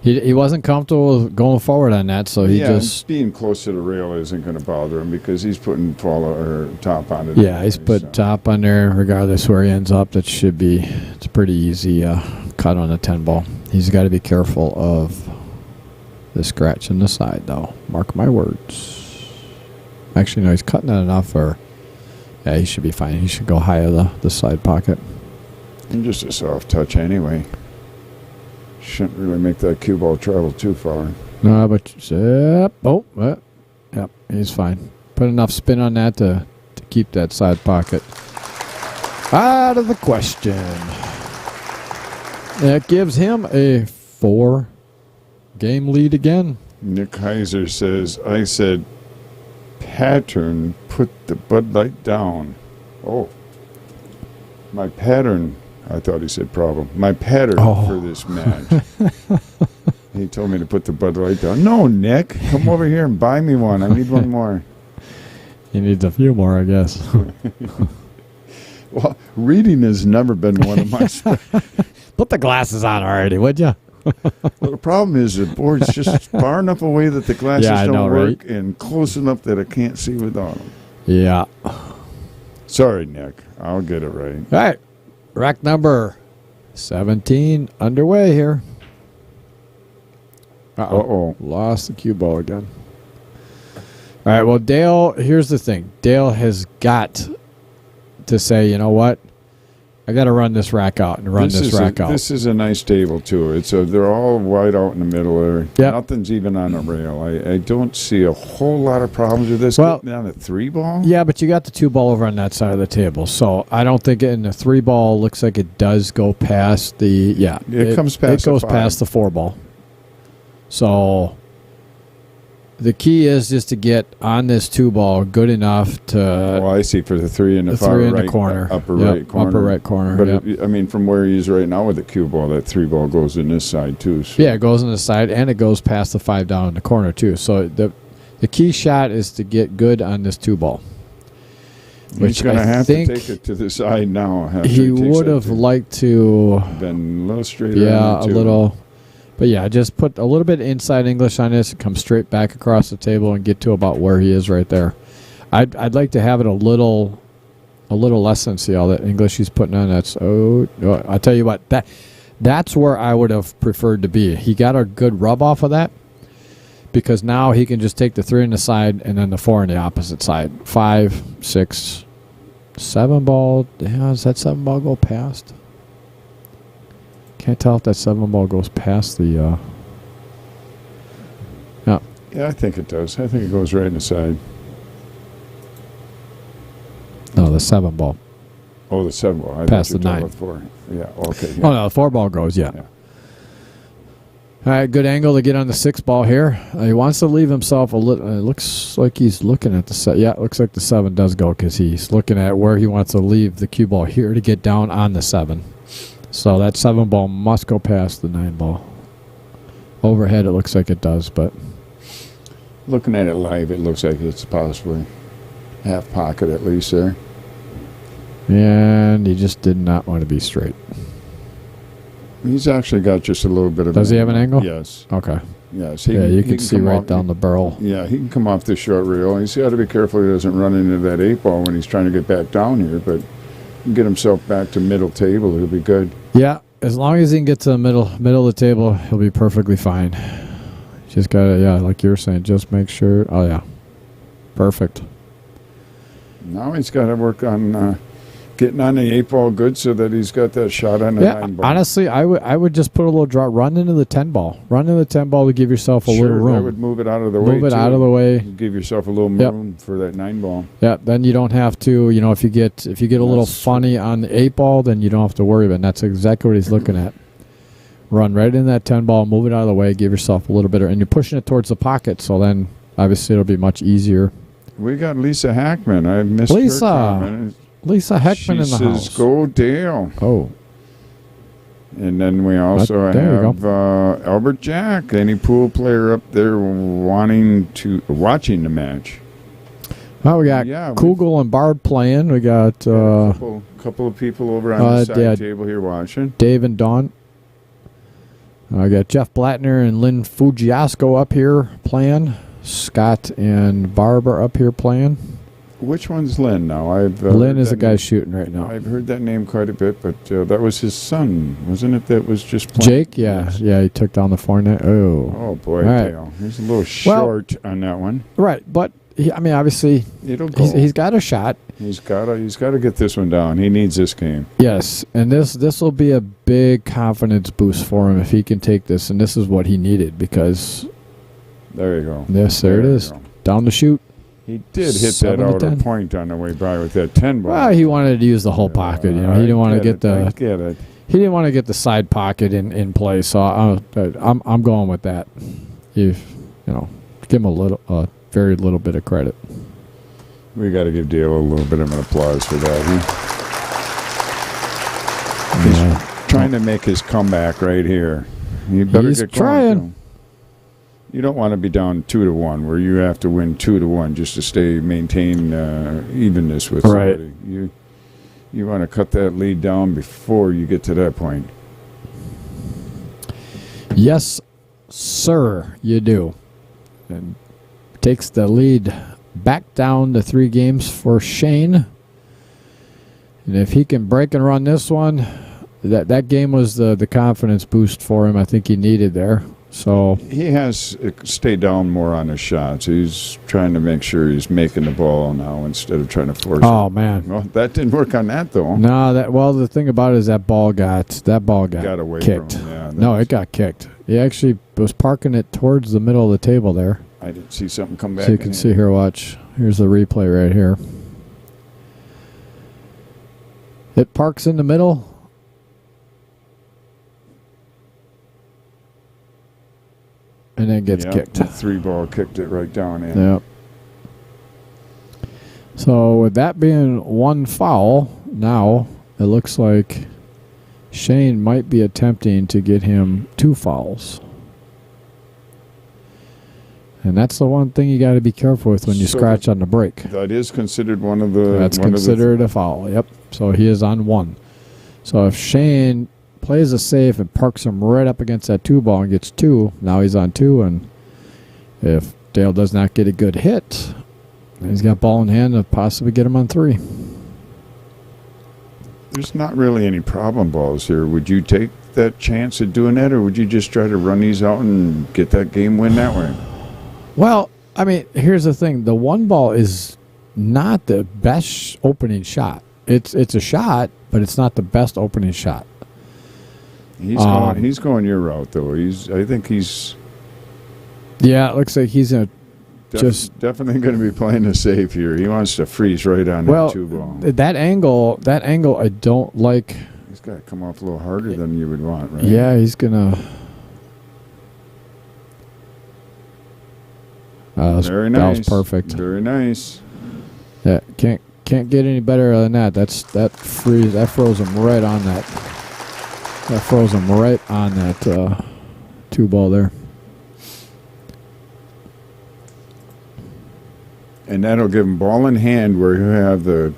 He wasn't comfortable going forward on that, so he just being close to the rail isn't going to bother him because he's putting top on it. Yeah, he's put top on there regardless where he ends up. It's a pretty easy cut on a 10-ball. He's got to be careful of the scratch in the side, though. Mark my words. Actually, no, he's cutting it enough, yeah, he should be fine. He should go high of the side pocket. And just a soft touch anyway. Shouldn't really make that cue ball travel too far. No, but yep, he's fine. Put enough spin on that to keep that side pocket out of the question. That gives him a 4-game lead again. Nick Heiser says, I said, pattern, put the Bud Light down. Oh, my pattern. I thought he said problem. My pattern for this match. He told me to put the Bud Light down. No, Nick, come over here and buy me one. I need one more. He needs a few more, I guess. Well, reading has never been one of my Put the glasses on already, would you? Well, the problem is the board's just far enough away that the glasses Yeah, I don't know, work right? and close enough that I can't see without them. Yeah. Sorry, Nick. I'll get it right. All right. Rack number 17 underway here. Uh-oh. Lost the cue ball again. All right, well, Dale, here's the thing. Dale has got to say, you know what? I got to run this rack out and run this rack out. This is a nice table, too. They're all wide out in the middle there. Yep. Nothing's even on a rail. I don't see a whole lot of problems with this. Well, getting down a 3-ball? Yeah, but you got the 2-ball over on that side of the table. So I don't think in the 3-ball looks like it does go past the, yeah. It comes past It goes the 5. past the 4-ball. So the key is just to get on this 2-ball good enough to Oh, I see. For the 3 in the, the far 3 in right, the corner. upper Yep, right corner. Upper right corner. But, yep. I mean, from where he is right now with the cue ball, that 3-ball goes in this side, too. So. Yeah, it goes on the side, and it goes past the 5 down in the corner, too. So the key shot is to get good on this 2-ball. He's going to have to take it to the side now. He would have liked to... Been a little straighter. Yeah, a little... But yeah, just put a little bit inside English on this and come straight back across the table and get to about where he is right there. I'd like to have it a little less than see all that English he's putting on. I'll tell you what, that's where I would have preferred to be. He got a good rub off of that because now he can just take the 3 on the side and then the 4 on the opposite side. 5, 6, 7 ball. Yeah, does that 7 ball go past? Can't tell if that 7-ball goes past the. Yeah. Yeah, I think it does. I think it goes right in the side. No, the 7-ball. Oh, the 7-ball. Past the 9. 4. Yeah. Okay. Yeah. Oh no, the 4-ball goes. Yeah. Yeah. All right, good angle to get on the 6-ball here. He wants to leave himself a little. It looks like he's looking at the 7. Yeah, it looks like the 7 does go because he's looking at where he wants to leave the cue ball here to get down on the 7. So that 7-ball must go past the 9-ball. Overhead, it looks like it does, but Looking at it live, it looks like it's possibly half pocket at least there. and he just did not want to be straight. He's actually got just a little bit of. Does he have an angle? Yes. Okay. Yes. Yeah, you can see come right off- down the barrel. Yeah, he can come off the short reel. He's got to be careful he doesn't run into that 8-ball when he's trying to get back down here, but he can get himself back to middle table. He'll be good. Yeah, as long as he can get to the middle of the table, he'll be perfectly fine. Just gotta, yeah, like you were saying, just make sure. Oh yeah, perfect. Now he's got to work on getting on the 8-ball good so that he's got that shot on the Yeah, 9-ball. honestly, I would just put a little draw, run into the 10-ball, run into the 10-ball to give yourself a little room. I would move it out of the way. Move it too. out of the way. Give yourself a little Yep. room for that 9-ball. Yeah, then you don't have to. You know, if you get a little That's funny on the 8-ball, then you don't have to worry about it. And that's exactly what he's looking at. Run right in that 10-ball, move it out of the way, give yourself a little bit, and you're pushing it towards the pocket. So then, obviously, it'll be much easier. We got Lisa Hackman. I missed Lisa. her comment. Lisa Heckman She in the says, house. "Go Dale." Oh, And then we also there you have Albert Jack, any pool player up there watching the match. well, we got Yeah, Kugel and Barb playing. We got couple of people over on the side yeah. table here watching. Dave and Dawn. I got Jeff Blattner and Lynn Fujiasco up here playing. Scott and Barb are up here playing. Which one's Lynn now? Lynn is the guy shooting right now. I've heard that name quite a bit, but that was his son, wasn't it? That was just playing? Jake, yeah, he took down the 4-net. Oh, Oh boy, All right. Dale. He's a little short on that one. right, but obviously It'll go. he's got a shot. He's got to get this one down. He needs this game. Yes, and this will be a big confidence boost for him if he can take this, and this is what he needed because There you go. there it you is, go. down the chute. He did hit that 7 to outer 10. point on the way by with that 10-ball. Well, he wanted to use the whole pocket. You know, he didn't want to get I the get it. he didn't want to get the side pocket in play. So I'm going with that. If give him a very little bit of credit. We got to give Dale a little bit of an applause for that. He's trying to make his comeback right here. You better He's get going, trying. too. You don't want to be down 2-1 where you have to win 2-1 just to maintain evenness with Right. somebody. You want to cut that lead down before you get to that point. Yes, sir, you do. And takes the lead back down to 3 games for Shayne. And if he can break and run this one, that game was the confidence boost for him I think he needed there. So he has stayed down more on his shots. He's trying to make sure he's making the ball now instead of trying to force it. Oh, man. Well, that didn't work on that, though. No, the thing about it is that ball got away kicked. from him. Yeah, No, it got kicked. He actually was parking it towards the middle of the table there. I didn't see something come back. So you can see here, watch. Here's the replay right here. It parks in the middle. And then gets kicked. The 3-ball kicked it right down in. Yep. So with that being 1 foul, now it looks like Shayne might be attempting to get him 2 fouls. And that's the one thing you got to be careful with when you scratch on the break. That is considered one of the... That's considered a foul, yep. So he is on 1. So if Shayne plays a safe and parks him right up against that 2-ball and gets 2, now he's on 2. And if Dale does not get a good hit, he's got ball in hand to possibly get him on 3. There's not really any problem balls here. Would you take that chance at doing that, or would you just try to run these out and get that game win that way? Well, I mean, here's the thing. The 1 ball is not the best opening shot. It's a shot, but it's not the best opening shot. He's going your route, though. I think he's... Yeah, it looks like he's going to definitely going to be playing the safe here. He wants to freeze right on that 2-ball. That angle I don't like. He's got to come off a little harder than you would want, right? Yeah, he's going to... Very nice. That was perfect. Very nice. Yeah, can't get any better than that. That froze him right on that. That froze him right on that 2-ball there. And that'll give him ball in hand where you have the...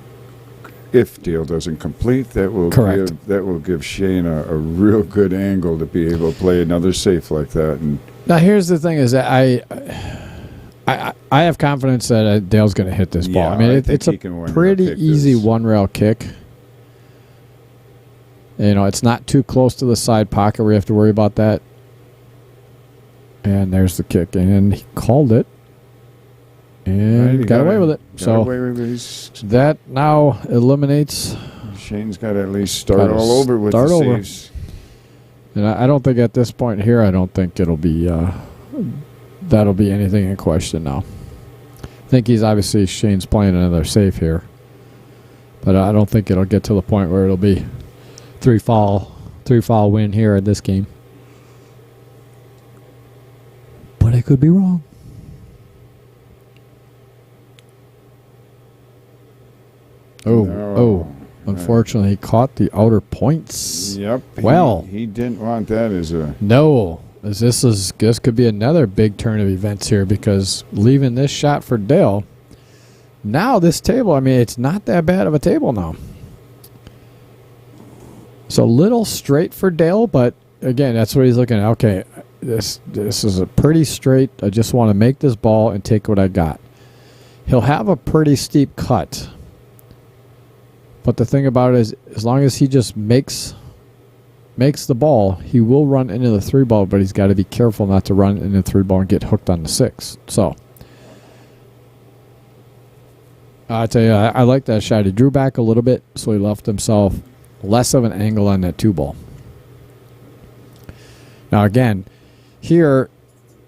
If Dale doesn't complete, that will give Shayne a real good angle to be able to play another safe like that. And now here's the thing: is that I have confidence that Dale's going to hit this ball. Yeah, I mean, it's a pretty easy 1-rail kick. You know, it's not too close to the side pocket where you have to worry about that. And there's the kick, and he called it, and got away with it. So that now eliminates. Shayne's got to at least start all over with the saves. And I don't think at this point here, I don't think it'll be that'll be anything in question now. I think Shayne's playing another safe here, but I don't think it'll get to the point where it'll be 3-foul win here in this game. But I could be wrong. Unfortunately, he caught the outer points. Yep. Well, he didn't want that as a... No. This could be another big turn of events here, because leaving this shot for Dale, now this table, I mean, it's not that bad of a table now. So little straight for Dale, but again, that's what he's looking at. Okay, this is a pretty straight. I just want to make this ball and take what I got. He'll have a pretty steep cut. But the thing about it is, as long as he just makes the ball, he will run into the 3-ball, but he's got to be careful not to run into the 3-ball and get hooked on the 6. So I tell you, I like that shot. He drew back a little bit, so he left himself less of an angle on that 2-ball. Now again, here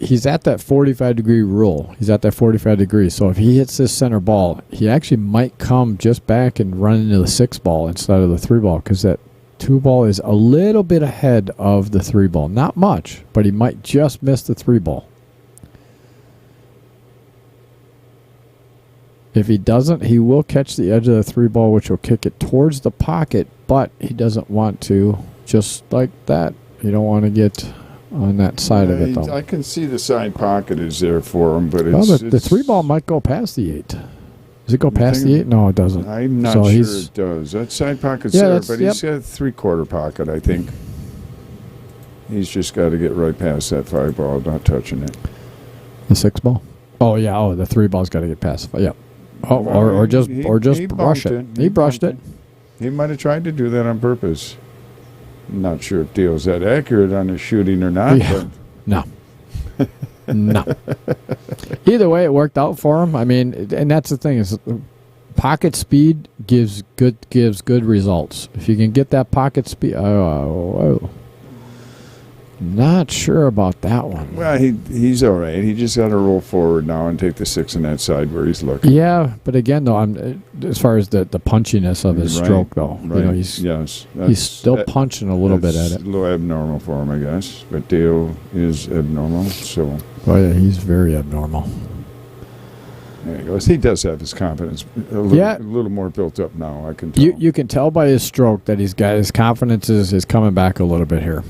he's at that 45-degree rule. He's at that 45 degrees. So if he hits this center ball, he actually might come just back and run into the 6-ball instead of the 3-ball, because that 2-ball is a little bit ahead of the 3-ball. Not much, but he might just miss the 3-ball. If he doesn't, he will catch the edge of the 3-ball, which will kick it towards the pocket, but he doesn't want to just like that. You don't want to get on that side of it, though. I can see the side pocket is there for him, but Well, it's... the 3-ball might go past the 8. Does it go past the 8? No, it doesn't. I'm not So sure he's- it does. That side pocket's Yeah, there, that's- but he's got a 3/4 pocket, I think. He's just got to get right past that 5-ball, not touching it. The 6-ball? Oh, yeah. Oh, the 3-ball's got to get past the 5. Yep. Oh, Well, or just he brush bumped it. He brushed it. He might have tried to do that on purpose. I'm not sure if Dale's that accurate on his shooting or not, Yeah. but No. No. Either way, it worked out for him. I mean, and that's the thing is, pocket speed gives good results. If you can get that pocket speed, not sure about that one. well, he's all right. He just got to roll forward now and take the 6 on that side where he's looking. Yeah, but again, though, I'm as far as the punchiness of his Right, stroke, though, Right. you know, he's yes, still punching a little bit at that's it. a little abnormal for him, I guess. But Dale is abnormal, so Oh yeah, he's very abnormal. there he goes. He does have his confidence a little more built up now, I can tell. You can tell by his stroke that he's got his confidence is coming back a little bit here.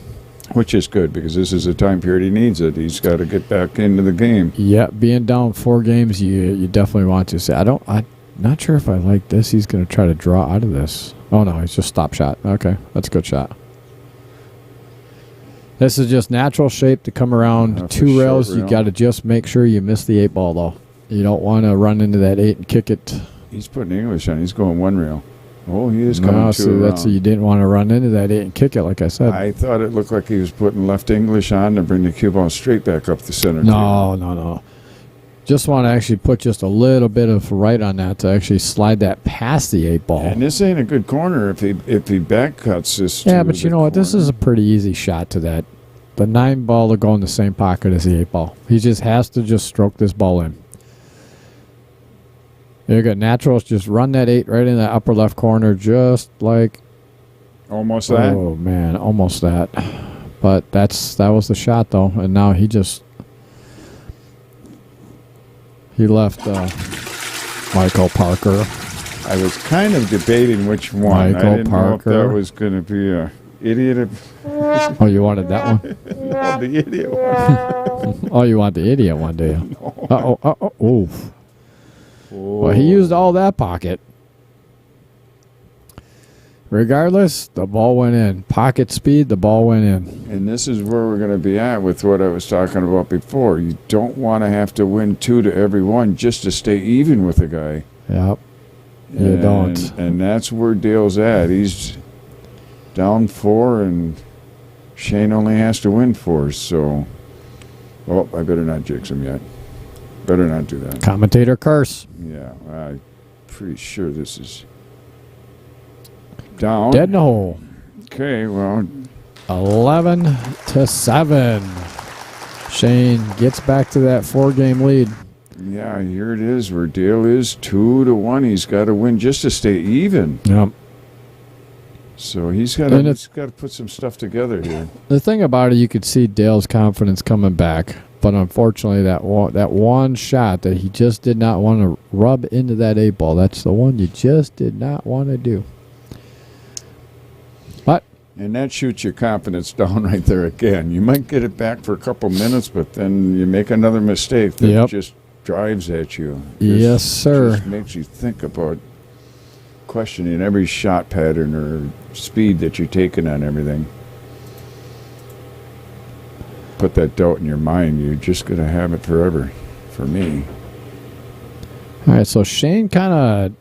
Which is good, because this is a time period he needs it. He's got to get back into the game. Yeah, being down 4 games, you definitely want to say, I'm not sure if I like this. He's going to try to draw out of this. Oh, no, he's just stop shot. Okay, that's a good shot. This is just natural shape to come around For 2 short rails. You rail. got to just make sure you miss the 8 ball, though. You don't want to run into that 8 and kick it. He's putting English on. He's going 1 rail. Oh, he is coming No, 2 so that's around. you didn't want to run into that 8 and kick it, like I said. I thought it looked like he was putting left English on to bring the cue ball straight back up the center. No. Just want to actually put just a little bit of right on that to actually slide that past the 8 ball. And this ain't a good corner if he back cuts this. Yeah, to but the you know what? This corner. is a pretty easy shot to that. The 9 ball will go in the same pocket as the 8 ball. He just has to just stroke this ball in. You got naturals. Just run that 8 right in the upper left corner, just like. Almost that. Oh man, almost that. But that was the shot though, and now he left Michael Parker. I was kind of debating which one. Michael I didn't know if Parker. that was going to be a idiot. Oh, you wanted that one? No, the idiot one. Oh, you want the idiot one, do you? No. Oof. Well, he used all that pocket. Regardless, the ball went in. Pocket speed, the ball went in. And this is where we're going to be at with what I was talking about before. You don't want to have to win 2 to every one just to stay even with the guy. Yep. You don't. And that's where Dale's at. He's down 4, and Shayne only has to win 4. So, I better not jinx him yet. Better not do that. Commentator curse. Yeah, I'm pretty sure this is down. Dead in the hole. Okay, well, 11-7. Shayne gets back to that 4-game lead. yeah, here it is where Dale is 2 to 1. He's got to win just to stay even. Yep. So he's got to put some stuff together here. The thing about it, you could see Dale's confidence coming back, but unfortunately, that one shot that he just did not want to rub into that 8 ball. That's the one you just did not want to do. But And that shoots your confidence down right there again. You might get it back for a couple minutes, but then you make another mistake that just drives at you. Yes, sir. Just makes you think about questioning every shot pattern or speed that you're taking on everything. Put that doubt in your mind. You're just going to have it forever, for me. All right, so Shayne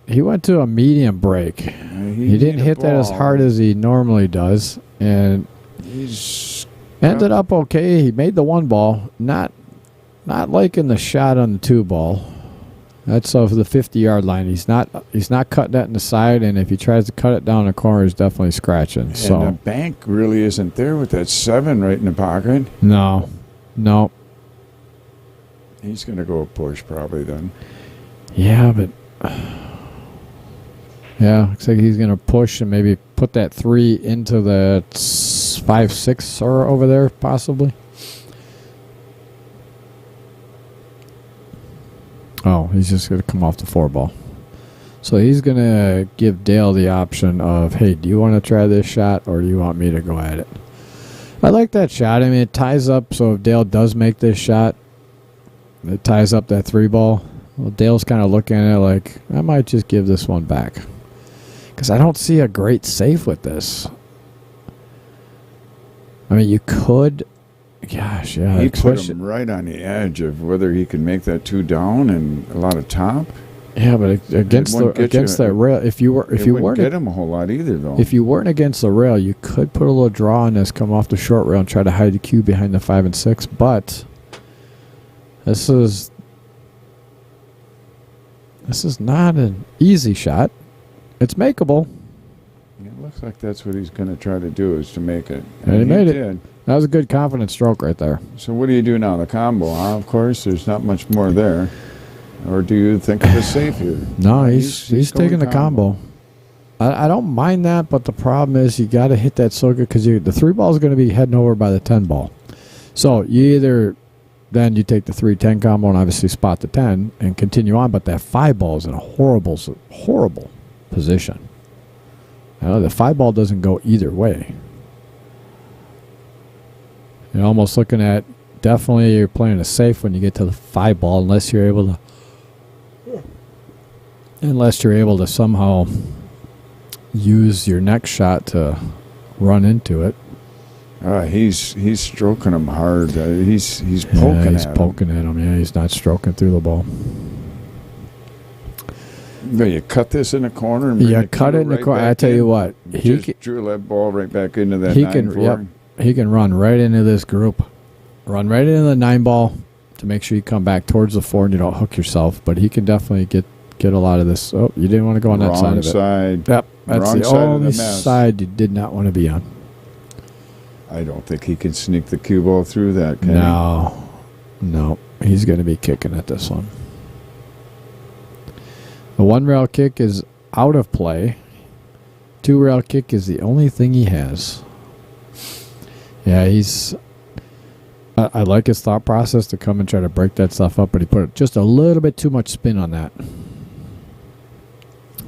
he went to a medium break. He didn't hit that as hard as he normally does, and He's ended up okay. He made the 1 ball, not liking the shot on the 2 ball. That's off the 50-yard line. He's not cutting that in the side, and if he tries to cut it down the corner, he's definitely scratching. And the So bank really isn't there with that 7 right in the pocket. no. He's going to go push probably then. Yeah, but looks like he's gonna push and maybe put that 3 into the 5-6 or over there possibly. Oh, he's just gonna come off the 4 ball. So he's gonna give Dale the option of, hey, do you want to try this shot or do you want me to go at it? I like that shot. I mean, it ties up. So if Dale does make this shot, it ties up that 3-ball. Well, Dale's kind of looking at it like, I might just give this one back. Because I don't see a great safe with this. I mean, you could... Gosh, yeah. He put him right on the edge of whether he can make that 2 down and a lot of top. Yeah, but against that rail, if you weren't get him a whole lot either, though. If you weren't against the rail, you could put a little draw on this, come off the short rail, and try to hide the cue behind the 5 and 6. But this is not an easy shot. It's makeable. It looks like that's what he's going to try to do, is to make it. And he made it. That was a good confident stroke right there. So what do you do now? The combo, huh? Of course, there's not much more there. Or do you think of a safe here? No, he's taking the combo. I don't mind that, but the problem is you got to hit that so good because the 3-ball is going to be heading over by the 10-ball. So you either then you take the 3-10 combo and obviously spot the 10 and continue on, but that 5-ball is in a horrible position. The 5-ball doesn't go either way. You're almost looking at, definitely you're playing a safe when you get to the 5-ball unless you're able to somehow use your next shot to run into it. He's stroking him hard. He's poking He's poking at him. Yeah, he's not stroking through the ball. You cut this in the corner. And cut it in the corner. I tell you what, he just drew that ball right back into that 9-4. He can run right into this group, run right into the 9-ball to make sure you come back towards the 4 and you don't hook yourself. But he can definitely get a lot of this. Oh, you didn't want to go on that side of it. Yep, that's the only side you did not want to be on. I don't think he can sneak the cue ball through that, can he? No. He's going to be kicking at this one. The 1-rail kick is out of play. 2-rail kick is the only thing he has. Yeah, I like his thought process to come and try to break that stuff up, but he put just a little bit too much spin on that.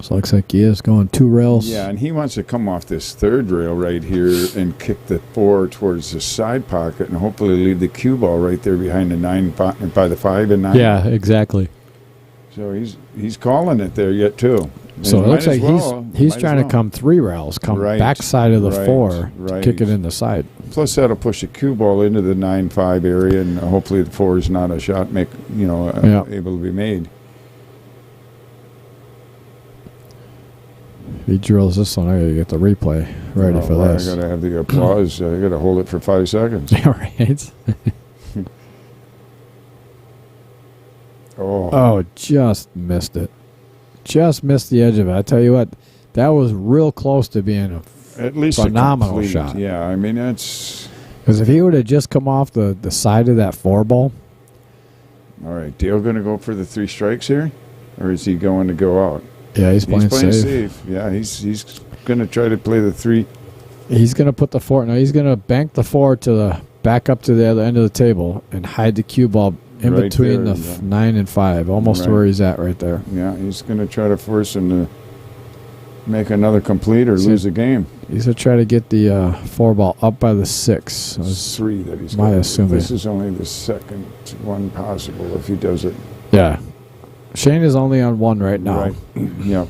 So it looks like he is going 2 rails. Yeah, and he wants to come off this 3rd rail right here and kick the 4 towards the side pocket and hopefully leave the cue ball right there behind the 9 by the 5 and 9. Yeah, exactly. So he's calling it there yet too. So it looks like he's trying to come 3 rails, come backside of the 4, kick it in the side. Plus that'll push the cue ball into the 9-5 area, and hopefully the 4 is not a shot able to be made. If he drills this one, I gotta get the replay ready for this. I gotta have the applause. I gotta hold it for 5 seconds. All right. Oh, just missed it. Just missed the edge of it. I tell you what, that was real close to being at least phenomenal a complete shot. Yeah, I mean, that's... Because if he would have just come off the side of that 4-ball. All right, Dale going to go for the 3 strikes here? Or is he going to go out? Yeah, he's playing safe. Yeah, he's going to try to play the 3. He's going to put the 4. No, he's going to bank the 4 to the back up to the other end of the table and hide the cue ball in right between the 9 and 5, almost where he's at right there. Yeah, he's going to try to force him to make another complete or lose the game. He's going to try to get the 4-ball up by the 6. It's 3 that he's my assuming. This is only the second one possible if he does it. Yeah. Shayne is only on 1 right now. Right. Yep.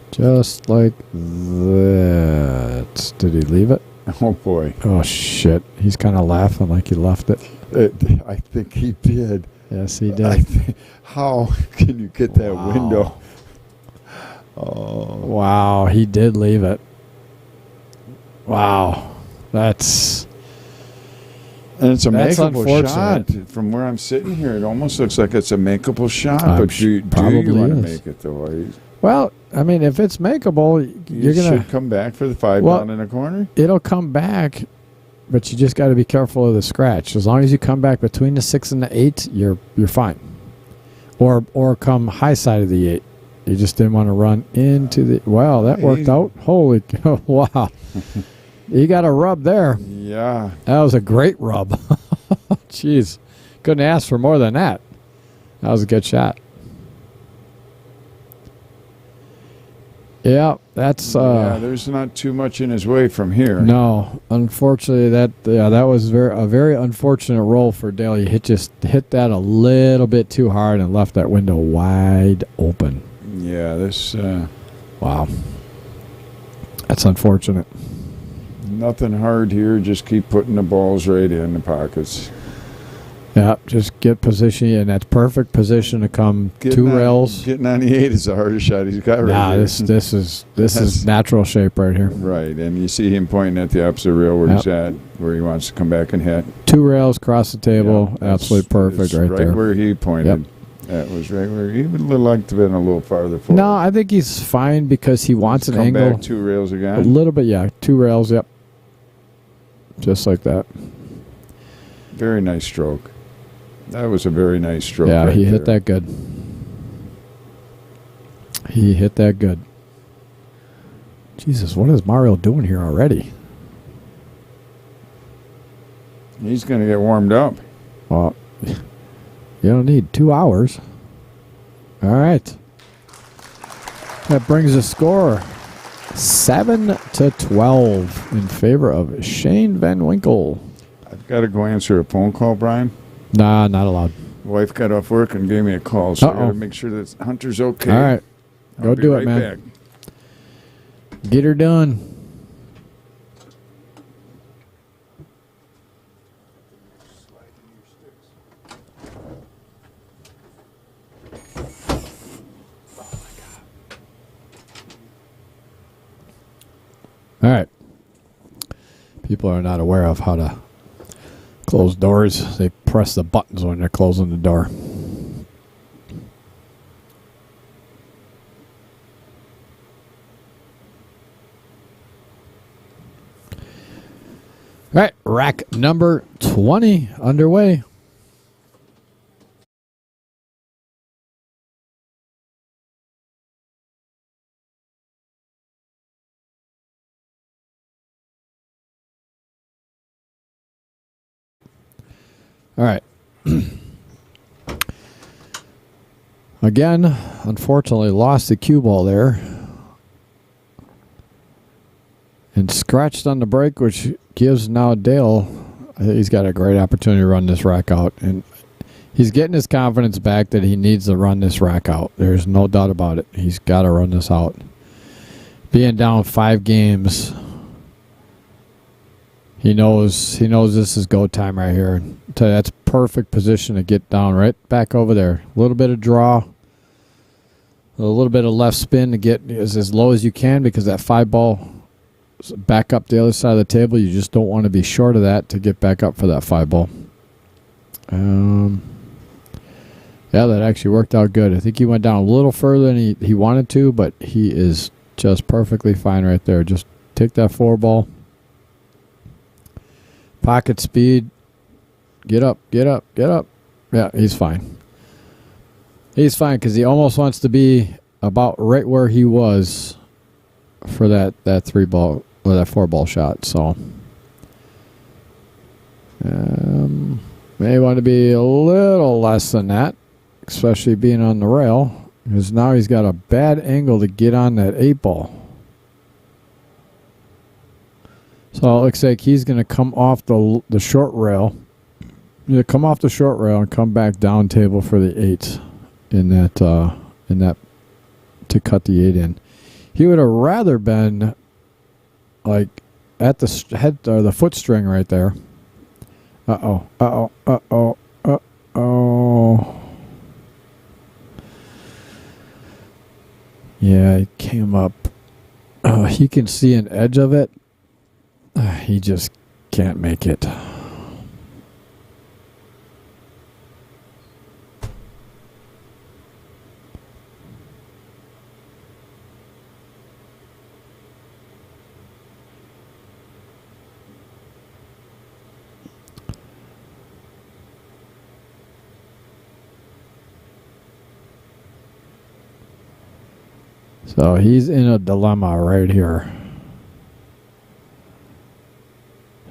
Just like that. Did he leave it? Oh, boy. Oh, shit. He's kind of laughing like he left it. I think he did. Yes, he did. How can you get that window? Oh. Wow, he did leave it. Wow. That's... And it's a makeable shot. From where I'm sitting here, it almost looks like it's a makeable shot. But do you want to make it, though? Well, I mean, if it's makeable, you're going to... should come back for the 5 down in the corner? It'll come back, but you just got to be careful of the scratch. As long as you come back between the 6 and the 8, you're fine. Or come high side of the 8. You just didn't want to run into the... Wow, that worked out. Holy cow. Wow. You got a rub there. Yeah. That was a great rub. Jeez. Couldn't ask for more than that. That was a good shot. Yeah, that's there's not too much in his way from here. no. Unfortunately, that was a very unfortunate roll for Dale. He hit that a little bit too hard and left that window wide open. Yeah, this Wow, that's unfortunate. nothing hard here. Just keep putting the balls right in the pockets. Yeah, just get position, and that's perfect position to come two rails. Getting on the 8 is the hardest shot he's got right here. This is natural shape right here. Right, and you see him pointing at the opposite rail where he's at, where he wants to come back and hit. Two rails across the table, absolutely perfect right there. Right where he pointed. Yep. That was right where he would like to have been a little farther forward. No, I think he's fine because he wants an come angle. Back 2 rails again. A little bit, yeah. 2 rails, yep. Just like that. Very nice stroke. That was a very nice stroke. Yeah, right he there. hit that good. He hit that good. Jesus, what is Mario doing here already? He's going to get warmed up. Well, you don't need 2 hours. All right. That brings the score 7-12 in favor of Shayne Van Winkel. I've got to go answer a phone call, Brian. Nah, not allowed. Wife got off work and gave me a call, so I got to make sure that Hunter's okay. All right. Go do right it, man. Back. Get her done. All right. People are not aware of how to close doors. They press the buttons when they're closing the door. All right, rack number 20 underway. All right. Again, unfortunately, lost the cue ball there. And scratched on the break, which gives now Dale, he's got a great opportunity to run this rack out. And he's getting his confidence back that he needs to run this rack out. There's no doubt about it. He's got to run this out. Being down 5 games, he knows this is go time right here. That's perfect position to get down right back over there. A little bit of draw, a little bit of left spin to get as low as you can, because that 5 ball back up the other side of the table. You just don't want to be short of that to get back up for that 5 ball. Yeah, that actually worked out good. I think he went down a little further than he wanted to, but he is just perfectly fine right there. Just take that 4 ball. Pocket speed. Get up, get up, get up. Yeah, he's fine. He's fine because he almost wants to be about right where he was for that 3 ball or that 4 ball shot. So may want to be a little less than that, especially being on the rail, because now he's got a bad angle to get on that 8 ball. So it looks like he's going to come off the short rail. Yeah, come off the short rail and come back down table for the 8 in that to cut the 8 in. He would have rather been like at the head or the foot string right there. Uh-oh. Yeah, it came up. He can see an edge of it. He just can't make it. So he's in a dilemma right here.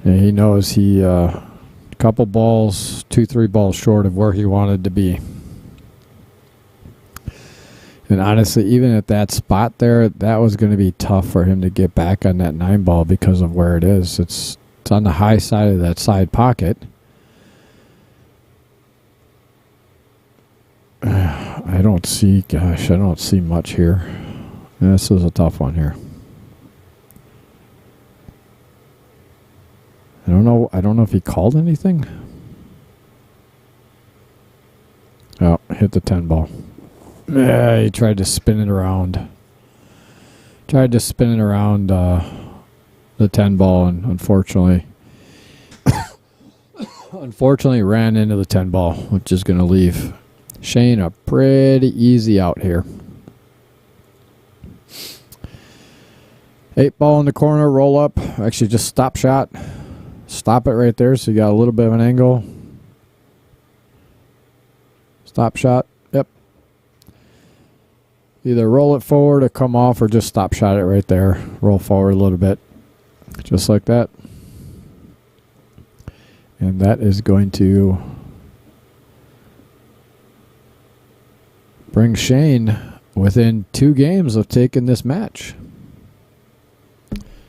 And he knows he a couple balls, 2-3 balls short of where he wanted to be. And honestly, even at that spot there, that was going to be tough for him to get back on that 9 ball because of where it is. It's on the high side of that side pocket. I don't see much here. This is a tough one here. I don't know if he called anything. Oh, hit the 10 ball. Yeah, he tried to spin it around. The 10 ball, and unfortunately ran into the 10 ball, which is going to leave Shayne a pretty easy out here. 8 ball in the corner, roll up. Actually, just stop shot. Stop it right there, so you got a little bit of an angle. Stop shot. Yep. Either roll it forward or come off, or just stop shot it right there. Roll forward a little bit. Just like that. And that is going to bring Shayne within 2 games of taking this match.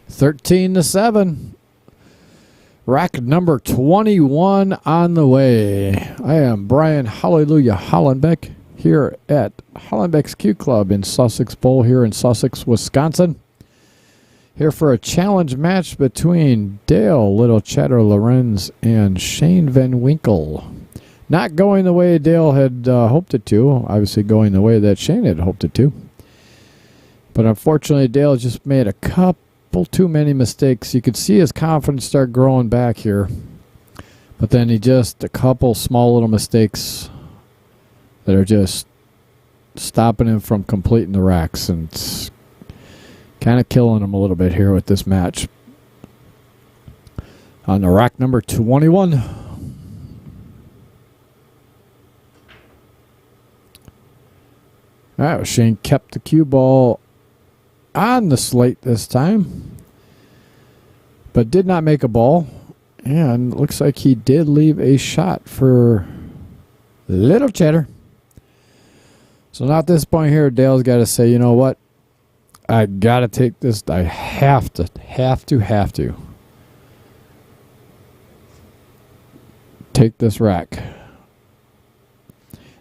13-7. Rack number 21 on the way. I am Brian Hallelujah Hollenbeck here at Hollenbeck's Q Club in Sussex Bowl here in Sussex, Wisconsin. Here for a challenge match between Dale Little Cheddar Lorenz and Shayne Van Winkel. Not going the way Dale had hoped it to. Obviously going the way that Shayne had hoped it to. But unfortunately, Dale just made a couple too many mistakes. You could see his confidence start growing back here. But then he just, a couple small little mistakes that are just stopping him from completing the racks. And it's kind of killing him a little bit here with this match. On the rack number 21. All right, well, Shayne kept the cue ball on the slate this time, but did not make a ball. And looks like he did leave a shot for Little Cheddar. So now at this point here, Dale's got to say, you know what? I got to take this. I have to take this rack.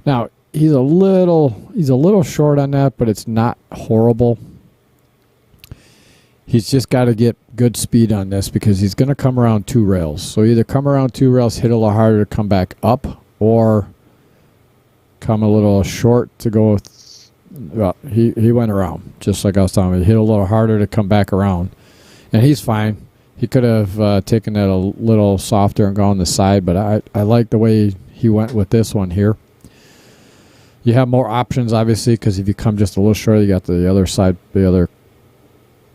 Now, he's a little short on that, but it's not horrible. He's just got to get good speed on this because he's going to come around 2 rails. So either come around 2 rails, hit a little harder to come back up, or come a little short to go. Well, he went around, just like I was telling you. He hit a little harder to come back around. And he's fine. He could have taken that a little softer and gone on the side, but I like the way he went with this one here. You have more options, obviously, because if you come just a little short, you got the other side, the other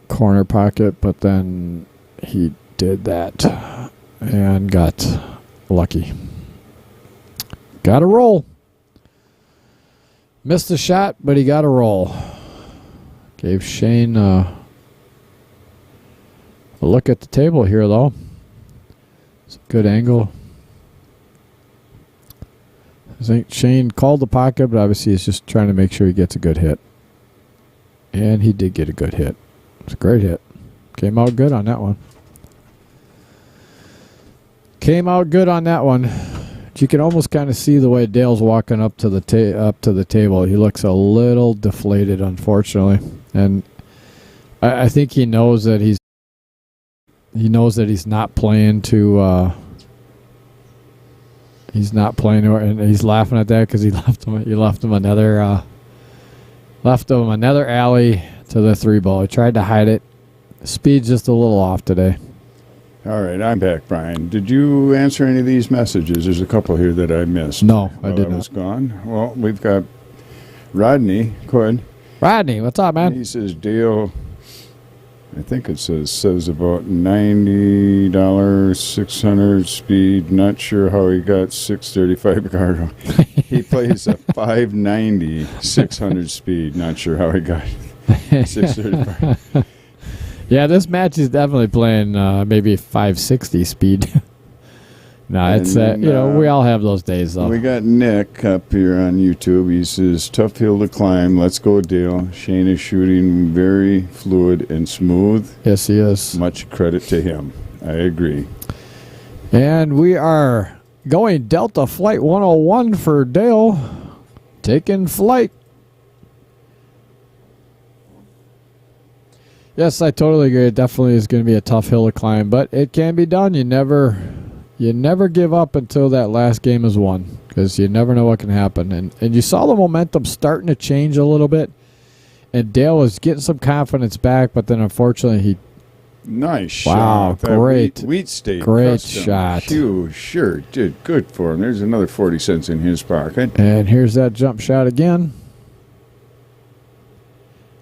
corner pocket, but then he did that and got lucky. Got a roll. Missed the shot, but he got a roll. Gave Shayne a look at the table here, though. It's a good angle. I think Shayne called the pocket, but obviously he's just trying to make sure he gets a good hit. And he did get a good hit. It's a great hit. Came out good on that one. But you can almost kind of see the way Dale's walking up to the table. He looks a little deflated, unfortunately, and I think he knows that he's not playing to. He's not playing, and he's laughing at that because he left him another alley to the 3 ball. He tried to hide it. Speed's just a little off today. All right, I'm back, Brian. Did you answer any of these messages? There's a couple here that I missed. No, I did not. Was gone. Well, we've got Rodney. Go ahead. Rodney, what's up, man? He says Dale, I think it says about $90, 600 speed. Not sure how he got 635 guard. He plays a 590, 600 speed. Not sure how he got 635. Yeah, this match is definitely playing maybe 560 speed. No, it's And then, we all have those days though. We got Nick up here on YouTube. He says, tough hill to climb. Let's go, Dale. Shayne is shooting very fluid and smooth. Yes, he is. Much credit to him. I agree. And we are going Delta Flight 101 for Dale. Taking flight. Yes, I totally agree. It definitely is going to be a tough hill to climb, but it can be done. You never give up until that last game is won, because you never know what can happen. And you saw the momentum starting to change a little bit, and Dale was getting some confidence back, but then unfortunately he... Nice shot. Wow, That great. Wheat State Great custom. shot. Huge, sure. Did good for him. There's another 40 cents in his pocket. And here's that jump shot again.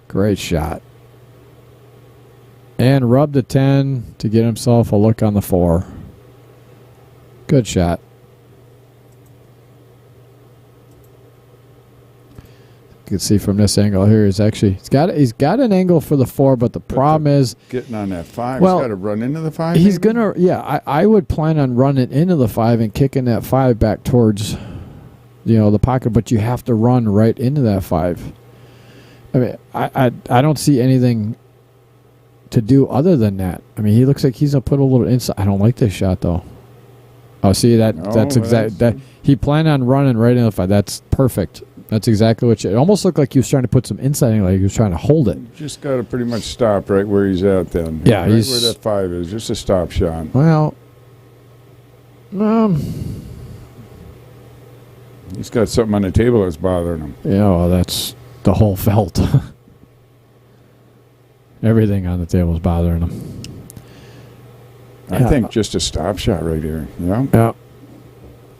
Great shot. And rubbed a 10 to get himself a look on the 4. Good shot. You can see from this angle here, he's got an angle for the 4, but the problem is Getting on that 5, Well, he's got to run into the 5. he's maybe? gonna. Yeah, I would plan on running into the 5 and kicking that 5 back towards, the pocket. But you have to run right into that 5. I mean, I don't see anything to do other than that. I mean, he looks like he's gonna put a little inside. I don't like this shot though. Oh, see that's exact. That he planned on running right into the 5. That's perfect. That's exactly what it almost looked like he was trying to put some inside, like he was trying to hold it. You just got to pretty much stop right where he's at then. Yeah, right he's where that 5 is. Just a stop shot. Well, He's got something on the table that's bothering him. yeah, well, that's the whole felt. Everything on the table is bothering him. I think just a stop shot right here. Yeah.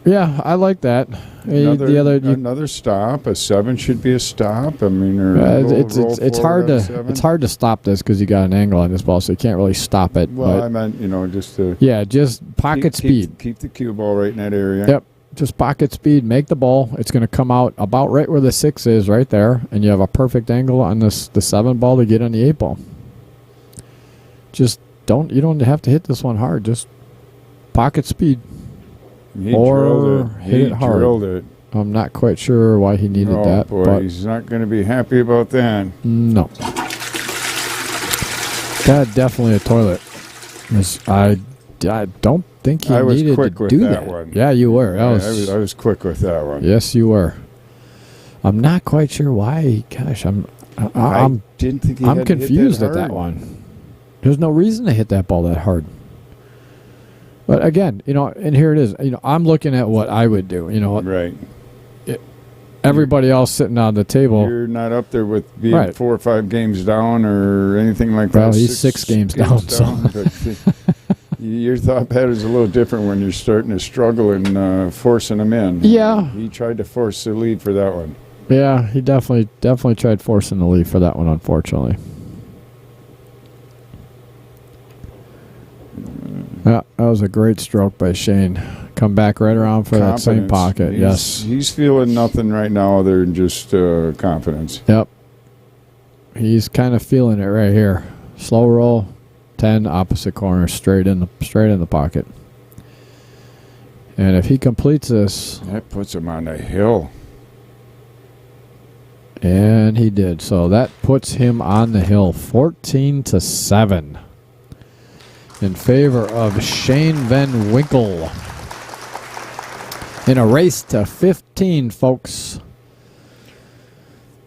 Yeah, I like that. Another stop. A 7 should be a stop. I mean, it's hard to stop this because you got an angle on this ball, so you can't really stop it. Well, but I meant just to just pocket speed. Keep the cue ball right in that area. Yep, just pocket speed. Make the ball. It's going to come out about right where the 6 is, right there, and you have a perfect angle on the 7 ball to get on the 8 ball. You don't have to hit this one hard. Just pocket speed. He or drilled it. hit it hard. Drilled it. I'm not quite sure why he needed that. Boy, but he's not going to be happy about that. No. That definitely a toilet. I don't think he needed to do that. One. Yeah, you were. I was quick with that one. Yes, you were. I'm not quite sure why. Gosh, I didn't think he I'm had to confused hit at that one. There's no reason to hit that ball that hard. But again, and here it is. I'm looking at what I would do. Right. Everybody else sitting on the table. You're not up there with being 4 or 5 games down or anything like that. Well, he's 6 games down. But your thought pattern is a little different when you're starting to struggle and forcing them in. Yeah. He tried to force the lead for that one. Yeah, he definitely tried forcing the lead for that one, unfortunately. Yeah, that was a great stroke by Shayne. Come back right around for that same pocket. He's feeling nothing right now other than just confidence. Yep. He's kind of feeling it right here. Slow roll, 10 opposite corner, straight in the pocket. And if he completes this, that puts him on the hill. And he did. So that puts him on the hill, 14-7. In favor of Shayne Van Winkel. In a race to 15, folks.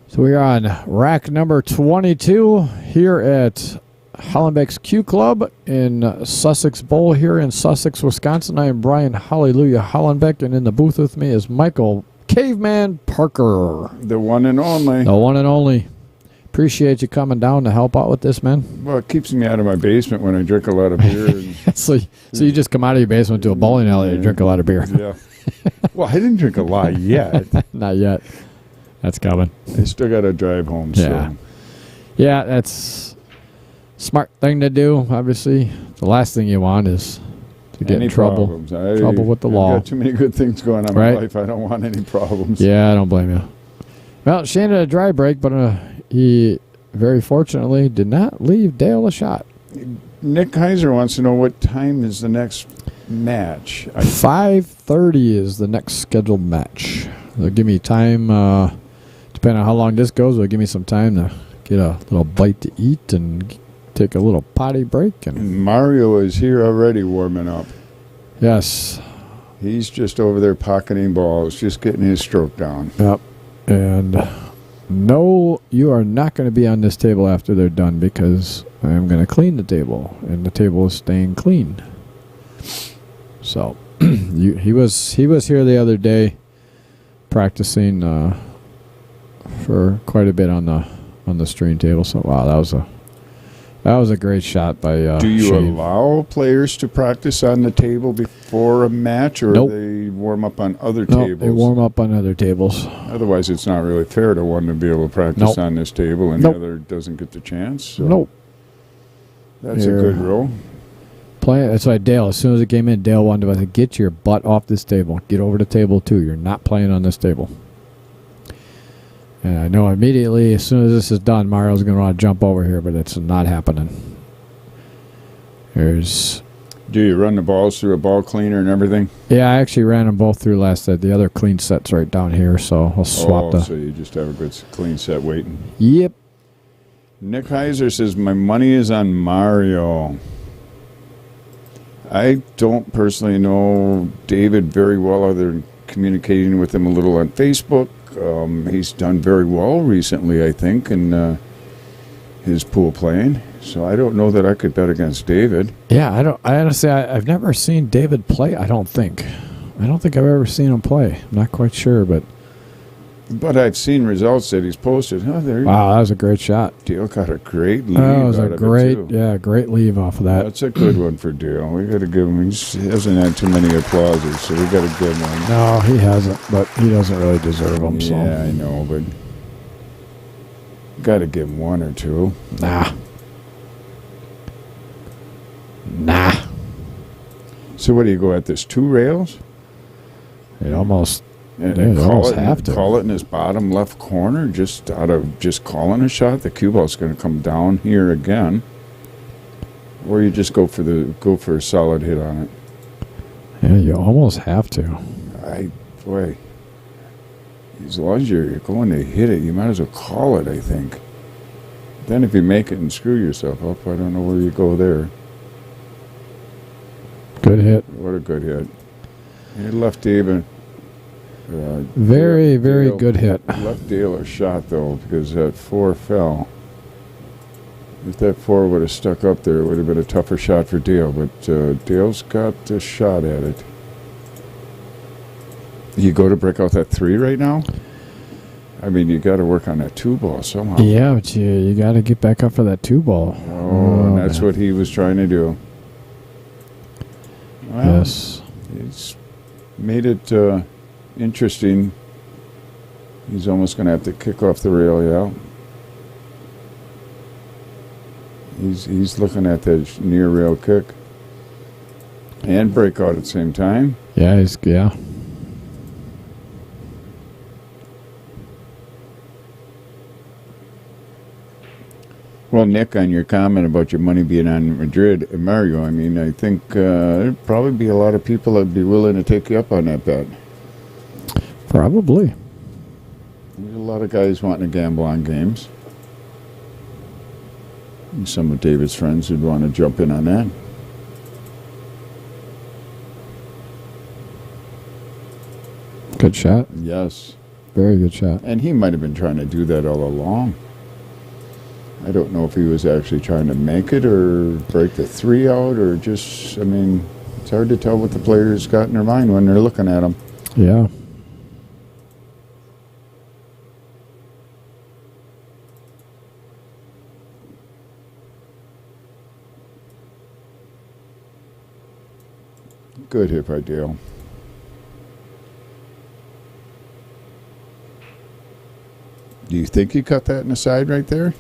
So we are on rack number 22 here at Hollenbeck's Q Club in Sussex Bowl here in Sussex, Wisconsin. I am Brian Hallelujah Hollenbeck, and in the booth with me is Michael Caveman Parker. The one and only. The one and only. Appreciate you coming down to help out with this, man. Well, it keeps me out of my basement when I drink a lot of beer. And so you just come out of your basement to a bowling alley and drink a lot of beer. Yeah. Well, I didn't drink a lot yet. Not yet. That's coming. I still got to drive home. Yeah. So. Yeah, that's a smart thing to do, obviously. The last thing you want is to get in trouble with the law. I've got too many good things going on in my life. I don't want any problems. Yeah, I don't blame you. Well, Shayne had a dry break, but he very fortunately did not leave Dale a shot. Nick Kaiser wants to know what time is the next match? 5:30 is the next scheduled match. They'll give me time, depending on how long this goes, they'll give me some time to get a little bite to eat and take a little potty break. And Mario is here already warming up. yes. He's just over there pocketing balls, just getting his stroke down. Yep. And no, you are not going to be on this table after they're done because I am going to clean the table, and the table is staying clean. So he was here the other day practicing for quite a bit on the string table. So wow, that was a great shot by Do you Shayne. allow players to practice on the table before a match, or Nope. they warm up on other No, tables? they warm up on other tables. Otherwise, it's not really fair to one to be able to practice Nope. on this table and Nope. the other doesn't get the chance. So Nope. That's Here. a good rule. That's why Dale, as soon as it came in, Dale wanted to get your butt off this table. Get over to table 2. You're not playing on this table. And I know immediately, as soon as this is done, Mario's going to want to jump over here, but it's not happening. Do you run the balls through a ball cleaner and everything? Yeah, I actually ran them both through last set. The other clean set's right down here, so I'll swap So you just have a good clean set waiting. Yep. Nick Heiser says, my money is on Mario. I don't personally know David very well other than communicating with him a little on Facebook. He's done very well recently, I think, in his pool playing. So I don't know that I could bet against David. Yeah, I honestly, I've never seen David play, I don't think. I've ever seen him play. I'm not quite sure, but I've seen results that he's posted. Oh, there you wow, that was a great shot. Dale got a great lead. That was out a of great, it too. great leave off of that. That's a good one for Dale. We got to give him. He hasn't had too many applauses, so we got a good one. No, he hasn't, but he doesn't really deserve them. Yeah, So I know, but got to give him 1 or 2. nah. So what do you go at this 2 rails? It almost. And Yeah, you almost have to. call it in his bottom left corner, just out of just calling a shot. The cue ball's going to come down here again, or you just go for a solid hit on it. Yeah, you almost have to. Boy, as long as you're going to hit it, you might as well call it. I think. Then if you make it and screw yourself up, I don't know where you go there. Good hit. What a good hit! He left David. Very, very Dale- good hit. Left Dale a shot though, because that 4 fell. If that 4 would have stuck up there, it would have been a tougher shot for Dale. But Dale's got a shot at it. You go to break out that 3 right now. I mean, you got to work on that 2 ball somehow. Yeah, but you got to get back up for that 2 ball. Oh, and that's man. what he was trying to do. Well, Yes. He's made it interesting. He's almost going to have to kick off the rail, yeah. He's looking at that near rail kick and break out at the same time. Yeah. Well, Nick, on your comment about your money being on Madrid and Mario, I mean, I think there'd probably be a lot of people that'd be willing to take you up on that bet. Probably. There's a lot of guys wanting to gamble on games. And some of David's friends would want to jump in on that. Good shot. Yes. Very good shot. And he might have been trying to do that all along. I don't know if he was actually trying to make it or break the 3 out or just, I mean, it's hard to tell what the players got in their mind when they're looking at him. Yeah. Good hit by Dale. Do you think he cut that in the side right there?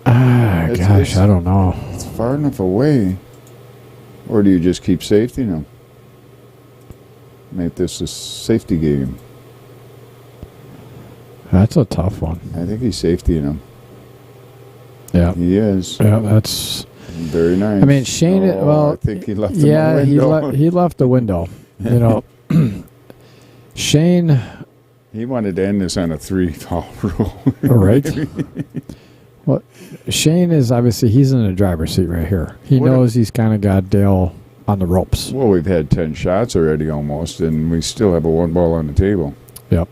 It's- I don't know. It's far enough away. Or do you just keep safety him? Make this a safety game. That's a tough one. I think he's safetying him. Yeah. He is. Yeah, that's Very nice. I mean, Shayne. Oh, well, I think he left. yeah, the window. he left the window. You know, Shayne. He wanted to end this on a 3-ball rule. Right. Well, Shayne is obviously he's in the driver's seat right here. He knows he's kind of got Dale on the ropes. Well, we've had 10 shots already almost, and we still have a 1 ball on the table. Yep.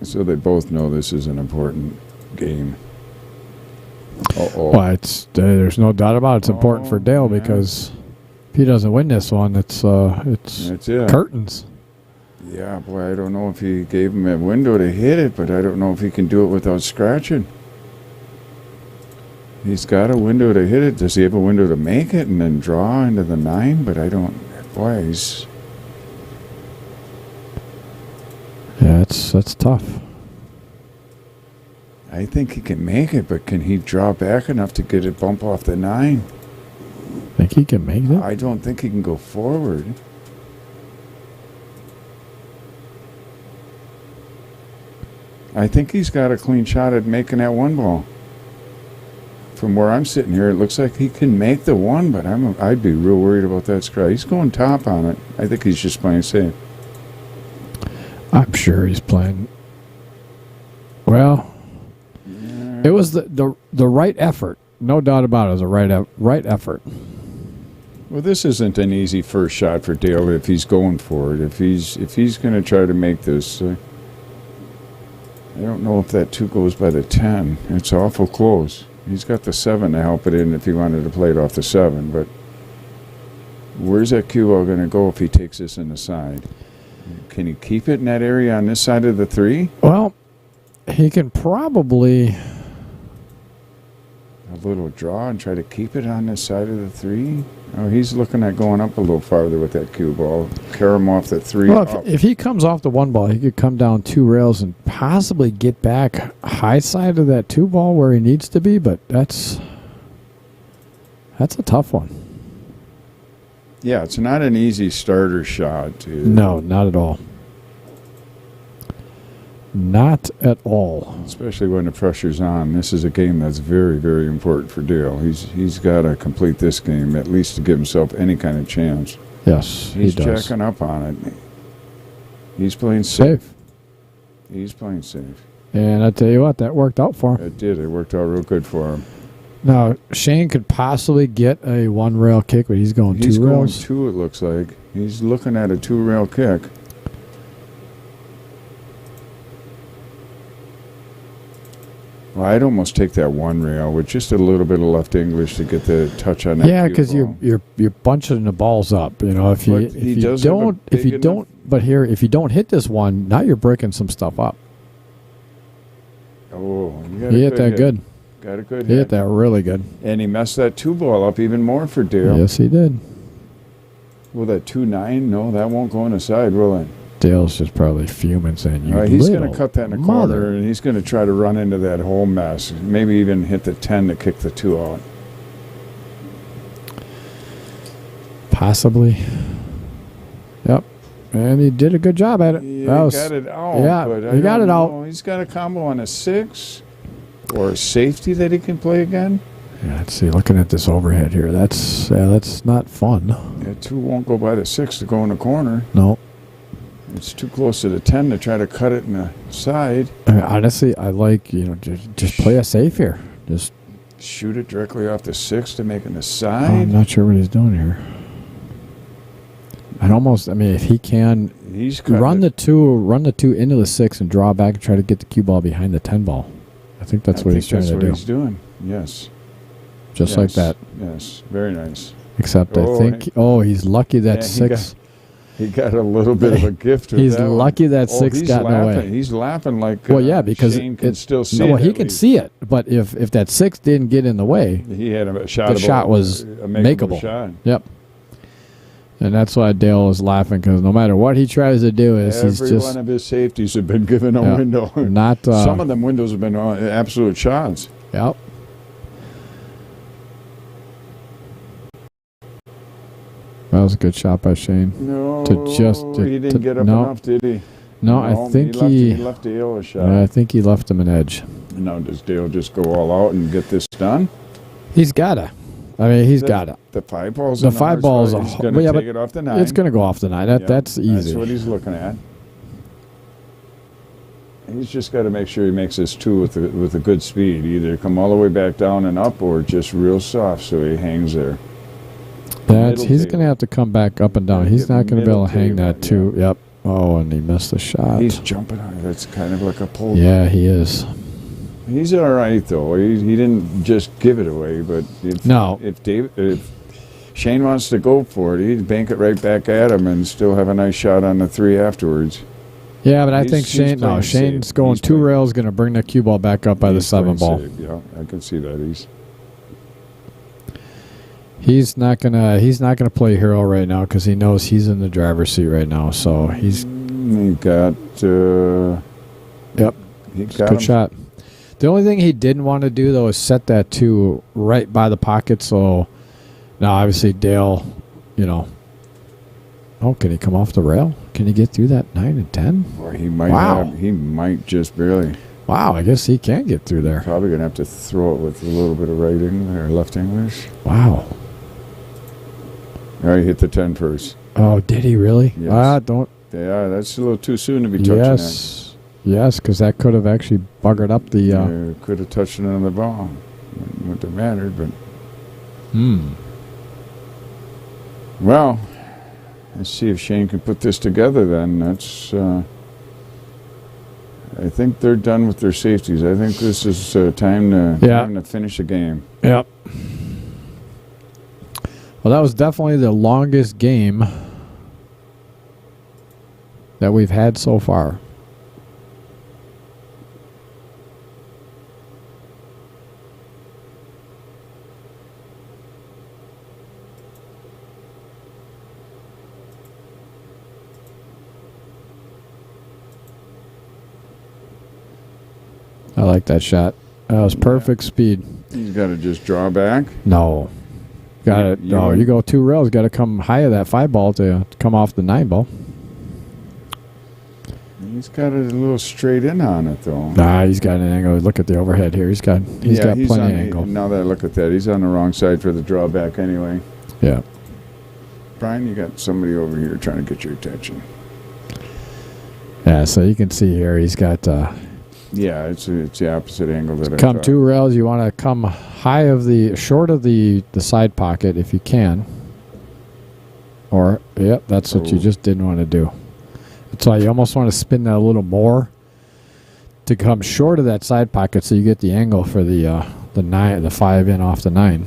So they both know this is an important game. Uh-oh. Well, there's no doubt about it. It's important for Dale yeah. because if he doesn't win this one, it's That's it. curtains. Yeah, boy, I don't know if he gave him a window to hit it, but I don't know if he can do it without scratching. He's got a window to hit it. Does he have a window to make it and then draw into the 9? But I don't. Boy, he's... Yeah, that's tough. I think he can make it, but can he draw back enough to get it bump off the 9? Think he can make it? I don't think he can go forward. I think he's got a clean shot at making that 1 ball. From where I'm sitting here, it looks like he can make the 1, but I'd be real worried about that scratch. He's going top on it. I think he's just playing safe. I'm sure he's playing. Well, it was the right effort, no doubt about it. It was a right effort. Well, this isn't an easy first shot for Dale if he's going for it. If he's going to try to make this, I don't know if that 2 goes by the 10. It's awful close. He's got the 7 to help it in if he wanted to play it off the 7. But where's that cue ball going to go if he takes this in the side? Can he keep it in that area on this side of the 3? Well, he can probably A little draw and try to keep it on this side of the 3. Oh, he's looking at going up a little farther with that cue ball. Carry him off the 3. Well, if he comes off the 1 ball, he could come down 2 rails and possibly get back high side of that 2 ball where he needs to be, but that's a tough one. Yeah, it's not an easy starter shot. No, not at all. Not at all. Especially when the pressure's on. This is a game that's very, very important for Dale. He's got to complete this game at least to give himself any kind of chance. Yes, He's he does. checking up on it. He's playing safe. He's playing safe. And I tell you what, that worked out for him. It did. It worked out real good for him. Now, Shayne could possibly get a 1 rail kick, but he's going 2 rails. He's going 2, it looks like. He's looking at a 2 rail kick. Well, I'd almost take that 1 rail with just a little bit of left English to get the touch on that. Yeah, cue because ball. you're bunching the balls up. You know, if you don't if you don't hit this one, now you're breaking some stuff up. Oh, He hit that good. Got a good He hit that really good. And he messed that 2 ball up even more for Dale. Yes, he did. Will that 2-9? No, that won't go on the side, will it? Dale's just probably fuming, saying, "You he's going little to cut that in the mother." corner, and he's going to try to run into that whole mess. Maybe even hit the 10 to kick the 2 out. Possibly. Yep. And he did a good job at it. He got it out. Yeah, but he got it out. He's got a combo on a 6 or a safety that he can play again. Yeah, let's see. Looking at this overhead here, that's not fun. Yeah, 2 won't go by the 6 to go in the corner. No. It's too close to the 10 to try to cut it in the side. I mean, honestly, I like, just play it safe here. Just shoot it directly off the 6 to make it in the I'm side. not sure what he's doing here. If he can run the 2 into the 6 and draw back and try to get the cue ball behind the 10 ball. I think that's what he's trying to do. That's what he's doing. Yes. Just like that. Yes. Very nice. Except I think he's lucky that 6. He got a little bit of a gift with He's that lucky one. that 6 got in the way. He's laughing like because Shayne can still see it. Well, he can see it, but if that 6 didn't get in the way, he had a shot. The shot was a makeable. Shot. Yep. And that's why Dale is laughing, because no matter what he tries to do, Every one of his safeties have been given a window. Not some of them windows have been absolute shots. Yep. That was a good shot by Shayne. No, he didn't get up enough, did he? No, I think he left Dale a shot. I think he left him an edge. Now, does Dale just go all out and get this done? He's gotta. I mean, he's gotta. The 5 balls. The 5 balls. He's going to take it off the 9. It's going to go off the 9. That's easy. That's what he's looking at. He's just got to make sure he makes this 2 with a good speed. Either come all the way back down and up, or just real soft so he hangs there. He's going to have to come back up and down. He's not going to be able to hang that 2. Yeah. Yep. Oh, and he missed the shot. He's jumping on it. That's kind of like a pull. Yeah, he is. He's all right though. He didn't just give it away, but if Shayne wants to go for it, he'd bank it right back at him and still have a nice shot on the 3 afterwards. Yeah, but I think Shayne's going 2 rails, going to bring the cue ball back up by the 7 ball. Safe. Yeah, I can see that. He's not gonna play hero right now because he knows he's in the driver's seat right now. So he's he got yep, he got good shot. The only thing he didn't want to do though is set that 2 right by the pocket. So now obviously Dale, oh, can he come off the rail? Can he get through that 9 and 10? Or he might he might just barely. Wow, I guess he can get through there. Probably gonna have to throw it with a little bit of right English or left English. Wow. All right, hit the 10 first. Oh, did he really? Yes. Don't. Yeah, that's a little too soon to be touching that. Yes, because that could have actually buggered up the... could have touched it on the ball. Wouldn't have mattered, but... Well, let's see if Shayne can put this together then. That's... I think they're done with their safeties. I think this is time to finish the game. Yep. Well, that was definitely the longest game that we've had so far. I like that shot. That was perfect speed. He's got to just draw back. No. Got it. No, you go 2 rails. Got to come high of that 5 ball to come off the 9 ball. He's got it a little straight in on it though. Nah, he's got an angle. Look at the overhead here. He's got plenty of angle. Now that I look at that, he's on the wrong side for the drawback anyway. Yeah. Brian, you got somebody over here trying to get your attention. Yeah, so you can see here he's got. Yeah, it's the opposite angle that I come thought. 2 rails. You want to come short of the side pocket if you can. Or that's what you just didn't want to do. That's why you almost want to spin that a little more to come short of that side pocket, so you get the angle for the 5 in off the 9.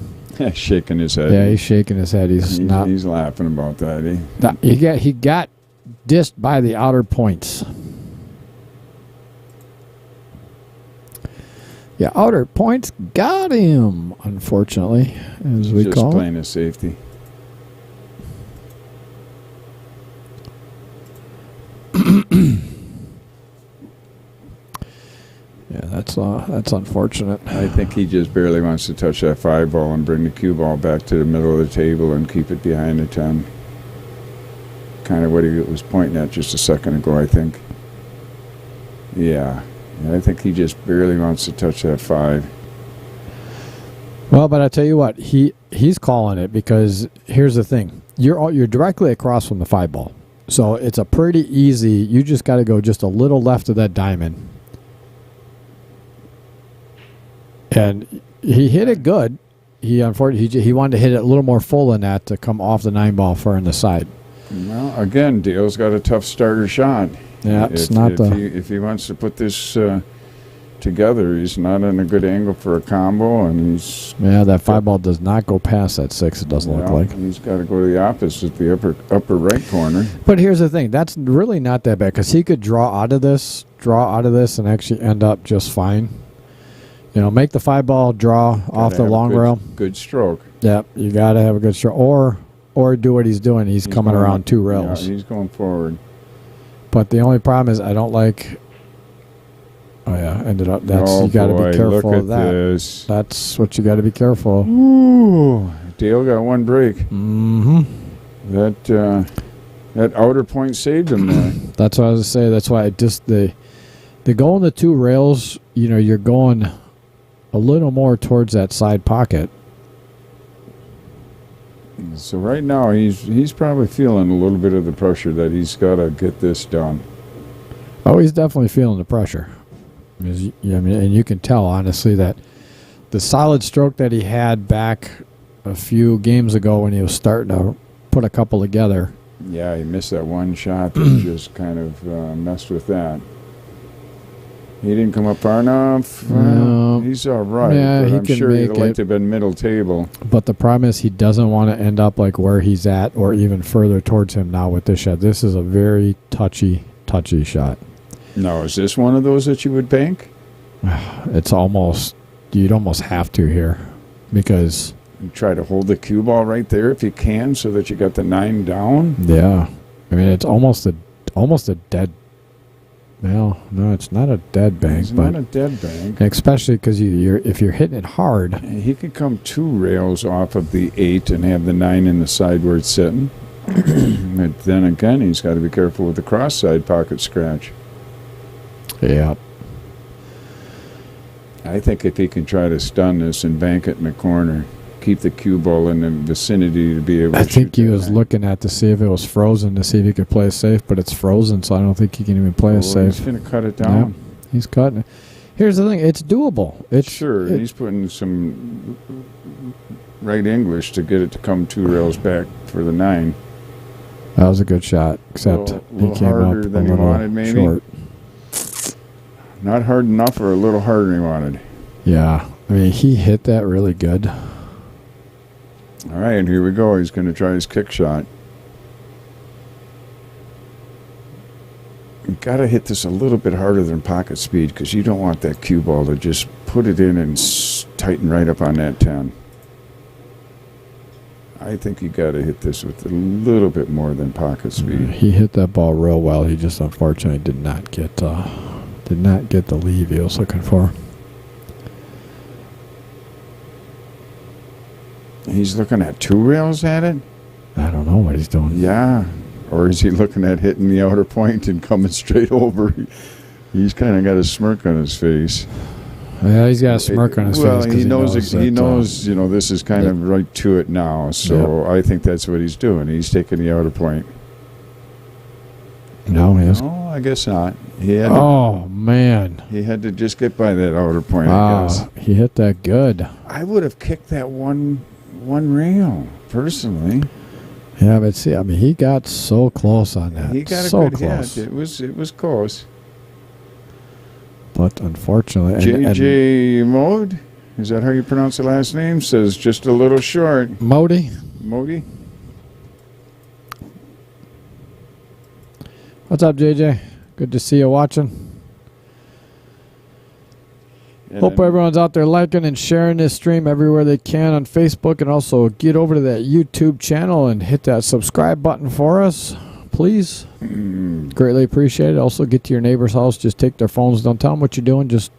Shaking his head. Yeah, he's shaking his head. He's laughing about that. He got dissed by the outer points. Yeah, outer points got him, unfortunately, as we call it. Just playing a safety. Yeah, that's unfortunate. I think he just barely wants to touch that 5 ball and bring the cue ball back to the middle of the table and keep it behind the 10. Kind of what he was pointing at just a second ago, I think. Yeah. I think he just barely wants to touch that 5. Well, but I tell you what, he's calling it because here's the thing: you're directly across from the 5 ball, so it's a pretty easy. You just got to go just a little left of that diamond, and he hit it good. He unfortunately he wanted to hit it a little more full than that to come off the 9 ball far in the side. Well, again, Dale's got a tough starter shot. Yeah, if he wants to put this together, he's not in a good angle for a combo, and that 5 ball does not go past that 6. It doesn't look like. He's got to go to the opposite, the upper right corner. But here's the thing: that's really not that bad because he could draw out of this, and actually end up just fine. Make the 5 ball draw off the long rail. Good stroke. Yep, you got to have a good stroke, or do what he's doing. He's coming around 2 rails. Yeah, he's going forward. But the only problem is I don't like. Oh yeah, ended up. You got to be careful of that. This. That's what you got to be careful. Ooh, Dale got 1 break. Mm-hmm. That outer point saved him there. That's what I was gonna say. That's why the goal in the 2 rails. you're going a little more towards that side pocket. So right now he's probably feeling a little bit of the pressure that he's got to get this done. Oh, he's definitely feeling the pressure. And you can tell, honestly, that the solid stroke that he had back a few games ago when he was starting to put a couple together. Yeah, he missed that one shot that just kind of messed with that. He didn't come up far enough. No. He's all right, Yeah, but he I'm can sure he'd make like it. to have been middle table. But the problem is he doesn't want to end up like where he's at or even further towards him now with this shot. This is a very touchy shot. Now, is this one of those that you would bank? It's almost, you'd almost have to here because... You try to hold the cue ball right there if you can so that you got the 9 down? Yeah. I mean, it's almost a dead... Well, no, it's not a dead bank. It's but not a dead bank. especially because if you're hitting it hard... He could come 2 rails off of the 8 and have the 9 in the side where it's sitting. But then again, he's got to be careful with the cross side pocket scratch. Yeah. I think if he can try to stun this and bank it in the corner, keep the cue ball in the vicinity to be able to I think shoot he that was nine. looking at to see if it was frozen to see if he could play it safe, but it's frozen, so I don't think he can even play it safe. He's going to cut it down. Yeah, he's cutting it. Here's the thing. It's doable. It's Sure, he's putting some right English to get it to come 2 rails back for the 9. That was a good shot, except Little he came harder up than a he little wanted, maybe? short. Not hard enough or a little harder than he wanted. Yeah. I mean, he hit that really good. All right, and here we go. He's going to try his kick shot. You got to hit this a little bit harder than pocket speed because you don't want that cue ball to just put it in and tighten right up on that 10. I think you got to hit this with a little bit more than pocket speed. He hit that ball real well. He just unfortunately did not get the leave he was looking for. He's looking at 2 rails at it? I don't know what he's doing. Yeah. Or is he looking at hitting the outer point and coming straight over? He's kind of got a smirk on his face. Yeah, he's got a smirk on his face. Well, 'cause he knows that, this is kind of right to it now. So I think that's what he's doing. He's taking the outer point. No, he is. No, I guess not. He had Man. he had to just get by that outer point, I Wow, guess. he hit that good. I would have kicked that one rail, personally. Yeah, but see, I mean, he got so close on that. He got a so good close. hit. It was close. But unfortunately... JJ Mode, is that how you pronounce the last name? Says just a little short. Modi? Modi? What's up, JJ? Good to see you watching. And Hope then- everyone's out there liking and sharing this stream everywhere they can on Facebook, and also get over to that YouTube channel and hit that subscribe button for us, please. Greatly appreciate it. Also, get to your neighbor's house. Just take their phones. Don't tell them what you're doing. Just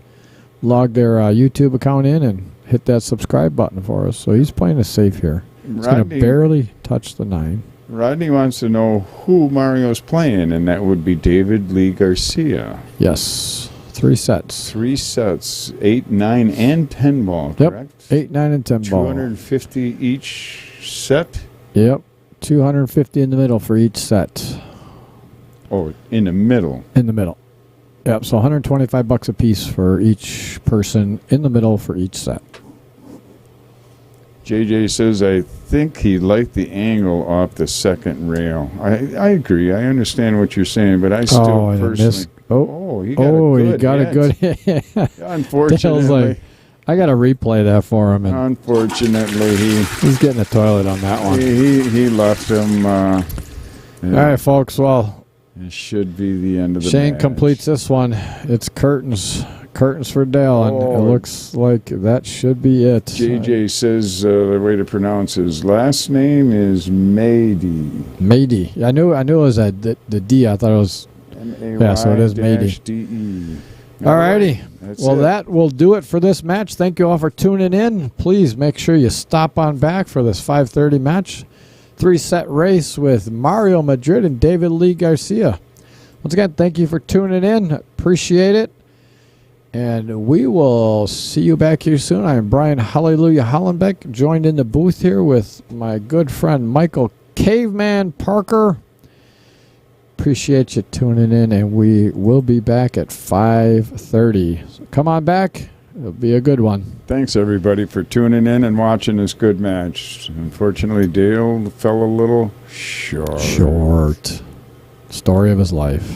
log their YouTube account in and hit that subscribe button for us. So he's playing it safe here. He's going to barely touch the 9. Rodney wants to know who Mario's playing, and that would be David Lee Garcia. Yes. 3 sets. 3 sets, 8, 9, and 10 ball, Yep. correct? 8, 9, and 10 ball. 250 each set? Yep. 250 in the middle for each set. Oh, in the middle. In the middle. Yep, so $125 a piece for each person in the middle for each set. JJ says, I think he liked the angle off the second rail. I agree. I understand what you're saying, but I still and personally... He got a good hit. Unfortunately, like, I got to replay that for him. And unfortunately, he's getting a toilet on that one. he left him. All right, folks. Well, it should be the end of the Shayne match. completes this one. It's curtains for Dale, and it looks like that should be it. JJ says the way to pronounce his last name is Mady. Mady. I knew it was the D. I thought it was. Yeah, so it is Mady. D-E. All righty. Well, it. that will do it for this match. Thank you all for tuning in. Please make sure you stop on back for this 5:30 match. 3-set race with Mario Madrid and David Lee Garcia. Once again, thank you for tuning in. Appreciate it. And we will see you back here soon. I'm Brian Hallelujah Hollenbeck, joined in the booth here with my good friend Michael Caveman Parker. Appreciate you tuning in, and we will be back at 5:30. So come on back. It'll be a good one. Thanks, everybody, for tuning in and watching this good match. Unfortunately, Dale fell a little short. Story of his life.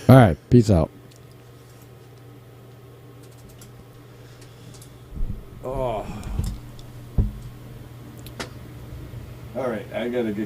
All right. Peace out. Oh. All right, I got to get